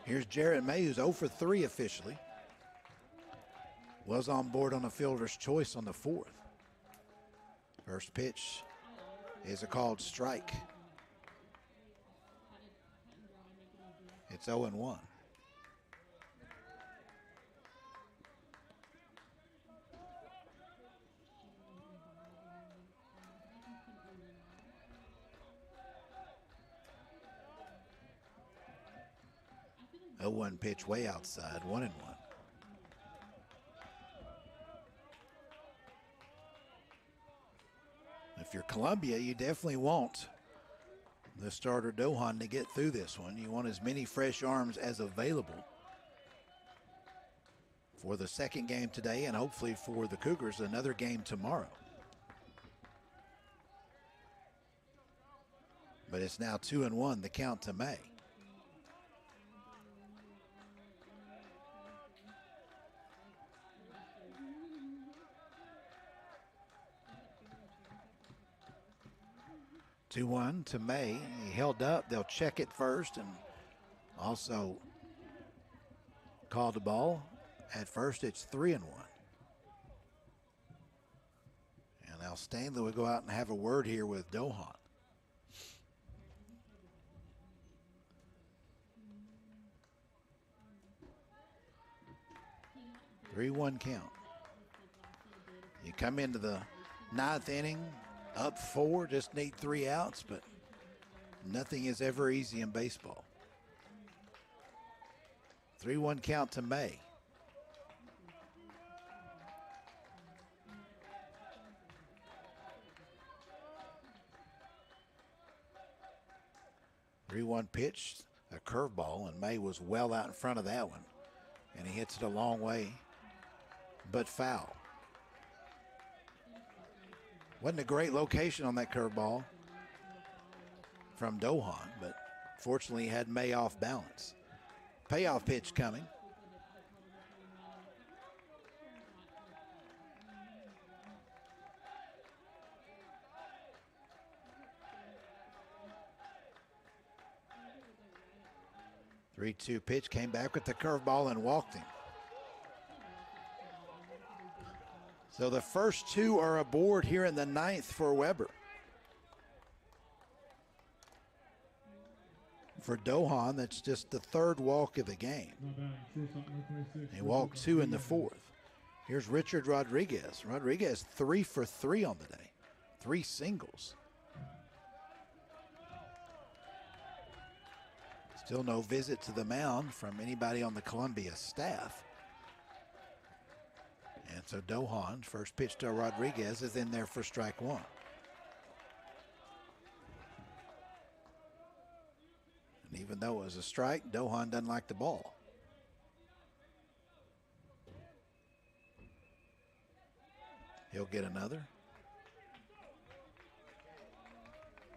Speaker 24: Here's Jarrett May, who's 0 for 3 officially. Was on board on a fielder's choice on the 4th. First pitch is a called strike. It's 0-1. 0-1 pitch way outside, 1-1. If you're Columbia, you definitely want the starter Dohan to get through this one. You want as many fresh arms as available for the second game today, and hopefully for the Cougars, another game tomorrow. But it's now 2-1, the count to May. Two-one to May. He held up. They'll check it first and also call the ball. At first, it's 3-1. And now Stanley will go out and have a word here with Dohan. Three-one count. You come into the ninth inning, up 4, just need 3 outs, but nothing is ever easy in baseball. 3-1 count to May. Three-one pitch, a curveball, and May was well out in front of that one. And he hits it a long way, but foul. Wasn't a great location on that curveball from Dohan, but fortunately he had May off balance. Payoff pitch coming. Three-two pitch, came back with the curveball and walked him. So the first 2 are aboard here in the 9th for Weber. For Dohan, that's just the 3rd walk of the game. He walked 2 in the 4th. Here's Richard Rodriguez. Rodriguez 3 for 3 on the day. 3 singles. Still no visit to the mound from anybody on the Columbia staff. And so Dohan, first pitch to Rodriguez, is in there for strike 1. And even though it was a strike, Dohan doesn't like the ball. He'll get another.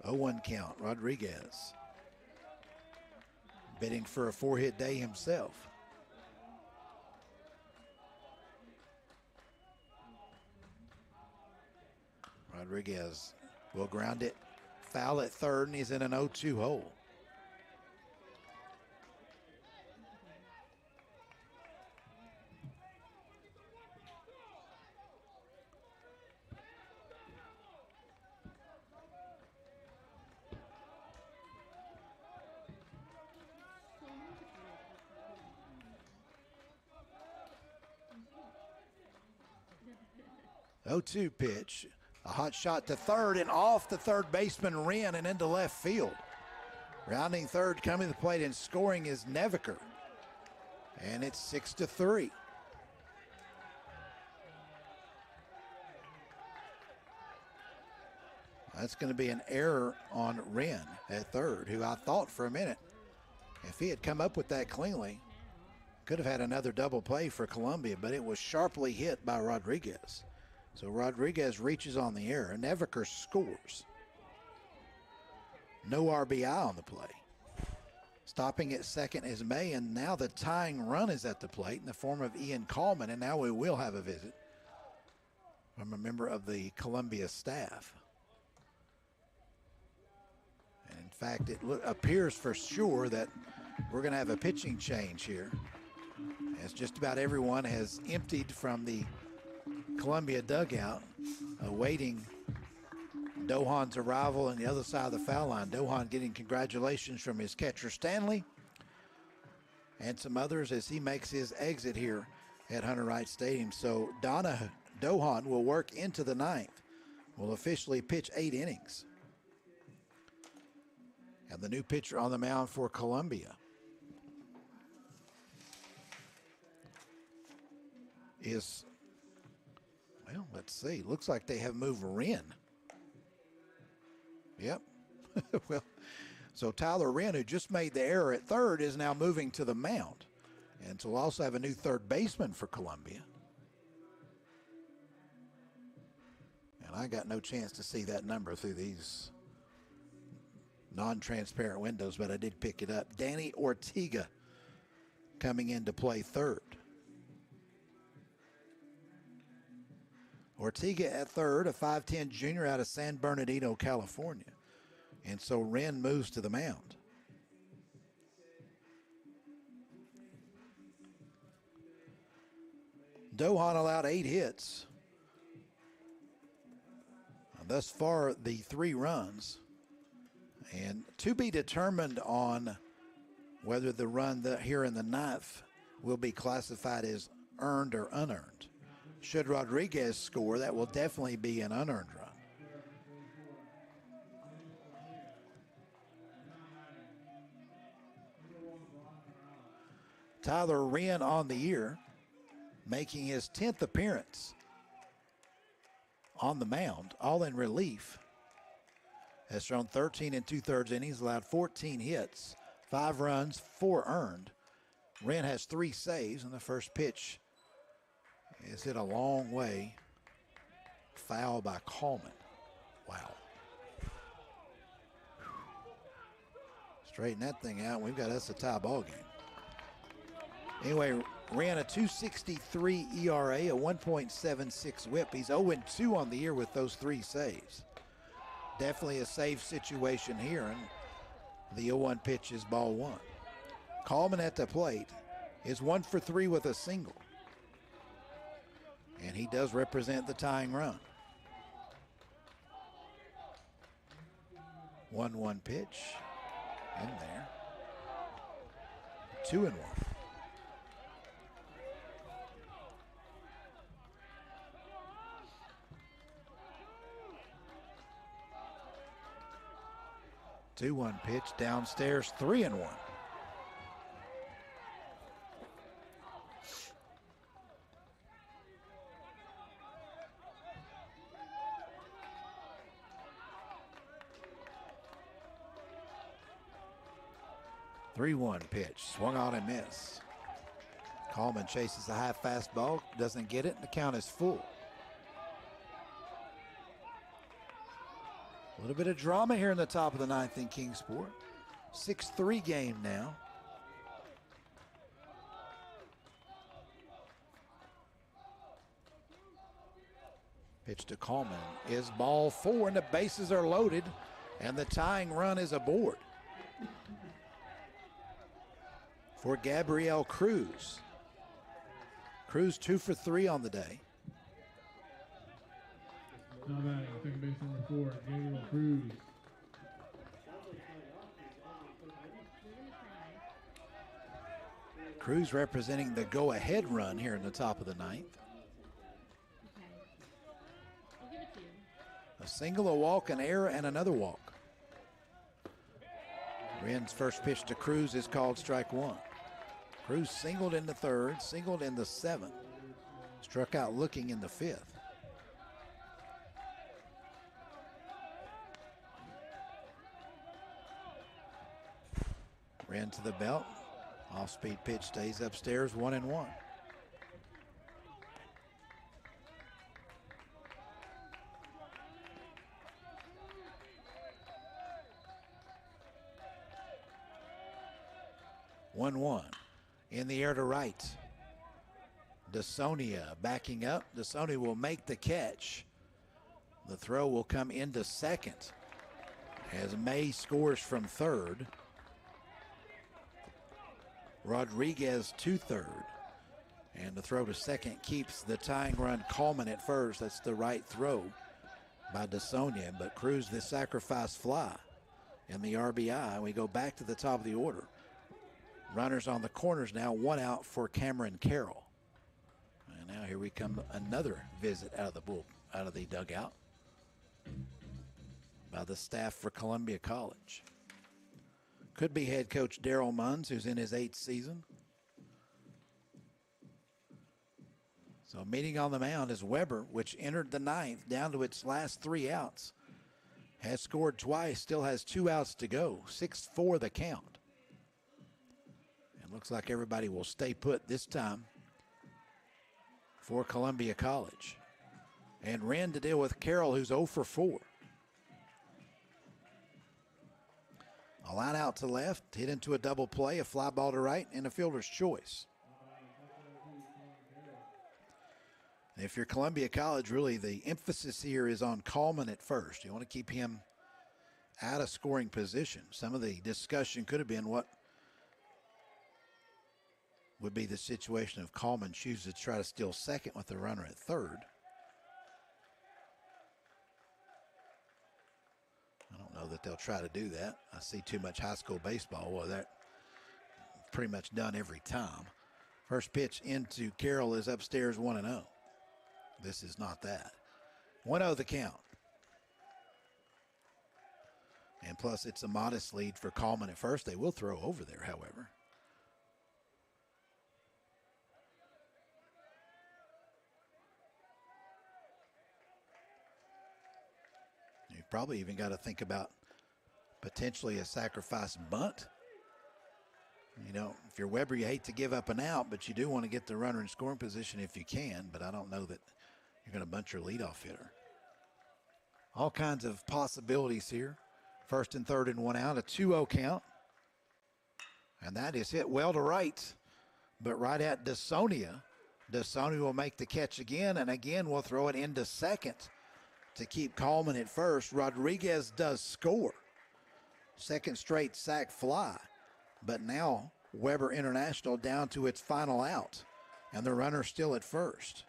Speaker 24: 0-1 count, Rodriguez. Bidding for a 4-hit day himself. Rodriguez will ground it foul at third, and he's in an 0-2 hole. Oh-2 pitch. A hot shot to third and off the third baseman Wren and into left field. Rounding third, coming to the plate and scoring is Neviker. And it's 6-3. That's going to be an error on Wren at third, who I thought for a minute, if he had come up with that cleanly, could have had another double play for Columbia, but it was sharply hit by Rodriguez. So Rodriguez reaches on the error. Neviker scores. No RBI on the play. Stopping at second is May, and now the tying run is at the plate in the form of Ian Coleman, and now we will have a visit from a member of the Columbia staff. And in fact, it appears for sure that we're going to have a pitching change here, as just about everyone has emptied from the Columbia dugout, awaiting Dohan's arrival on the other side of the foul line. Dohan getting congratulations from his catcher Stanley and some others as he makes his exit here at Hunter Wright Stadium. So Dohan will work into the 9th, will officially pitch 8 innings. And the new pitcher on the mound for Columbia. is, well, let's see. Looks like they have moved Wren. Yep. Well, so Tyler Wren, who just made the error at third, is now moving to the mound. And so we'll also have a new third baseman for Columbia. And I got no chance to see that number through these non-transparent windows, but I did pick it up. Danny Ortega coming in to play third. Ortega at third, a 5'10 junior out of San Bernardino, California. And so Wren moves to the mound. Dohan allowed 8 hits. Thus far, the 3 runs. And to be determined on whether the run here in the 9th will be classified as earned or unearned. Should Rodriguez score, that will definitely be an unearned run. Tyler Wren on the year, making his 10th appearance on the mound, all in relief. Has thrown 13 2/3 innings, allowed 14 hits, 5 runs, 4 earned. Wren has 3 saves, and the first pitch is hit a long way. Foul by Coleman. Wow. Straighten that thing out. We've got us a tie ball game. Anyway, Wren a 2.63 ERA, a 1.76 whip. He's 0-2 on the year with those 3 saves. Definitely a save situation here, and the 0-1 pitch is ball 1. Coleman at the plate is 1 for 3 with a single. And he does represent the tying run. 1-1 pitch in there. 2-1. Two-one pitch downstairs, 3-1. Three-one pitch, swung on and miss. Coleman chases a high fastball, doesn't get it, and the count is full. A little bit of drama here in the top of the 9th in Kingsport. 6-3 game now. Pitch to Coleman is ball 4, and the bases are loaded, and the tying run is aboard for Gabriel Cruz. Cruz 2 for 3 on the day.
Speaker 1: Now batting, second base number 4, Gabriel Cruz.
Speaker 24: Cruz representing the go-ahead run here in the top of the 9th. A single, a walk, an error, and another walk. Wren's first pitch to Cruz is called strike 1. Cruz singled in the 3rd, singled in the 7th, struck out looking in the 5th. Wren to the belt. Off-speed pitch stays upstairs, 1-1. In the air to right. DeSonia backing up. DeSonia will make the catch. The throw will come into second as May scores from third. Rodriguez to third. And the throw to second keeps the tying run. Coleman at first. That's the right throw by DeSonia. But Cruz the sacrifice fly in the RBI. We go back to the top of the order. Runners on the corners now, 1 out for Cameron Carroll. And now here we come, another visit out of the dugout by the staff for Columbia College. Could be head coach Daryl Munns, who's in his 8th season. So meeting on the mound is Weber, which entered the ninth down to its last 3 outs. Has scored twice, still has 2 outs to go. 6-4 the count. It looks like everybody will stay put this time for Columbia College. And Wren to deal with Carroll, who's 0 for 4. A line out to left, hit into a double play, a fly ball to right, and a fielder's choice. And if you're Columbia College, really the emphasis here is on Coleman at first. You want to keep him out of scoring position. Some of the discussion could have been what would be the situation if Coleman chooses to try to steal second with the runner at third. I don't know that they'll try to do that. I see too much high school baseball. Well, that's pretty much done every time. First pitch into Carroll is upstairs 1-0. This is not that. 1-0 the count. And plus, it's a modest lead for Coleman at first. They will throw over there, however. You've probably even got to think about potentially a sacrifice bunt. You know, if you're Weber, you hate to give up an out, but you do want to get the runner in scoring position if you can, but I don't know that you're going to bunt your leadoff hitter. All kinds of possibilities here. First and third and 1 out, a 2-0 count. And that is hit well to right, but right at DeSonia. DeSonia will make the catch again, and again we'll throw it into second to keep Coleman at first. Rodriguez does score. Second straight sac fly. But now Weber International down to its final out, and the runner still at first.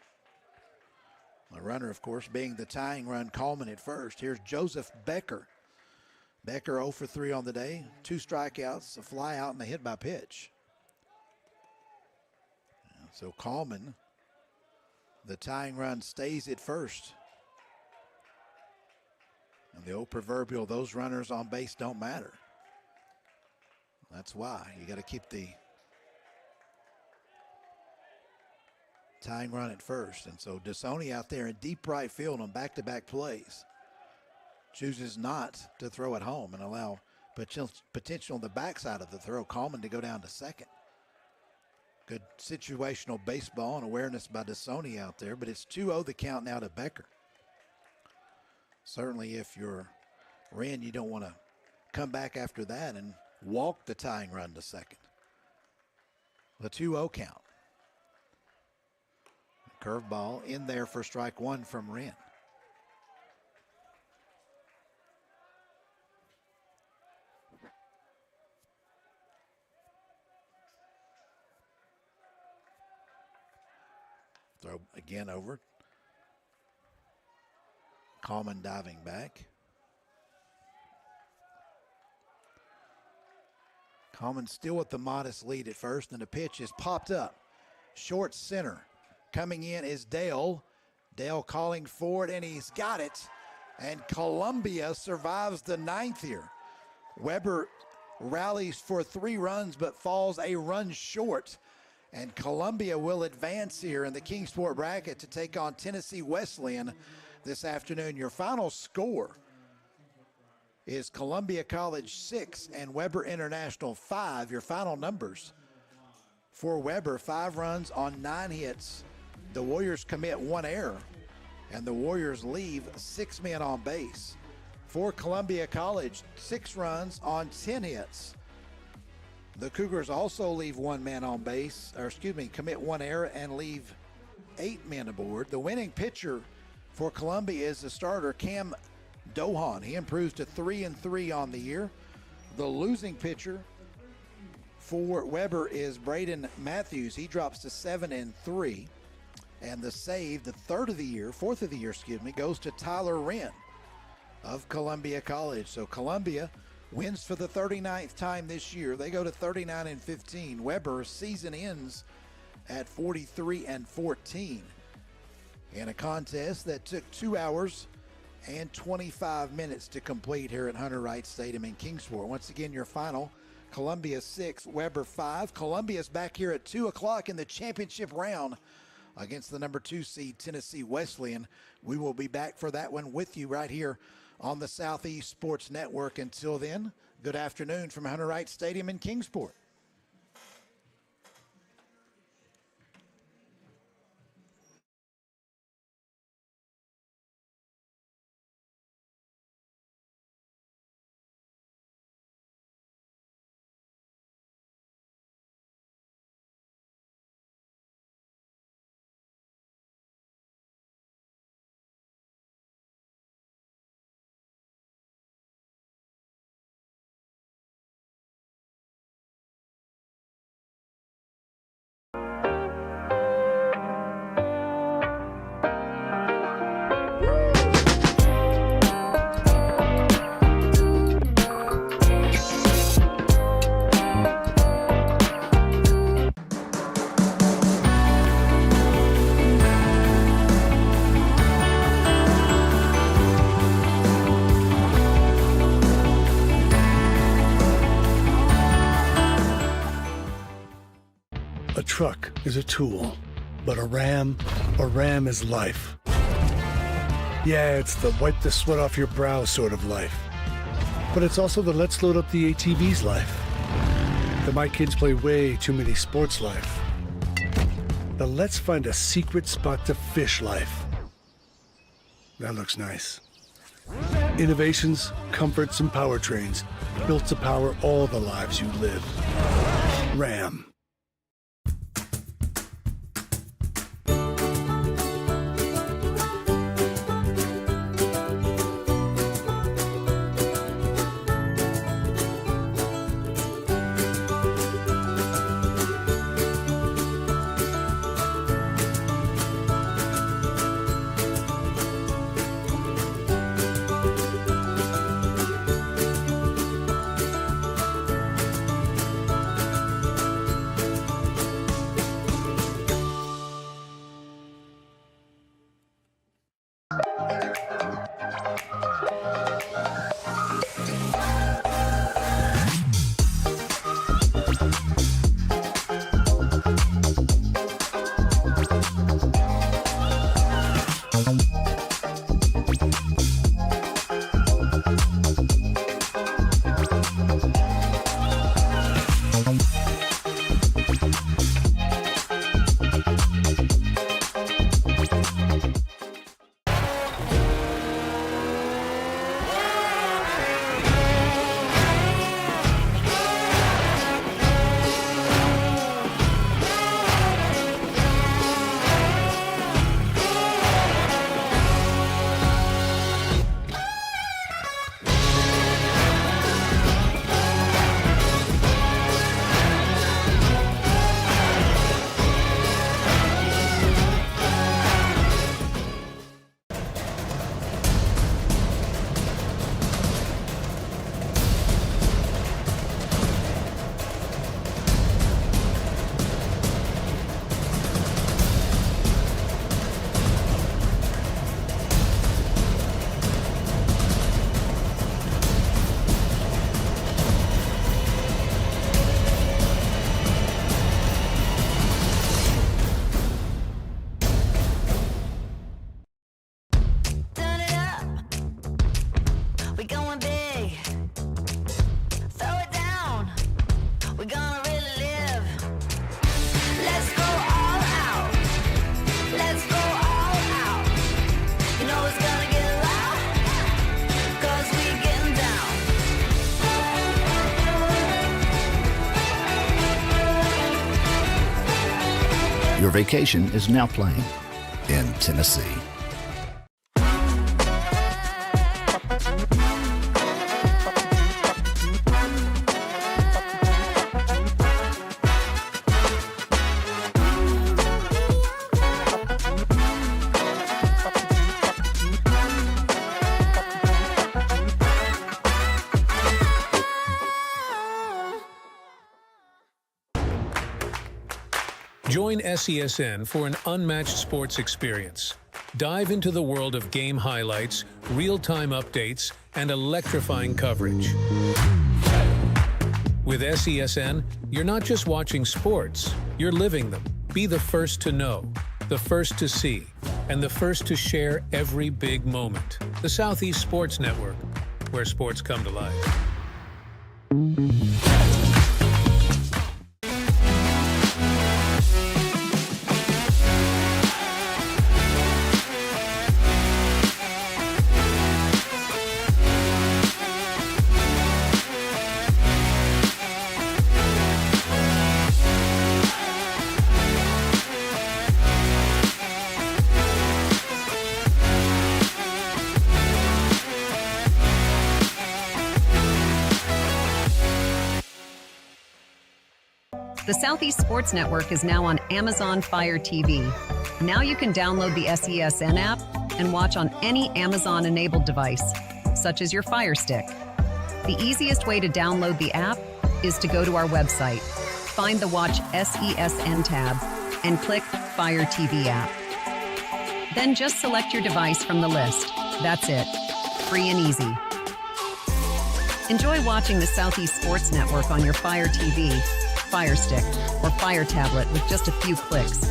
Speaker 24: The runner, of course, being the tying run, Coleman at first. Here's Joseph Becker. Becker 0 for 3 on the day. 2 strikeouts, a fly out, and a hit by pitch. So Coleman, the tying run, stays at first. And the old proverbial, those runners on base don't matter. That's why you got to keep the tying run at first. And so DeSonia out there in deep right field on back-to-back plays chooses not to throw it home and allow potential on the backside of the throw, Coleman to go down to second. Good situational baseball and awareness by DeSonia out there, but it's 2-0 the count now to Becker. Certainly if you're Wren, you don't want to come back after that and walk the tying run to second. The 2-0 count. Curveball in there for strike one from Wren. Throw again over. Coleman diving back. Coleman still with the modest lead at first, and the pitch is popped up. Short center. Coming in is Dale. Dale calling for it, and he's got it. And Columbia survives the ninth here. Weber rallies for 3 runs, but falls a run short. And Columbia will advance here in the Kingsport bracket to take on Tennessee Wesleyan this afternoon. Your final score is Columbia College 6 and Weber International 5. Your final numbers for Weber: 5 runs on 9 hits. The Warriors commit 1 error, and the Warriors leave 6 men on base. For Columbia College, 6 runs on 10 hits. The Cougars also leave 1 man on base, commit 1 error and leave 8 men aboard. The winning pitcher for Columbia is the starter, Cam Dohan. He improves to 3-3 on the year. The losing pitcher for Weber is Braden Matthews. He drops to 7-3. And the save, the fourth of the year, goes to Tyler Wren of Columbia College. So Columbia wins for the 39th time this year. They go to 39-15. Weber's season ends at 43-14 in a contest that took 2 hours and 25 minutes to complete here at Hunter Wright Stadium in Kingsport. Once again, your final: Columbia 6, Weber 5. Columbia's back here at 2 o'clock in the championship round against the number 2 seed Tennessee Wesleyan. We will be back for that one with you right here on the Southeast Sports Network. Until then, good afternoon from Hunter Wright Stadium in Kingsport.
Speaker 6: A truck is a tool, but a Ram is life. Yeah, it's the wipe the sweat off your brow sort of life. But it's also the let's load up the ATV's life. The my kids play way too many sports life. The let's find a secret spot to fish life. That looks nice. Innovations, comforts, and powertrains built to power all the lives you live. Ram.
Speaker 10: Your vacation is now playing in Tennessee.
Speaker 11: Join SESN for an unmatched sports experience. Dive into the world of game highlights, real-time updates, and electrifying coverage. With SESN, you're not just watching sports, you're living them. Be the first to know. the first to see, and the first to share every big moment. The Southeast Sports Network, where sports come to life.
Speaker 13: The Southeast Sports Network is now on Amazon Fire TV. Now you can download the SESN app and watch on any Amazon-enabled device, such as your Fire Stick. The easiest way to download the app is to go to our website, find the Watch SESN tab, and click Fire TV app. Then just select your device from the list. That's it. Free and easy. Enjoy watching the Southeast Sports Network on your Fire TV, Fire Stick, or Fire Tablet with just a few clicks.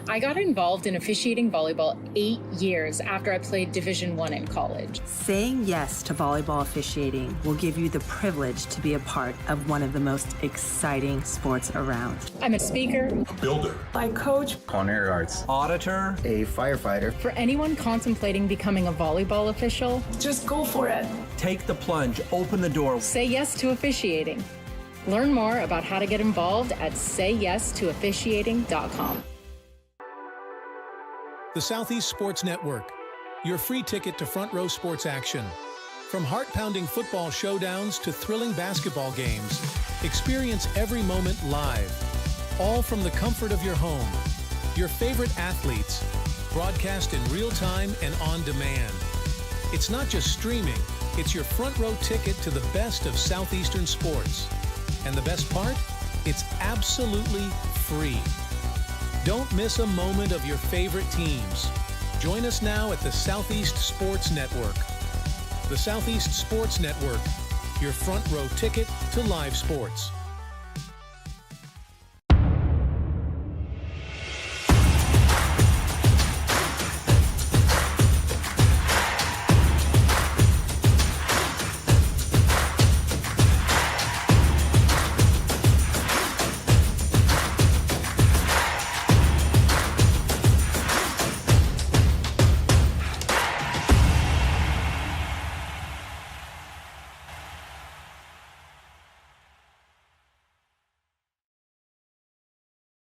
Speaker 17: I got involved in officiating volleyball 8 years after I played Division I in college.
Speaker 18: Saying yes to volleyball officiating will give you the privilege to be a part of one of the most exciting sports around.
Speaker 17: I'm a speaker,
Speaker 14: A builder.
Speaker 17: I coach,
Speaker 19: Culinary arts. Auditor.
Speaker 4: A firefighter.
Speaker 17: For anyone contemplating becoming a volleyball official, just go for it.
Speaker 19: Take the plunge. Open the door.
Speaker 17: Say yes to officiating. Learn more about how to get involved at sayyestoofficiating.com.
Speaker 11: The Southeast Sports Network, your free ticket to front row sports action. From heart-pounding football showdowns to thrilling basketball games, experience every moment live, all from the comfort of your home. Your favorite athletes, broadcast in real time and on demand. It's not just streaming, it's your front row ticket to the best of Southeastern sports. And the best part? It's absolutely free. Don't miss a moment of your favorite teams. Join us now at the Southeast Sports Network. The Southeast Sports Network, your front row ticket to live sports.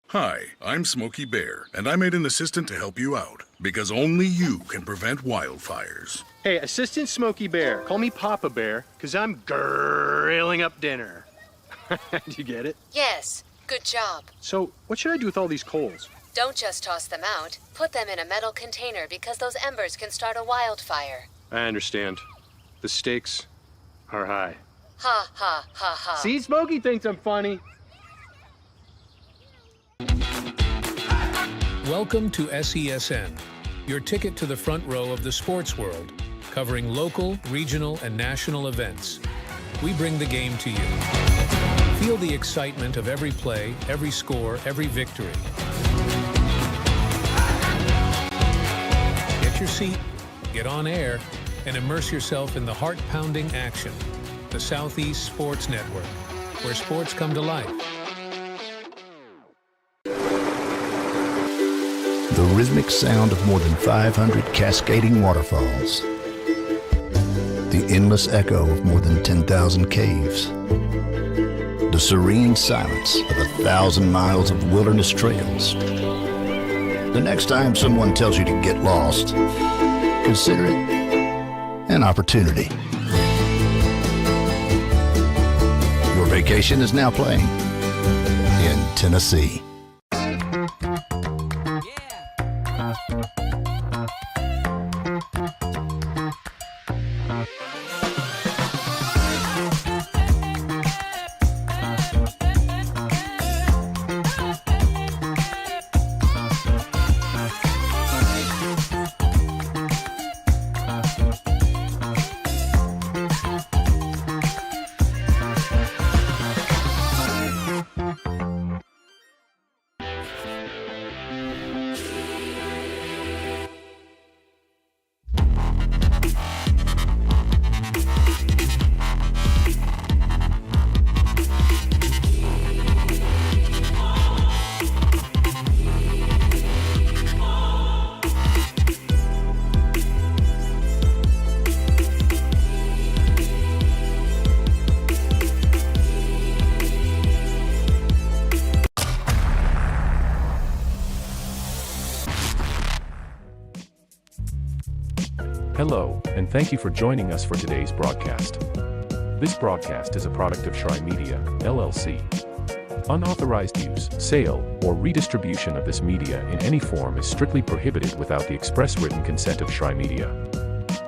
Speaker 14: Hi, I'm Smokey Bear, and I made an assistant to help you out, because only you can prevent wildfires.
Speaker 15: Hey, Assistant Smokey Bear. Call me Papa Bear, because I'm grilling up dinner. Do you get it?
Speaker 16: Yes, good job.
Speaker 15: So, what should I do with all these coals?
Speaker 16: Don't just toss them out. Put them in a metal container because those embers can start a wildfire.
Speaker 15: I understand. The stakes are high.
Speaker 16: Ha ha ha ha.
Speaker 15: See, Smokey thinks I'm funny.
Speaker 11: Welcome to SESN, your ticket to the front row of the sports world, covering local, regional, and national events. We bring the game to you. Feel the excitement of every play, every score, every victory. Get your seat, get on air, and immerse yourself in the heart-pounding action. The Southeast Sports Network, where sports come to life.
Speaker 10: rhythmic sound of more than 500 cascading waterfalls. The endless echo of more than 10,000 caves. The serene silence of 1,000 miles of wilderness trails. The next time someone tells you to get lost, consider it an opportunity. Your vacation is now playing in Tennessee.
Speaker 2: Hello, and thank you for joining us for today's broadcast. This broadcast is a product of Shry Media, LLC. Unauthorized use, sale, or redistribution of this media in any form is strictly prohibited without the express written consent of Shry Media.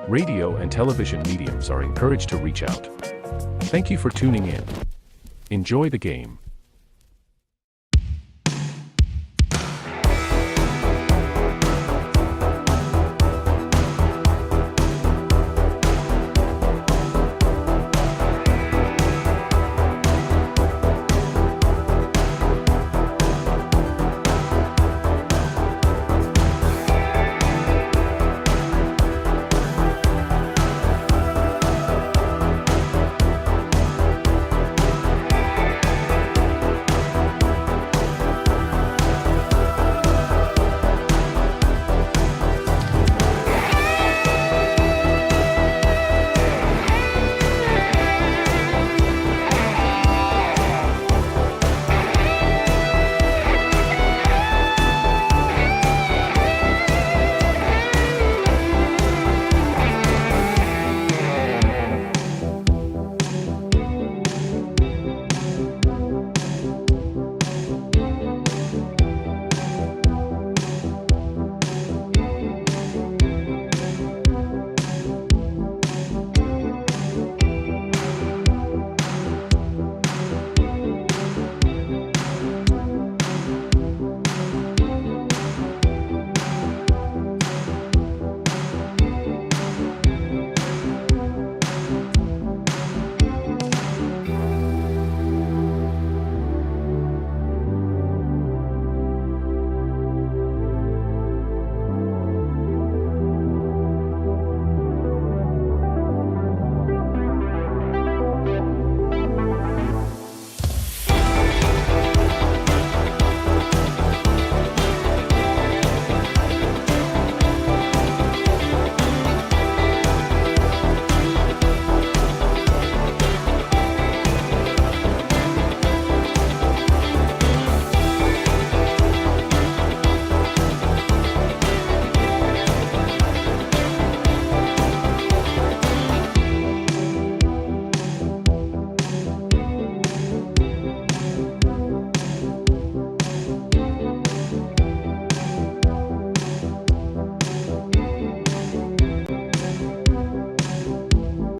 Speaker 2: Radio and television mediums are encouraged to reach out. Thank you for tuning in. Enjoy the game.